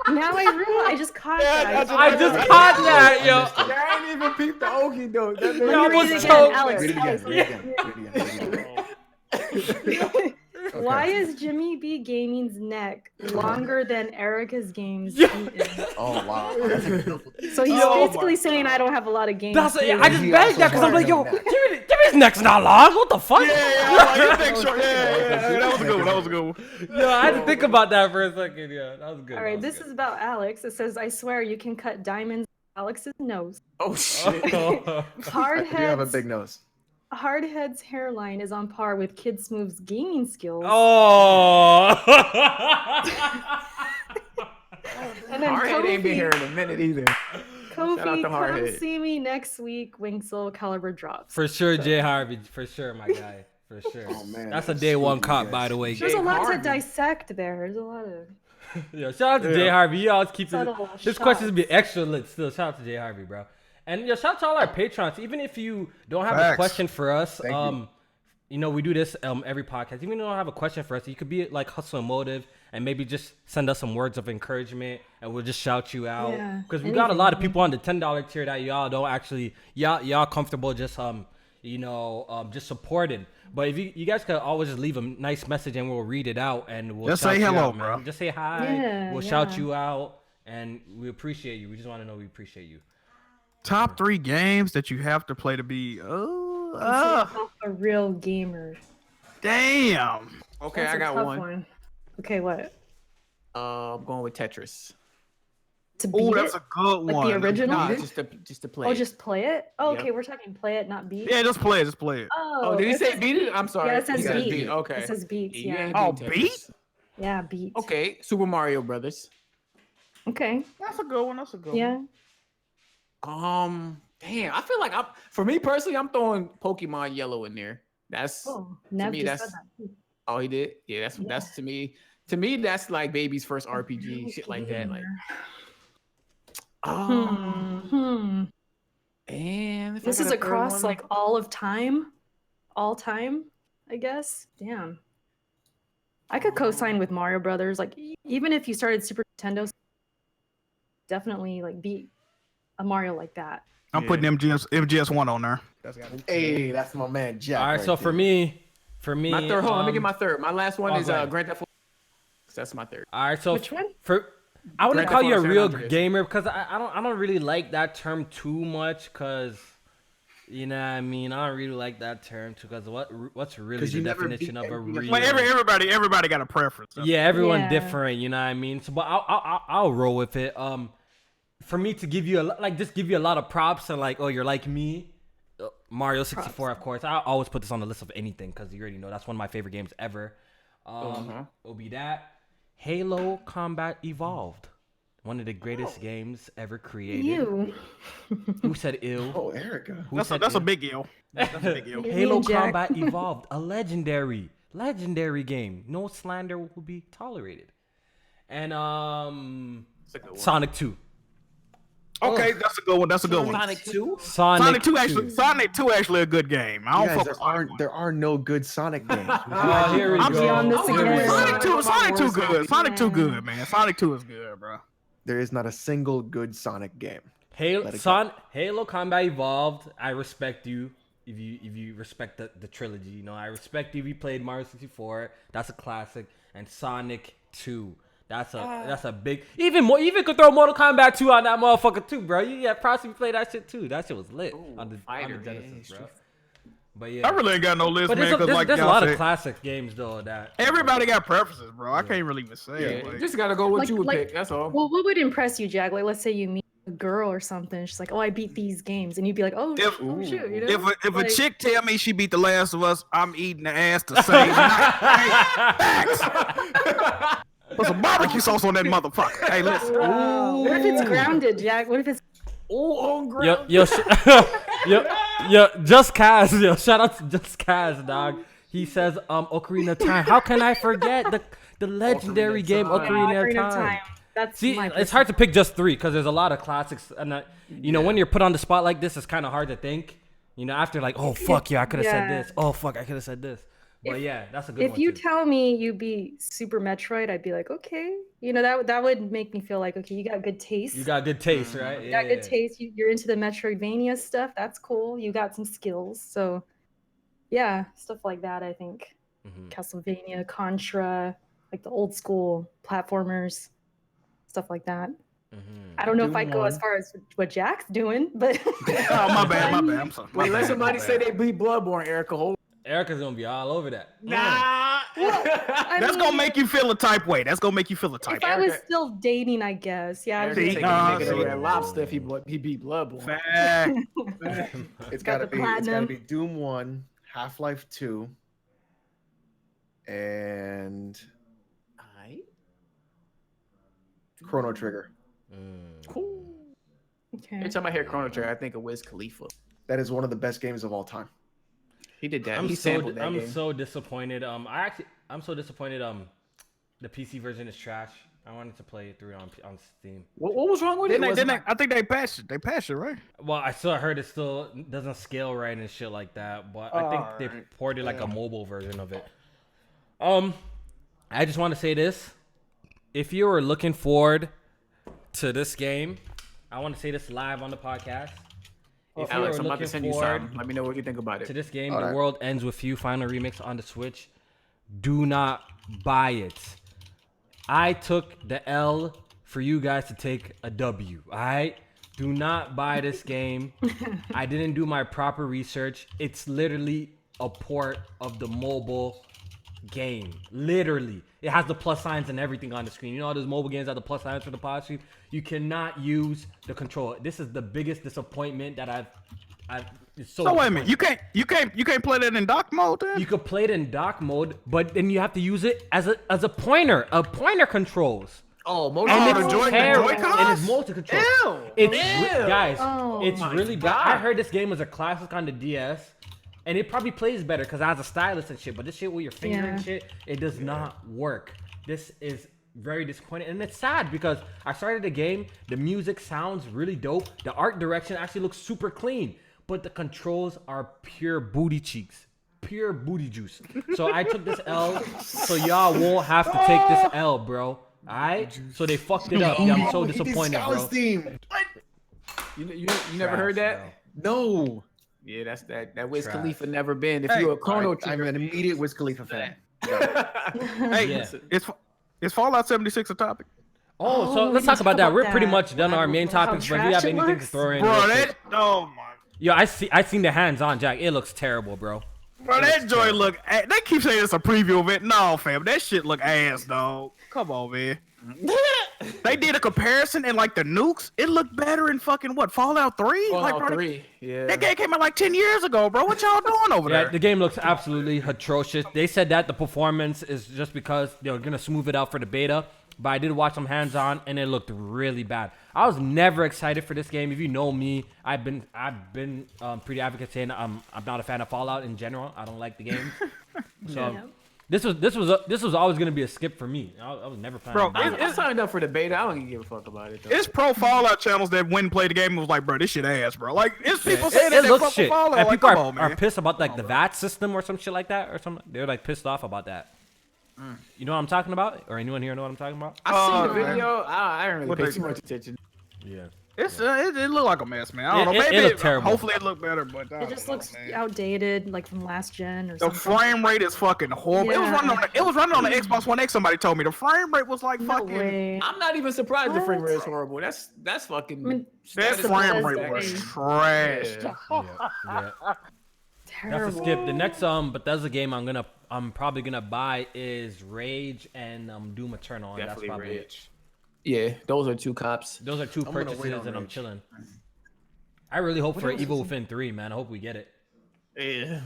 Now I realize I just caught that. I just caught that, yo. I ain't even peeped the okie doke. You almost choked. Alex. Why is Jimmy B Gaming's neck longer than Erica's games beaten? Oh wow. So he's basically saying I don't have a lot of games. I just bagged that because I'm like, yo, Jimmy's neck's not long. What the fuck? Yeah, that was a good one. Yo, I had to think about that for a second. Yeah, that was good. All right, this is about Alex. It says, "I swear you can cut diamonds in Alex's nose." Oh shit. Hardhead's, You have a big nose. Hardhead's hairline is on par with Kid Smooth's gaming skills. Oh. And then Hardhead ain't been here in a minute either. Kofi, come see me next week when Soul Calibur drops. For sure, Jay Harvey. For sure, my guy. For sure. Oh, man, that's a day one cop, by the way. There's a lot to dissect there. There's a lot of. Yo, shout out to Jay Harvey. He always keeps it. This question's be extra lit still. Shout out to Jay Harvey, bro. And yo, shout out to all our patrons. Even if you don't have a question for us, you know, we do this every podcast. Even if you don't have a question for us, you could be like Hustle and Motive and maybe just send us some words of encouragement and we'll just shout you out. Because we got a lot of people on the $10 tier that y'all don't actually y'all comfortable just just supporting. But if you guys could always just leave a nice message and we'll read it out and we'll just shout say you hello, out, bro. Man. Just say hi. We'll shout you out and we appreciate you. We just want to know we appreciate you. Top 3 games that you have to play to be a real gamer. Damn. Okay, I got one. Okay, what? I'm going with Tetris. Oh, that's a good one. Like the original? Nah, just to play. Oh, just play it? Oh, okay, we're talking play it, not beat. Yeah, just play it. Oh, did he say beat it? I'm sorry. Yeah, it says beat. Okay. It says beat. Yeah. Oh, beat? Yeah, beat. Okay, Super Mario Brothers. Okay. That's a good one. Yeah. Damn, I feel like for me personally, I'm throwing Pokemon Yellow in there. That's to me. That's oh, he did. Yeah, that's to me. To me, that's like baby's first RPG, shit like that. Like, and this is across like all time, I guess. Damn, I could co-sign with Mario Brothers. Like, even if you started Super Nintendo, definitely like beat a Mario like that. I'm putting MGS1 on there. Hey, that's my man Jack. All right, so for me, my third. Hold on, let me get my third. My last one is Grand Theft Auto. That's my third. All right, so which one? I wouldn't call you a real gamer because I don't really like that term too much because you know what I mean. I don't really like that term too because what's really the definition of a real? Like everybody got a preference. Yeah, everyone different. You know what I mean. So, but I'll roll with it. For me to give you a lot of props and like, oh, you're like me. Mario 64, of course. I always put this on the list of anything because you already know that's one of my favorite games ever. It'll be that. Halo Combat Evolved. One of the greatest games ever created. Ew. Who said ew? Oh, Erica. That's a big ill. That's a big ill. Halo Combat Evolved. A legendary game. No slander will be tolerated. And Sonic 2. Okay, that's a good one. Sonic 2? Sonic 2 actually a good game. I don't there are no good Sonic games. Here we go. On this again. Sonic 2 good. Sonic 2 good, man. Sonic 2 is good, bro. There is not a single good Sonic game. Halo Combat Evolved. I respect you. if you respect the trilogy. You know, I respect if you played Mario 64. That's a classic, and Sonic 2. That's a big. Even could throw Mortal Kombat 2 on that motherfucker too, bro. Yeah, probably play that shit too. That shit was lit on the Genesis, bro. But yeah, I really ain't got no list, but man. there's a lot of classic games though that everybody got preferences, bro. I can't really even say. Yeah, just gotta go what you would pick. That's all. Well, what would impress you, Jack? Like, let's say you meet a girl or something. She's like, "Oh, I beat these games," and you'd be like, "Oh, shoot!" You know? If a chick tell me she beat The Last of Us, I'm eating the ass the same night. Put some barbecue sauce on that motherfucker. Hey, listen. What if it's grounded, Jack? What if it's on ground? Yo, Just Kaz, yo, shout out to Just Kaz, dog. He says, Ocarina of Time. How can I forget the legendary game Ocarina of Time? That's See, it's hard to pick just 3 because there's a lot of classics, and when you're put on the spot like this, it's kind of hard to think. You know, after like, oh fuck yeah, I could have said this. Oh fuck, I could have said this. But yeah, that's a good one. If you tell me you beat Super Metroid, I'd be like, okay. You know, that would make me feel like, okay, you got good taste. You got good taste, right? You got good taste. You're into the Metroidvania stuff. That's cool. You got some skills. So, yeah, stuff like that, I think. Castlevania, Contra, like the old school platformers, stuff like that. I don't know if I'd go as far as what Jack's doing, but... Oh, my bad. I'm sorry. Wait, let somebody say they beat Bloodborne, Erica. Hold. Erica's gonna be all over that. Nah. That's gonna make you feel a type way. If I was still dating, I guess. Yeah. Erica taking a Red Lobster if he beat Bloodborne. It's gotta be Doom 1, Half-Life 2, and Chrono Trigger. Cool. Okay. Every time I hear Chrono Trigger, I think of Wiz Khalifa. That is one of the best games of all time. He did that. I'm game. so disappointed. I'm so disappointed. The PC version is trash. I wanted to play it through on Steam. What was wrong with it? I think they patched it. They patched it, right? Well, I still heard it still doesn't scale right and shit like that. But I think they ported like a mobile version of it. I just want to say this: if you are looking forward to this game, I want to say this live on the podcast. Alex, I'm about to send you something. Let me know what you think about it. To this game, The World Ends With You Final Remix on the Switch. Do not buy it. I took the L for you guys to take a W. All right? Do not buy this game. I didn't do my proper research. It's literally a port of the mobile game. Literally. It has the plus signs and everything on the screen. You know how those mobile games have the plus signs for the pod screen? You cannot use the controller. This is the biggest disappointment that I've so wait a minute. You can't play that in dock mode then? You could play it in dock mode, but then you have to use it as a pointer. A pointer controls. Oh, and the Joy-Cons? And it's multi-control. It's it's really bad. I heard this game was a classic on the DS. And it probably plays better because it has a stylus and shit. But this shit with your finger and shit, it does not work. This is very disappointing. And it's sad because I started the game. The music sounds really dope. The art direction actually looks super clean. But the controls are pure booty cheeks. Pure booty juice. So I took this L so y'all won't have to take this L, bro. Alright? So they fucked it up. Yeah, I'm so disappointed, bro. You never heard that? No. Yeah, that's that Wiz Khalifa never been. If you're a Chrono Trigger, I'm an immediate Wiz Khalifa fan. Hey, it's Fallout 76 a topic? Oh, so let's talk about that. We're pretty much done our main topics, but if you have anything to throw in. Bro, my. Yo, I seen the hands on Jack. It looks terrible, bro. Bro, that joy look. They keep saying it's a preview of it. No, fam, that shit look ass, dog. Come on, man. They did a comparison and like the nukes, it looked better in fucking what, Fallout 3? Fallout 3, yeah. That game came out like 10 years ago, bro. What y'all doing over there? The game looks absolutely atrocious. They said that the performance is just because they're gonna smooth it out for the beta. But I did watch some hands-on and it looked really bad. I was never excited for this game. If you know me, I've been pretty advocate saying I'm not a fan of Fallout in general. I don't like the game. So. Yeah. This was always gonna be a skip for me. I was never planning. Bro, it's signed up for the beta. I don't even give a fuck about it. Though. It's pro Fallout channels that went and played the game and was like, bro, this shit ass, bro. Like it's people saying it looks shit. Fallout. And like, people are pissed about like the VAT system or some shit like that or something. They're like pissed off about that. You know what I'm talking about? Or anyone here know what I'm talking about? I seen the video. I don't really pay too much attention. Yeah. It looked like a mess, man. I don't know. Maybe it looked terrible. Hopefully it looked better, but It just looks outdated, like from last gen or the something. frame rate is fucking horrible. Yeah. It was running on the Xbox One X. Somebody told me the frame rate was like No fucking. way. I'm not even surprised the frame What? rate is horrible. That's fucking. I mean, That That's the frame best rate was thing. trash. Yeah. Terrible. That's a skip. The next Bethesda game I'm probably gonna buy is Rage and Doom Eternal. And Definitely that's probably Rage. Yeah, those are two cops. Those are two I'm gonna wait purchases, on and I'm Rage. chilling. I really hope What for else Evil is Within 3, man. I hope we get it. Yeah.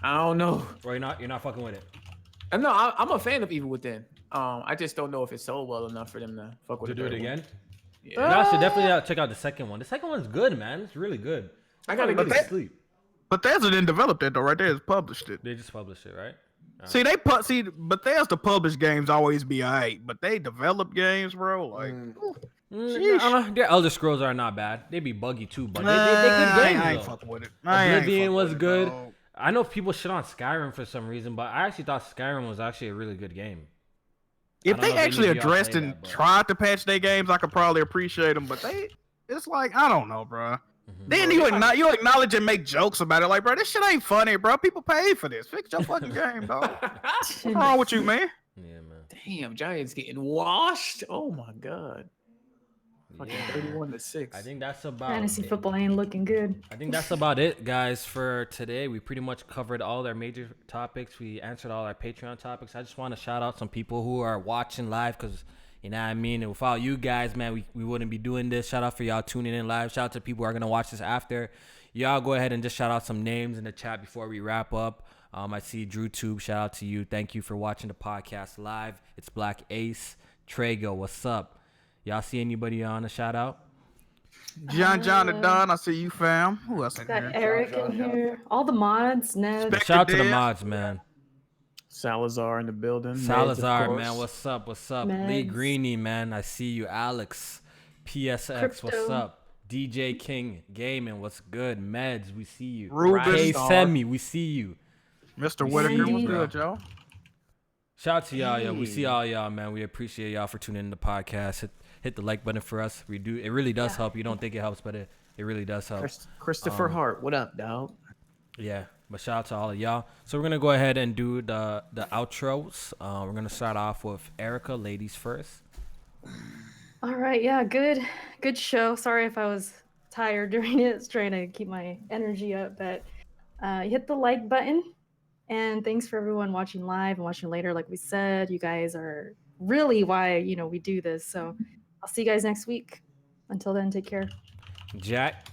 I don't know. Or you're not fucking with it. No, I'm a fan of Evil Within. I just don't know if it's sold well enough for them to fuck with To do it third one. again. Yeah. You guys should definitely check out the second one. The second one's good, man. It's really good. I gotta Go get to it. sleep. Bethesda didn't develop that though, right there. It's published it. They just published it, right? See, Bethesda published games always be alright, but they develop games, bro. Like, Their Elder Scrolls are not bad. They be buggy too, but they good I games. ain't though. fucking with it. Oblivion was good. Dog. I know people shit on Skyrim for some reason, but I actually thought Skyrim was actually a really good game. If I don't they know if actually any of y'all addressed play and that, but- tried to patch their games, I could probably appreciate them. But it's like I don't know, bro. Then you acknowledge and make jokes about it, like, bro, this shit ain't funny, bro. People pay for this. Fix your fucking game, dog. What's wrong with you, man? Yeah, man. Damn, Giants getting washed. Oh my god. Fucking Yeah. 31-6. I think that's about Fantasy it. football ain't looking good. I think that's about it, guys, for today. We pretty much covered all our major topics. We answered all our Patreon topics. I just want to shout out some people who are watching live because, you know what I mean? And without you guys, man, we wouldn't be doing this. Shout out for y'all tuning in live. Shout out to people who are going to watch this after. Y'all go ahead and just shout out some names in the chat before we wrap up. I see DrewTube. Shout out to you. Thank you for watching the podcast live. It's Black Ace. Trago, what's up? Y'all see anybody on a shout out? John and Don, I see you, fam. Who else in Got here? Eric in here. All the mods, Ned. Spec- Shout out to the Dead. mods, man. Salazar in the building. Meds, of Salazar, course. man, what's up? What's up? Lee Meds. Greeny, man, I see you. Alex, PSX, what's Crypto. up? DJ King Gaming, what's good? Meds, we see you. Ruben K Star. Semi, we see you. Mr. Whitaker, what's Randy. good, y'all? Shout out to y'all, yo. We see all y'all, man. We appreciate y'all for tuning in to the podcast. Hit the like button for us. We do. It really does help. You don't think it helps, but it really does help. Christopher Hart, what up, dog? Yeah, but shout out to all of y'all. So we're gonna go ahead and do the outros. We're gonna start off with Erica, ladies first. All right, yeah, good show. Sorry if I was tired during it. I was trying to keep my energy up, but hit the like button. And thanks for everyone watching live and watching later. Like we said, you guys are really why we do this. So I'll see you guys next week. Until then, take care. Jack.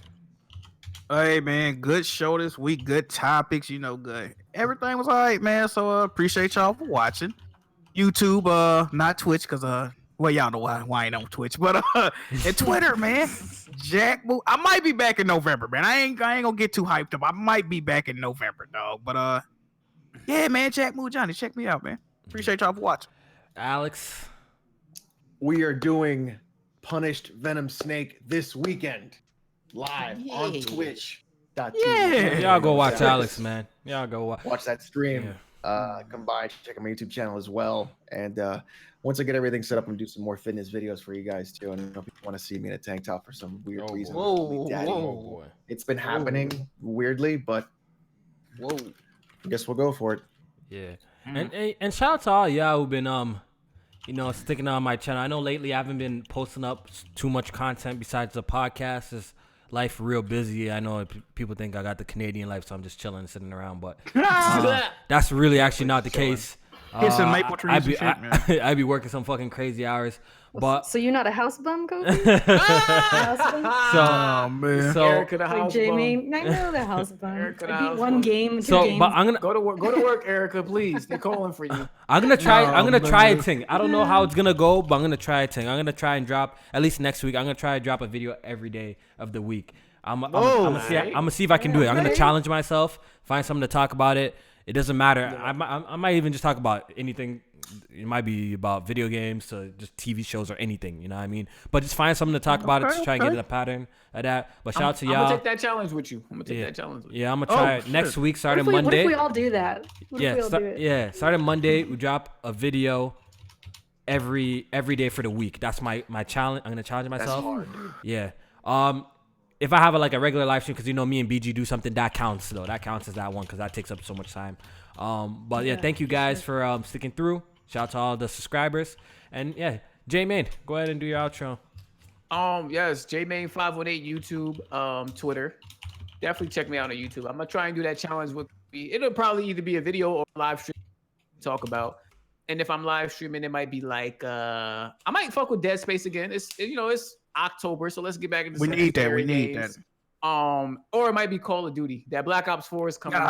Hey, man, good show this week. Good topics, good. Everything was all right, man. So appreciate y'all for watching. YouTube, not Twitch, because well, y'all know why I ain't on Twitch, but and Twitter, man. Jack, I might be back in November, man. I ain't gonna get too hyped up. I might be back in November, dog. But yeah, man, Jack Moo Johnny, check me out, man. Appreciate y'all for watching. Alex. We are doing Punished Venom Snake this weekend, live on Twitch. Yeah. Y'all go watch Alex, man. Y'all go watch that stream. Come by, check out my YouTube channel as well. And once I get everything set up, I'm gonna do some more fitness videos for you guys too. And I know people want to see me in a tank top for some weird reason. Whoa. It's been happening weirdly, but I guess we'll go for it. Yeah. And shout out to all y'all who've been sticking on my channel. I know lately I haven't been posting up too much content besides the podcast. It's life real busy. I know people think I got the Canadian life, so I'm just chilling and sitting around, but that's really actually not the case. Kissing maple trees and shit, man. I be working some fucking crazy hours. But So you're not a house bum, Kofi? House bum? Oh, man. so Erica the Like house Jamie, bum. I know the house bum. Erica the I house beat one bum. game, two so games. but I'm gonna Go to work, Erica, please. They're calling for you. I'm gonna try. No, I'm gonna try a man. thing. I don't know how it's gonna go, but I'm gonna try a thing. I'm gonna try and drop at least next week. I'm gonna try to drop a video every day of the week. I'm gonna see if I can do it. I'm gonna challenge myself. Find something to talk about it. It doesn't matter. I might even just talk about anything. It might be about video games to just TV shows or anything. You know what I mean? But just find something to talk about it to try and get in a pattern of that. But shout out to I'm y'all. gonna take that challenge with you. I'm gonna take that challenge with you. Yeah, I'm gonna try it shit. next week, What starting if we Monday. all do that? What if we all do it? Starting Monday, we drop a video every day for the week. That's my challenge. I'm gonna challenge myself. That's hard. Yeah. If I have a regular live stream, because me and BG do something, that counts though. That counts as that one because that takes up so much time. But yeah, thank you guys for sticking through. Shout out to all the subscribers. And yeah, J-Main, go ahead and do your outro. Yes, J-Main518 YouTube, Twitter. Definitely check me out on YouTube. I'm gonna try and do that challenge with me. It'll probably either be a video or a live stream to talk about. And if I'm live streaming, it might be like I might fuck with Dead Space again. It's October, so let's get back into We need that. We need games. that. Or it might be Call of Duty. That Black Ops 4 is coming.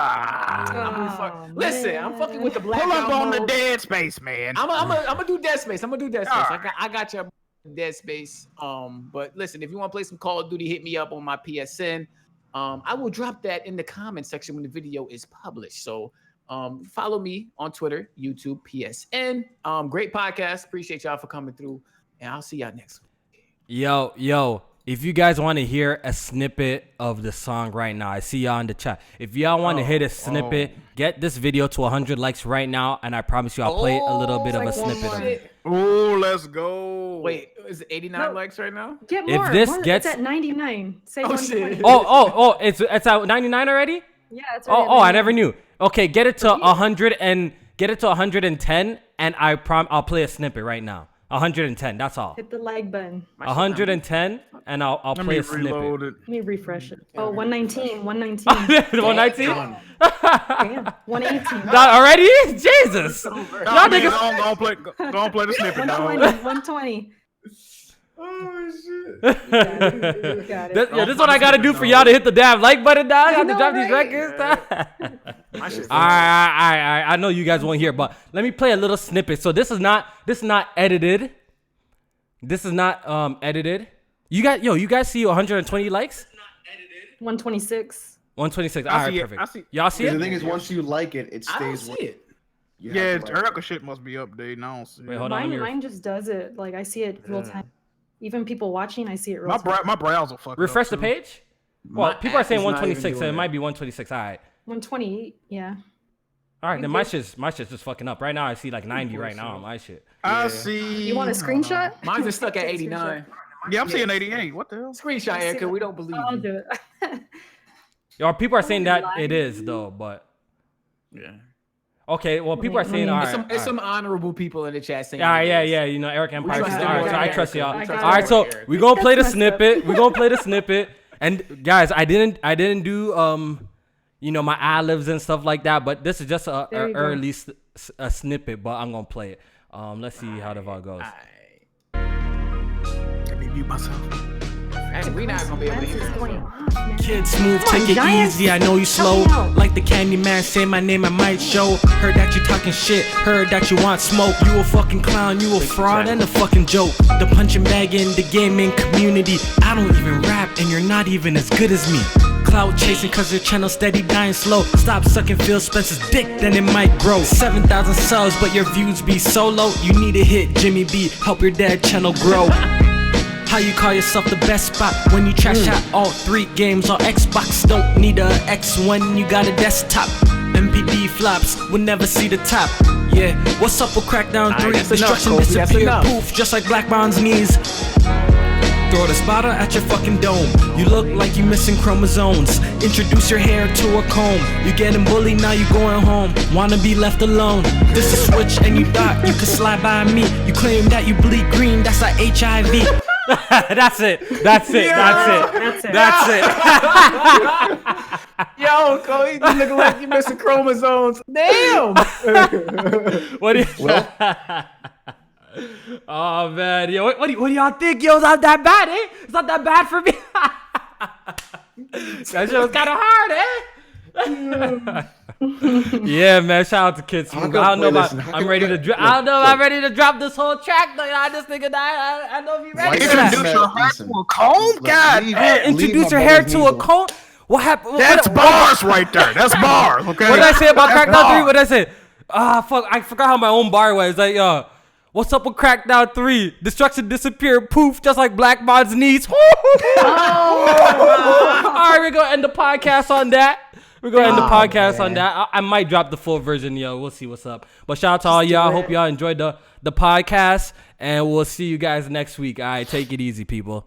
Listen, I'm fucking with the Black Pull up on the mode. Dead Space, man. I'm gonna do Dead Space. I got you Dead Space. But listen, if you want to play some Call of Duty, hit me up on my PSN. I will drop that in the comment section when the video is published. So follow me on Twitter, YouTube, PSN. Great podcast. Appreciate y'all for coming through, and I'll see y'all next week. Yo. If you guys want to hear a snippet of the song right now, I see y'all in the chat. If y'all want to hit a snippet, get this video to 100 likes right now, and I promise you I'll play a little bit of a snippet of it. Oh, let's go. Wait, is it 89 likes right now? Get If more. this gets- it's at 99. Say 120. shit. Oh, it's at 99 already? Yeah, it's already Oh, I at never knew. Okay, get it to 100 and get it to 110, and I'll play a snippet right now. 110, that's all. Hit the like button. 110, and I'll Let play me a snippet. reload it. Let me refresh it. Oh, 119. 119. 119? Damn. 118. Not already? Jesus. Nah, Y'all man, niggas. go on play the snippet, 120. dog. 120. Oh shit! Got it. This is what I gotta do for y'all to hit the damn like button, dog. I have to know, drop these right? records. My shit's I know you guys won't hear, but let me play a little snippet. So this is not edited. This is not edited. You guys see 120 likes? 126. 126. I All right, see it. perfect. I see- Y'all see The it? thing is, once you like it, it I don't stays. see it. You Yeah, have to like Erica it. shit must be updated. I don't see Wait, it. hold on. Mine just does it. Like I see it real time. Even people watching, I see it real time. My browser fucked Refresh up, the too. page. Well, My people are app saying is not even 126, so doing it that. might be 126. All right. 128. Yeah. All right, then my shit's just fucking up. Right now, I see like 90 right now on my shit. I see. You want a screenshot? Mine's just stuck at 89. Yeah, I'm seeing 88. What the hell? Screenshot, Erica. We don't believe I'll you. do it. Or people are saying that it is though, but Yeah. okay. Well, people are Let me- saying all It's right. some, it's some honorable people in the chat saying. Yeah, it yeah, is. yeah. You know, Eric Empire. trust All you, right, so I Eric. trust y'all. I All got right, you. so we're gonna play the That's messed up. snippet. We're gonna play the snippet. And guys, I didn't do my ad-libs and stuff like that, but this is just a There you go. early a snippet. But I'm gonna play it. Let's see how the VOD goes. Let me mute myself. Hey, we not gonna be able to hear Francis it. going off, man. Kid smooth, Come on, take it Giants. easy. I know you slow. Help me out. Like the candy man, say my name, I might show. Heard that you talking shit, heard that you want smoke. You a fucking clown, you a fraud and a fucking joke. The punching bag in the gaming community. I don't even rap, and you're not even as good as me. Cloud chasing cause your channel steady dying slow. Stop sucking Phil Spencer's dick, then it might grow. 7,000 subs, but your views be so low. You need to hit Jimmy B, help your dad channel grow. How you call yourself the best spot when you trash out all 3 games on Xbox? Don't need a X when you got a desktop. MPD flops will never see the top. Yeah, what's up with Crackdown 3? that's enough, Destruction Kofi, that's disappear, enough. poof, just like Black Bond's knees. Throw the spotter at your fucking dome. You look like you missing chromosomes. Introduce your hair to a comb. You getting bullied, now you going home. Wanna be left alone. This is Switch and you thought you could slide by me. You claim that you bleed green, that's like HIV. That's it. That's it. That's it. That's it. Yo, Cody, you looking like you missing chromosomes. Damn. What do you? Oh man, yo, what do y'all think? Yo, it's not that bad, eh? It's not that bad for me. That shit was kind of hard, eh? Yeah, man. Shout out to Kids. I don't know about. I'm ready to drop. I don't know. If I'm ready to drop this whole track. Like, I just think I know if you ready. for that. Introduce your hair to a comb? God, Introduce your hair to a comb. What happened? that's bars right there. That's bars. Okay. What did I say about That's Crackdown 3? bars. What did I say? Fuck. I forgot how my own bar was. Like, what's up with Crackdown 3? Destruction disappear, poof, just like Black Bond's knees. All right, we're gonna end the podcast on that. We're going to end the podcast on that. I might drop the full version, yo. We'll see what's up. But shout out to all y'all. Hope y'all enjoyed the podcast. And we'll see you guys next week. All right, take it easy, people.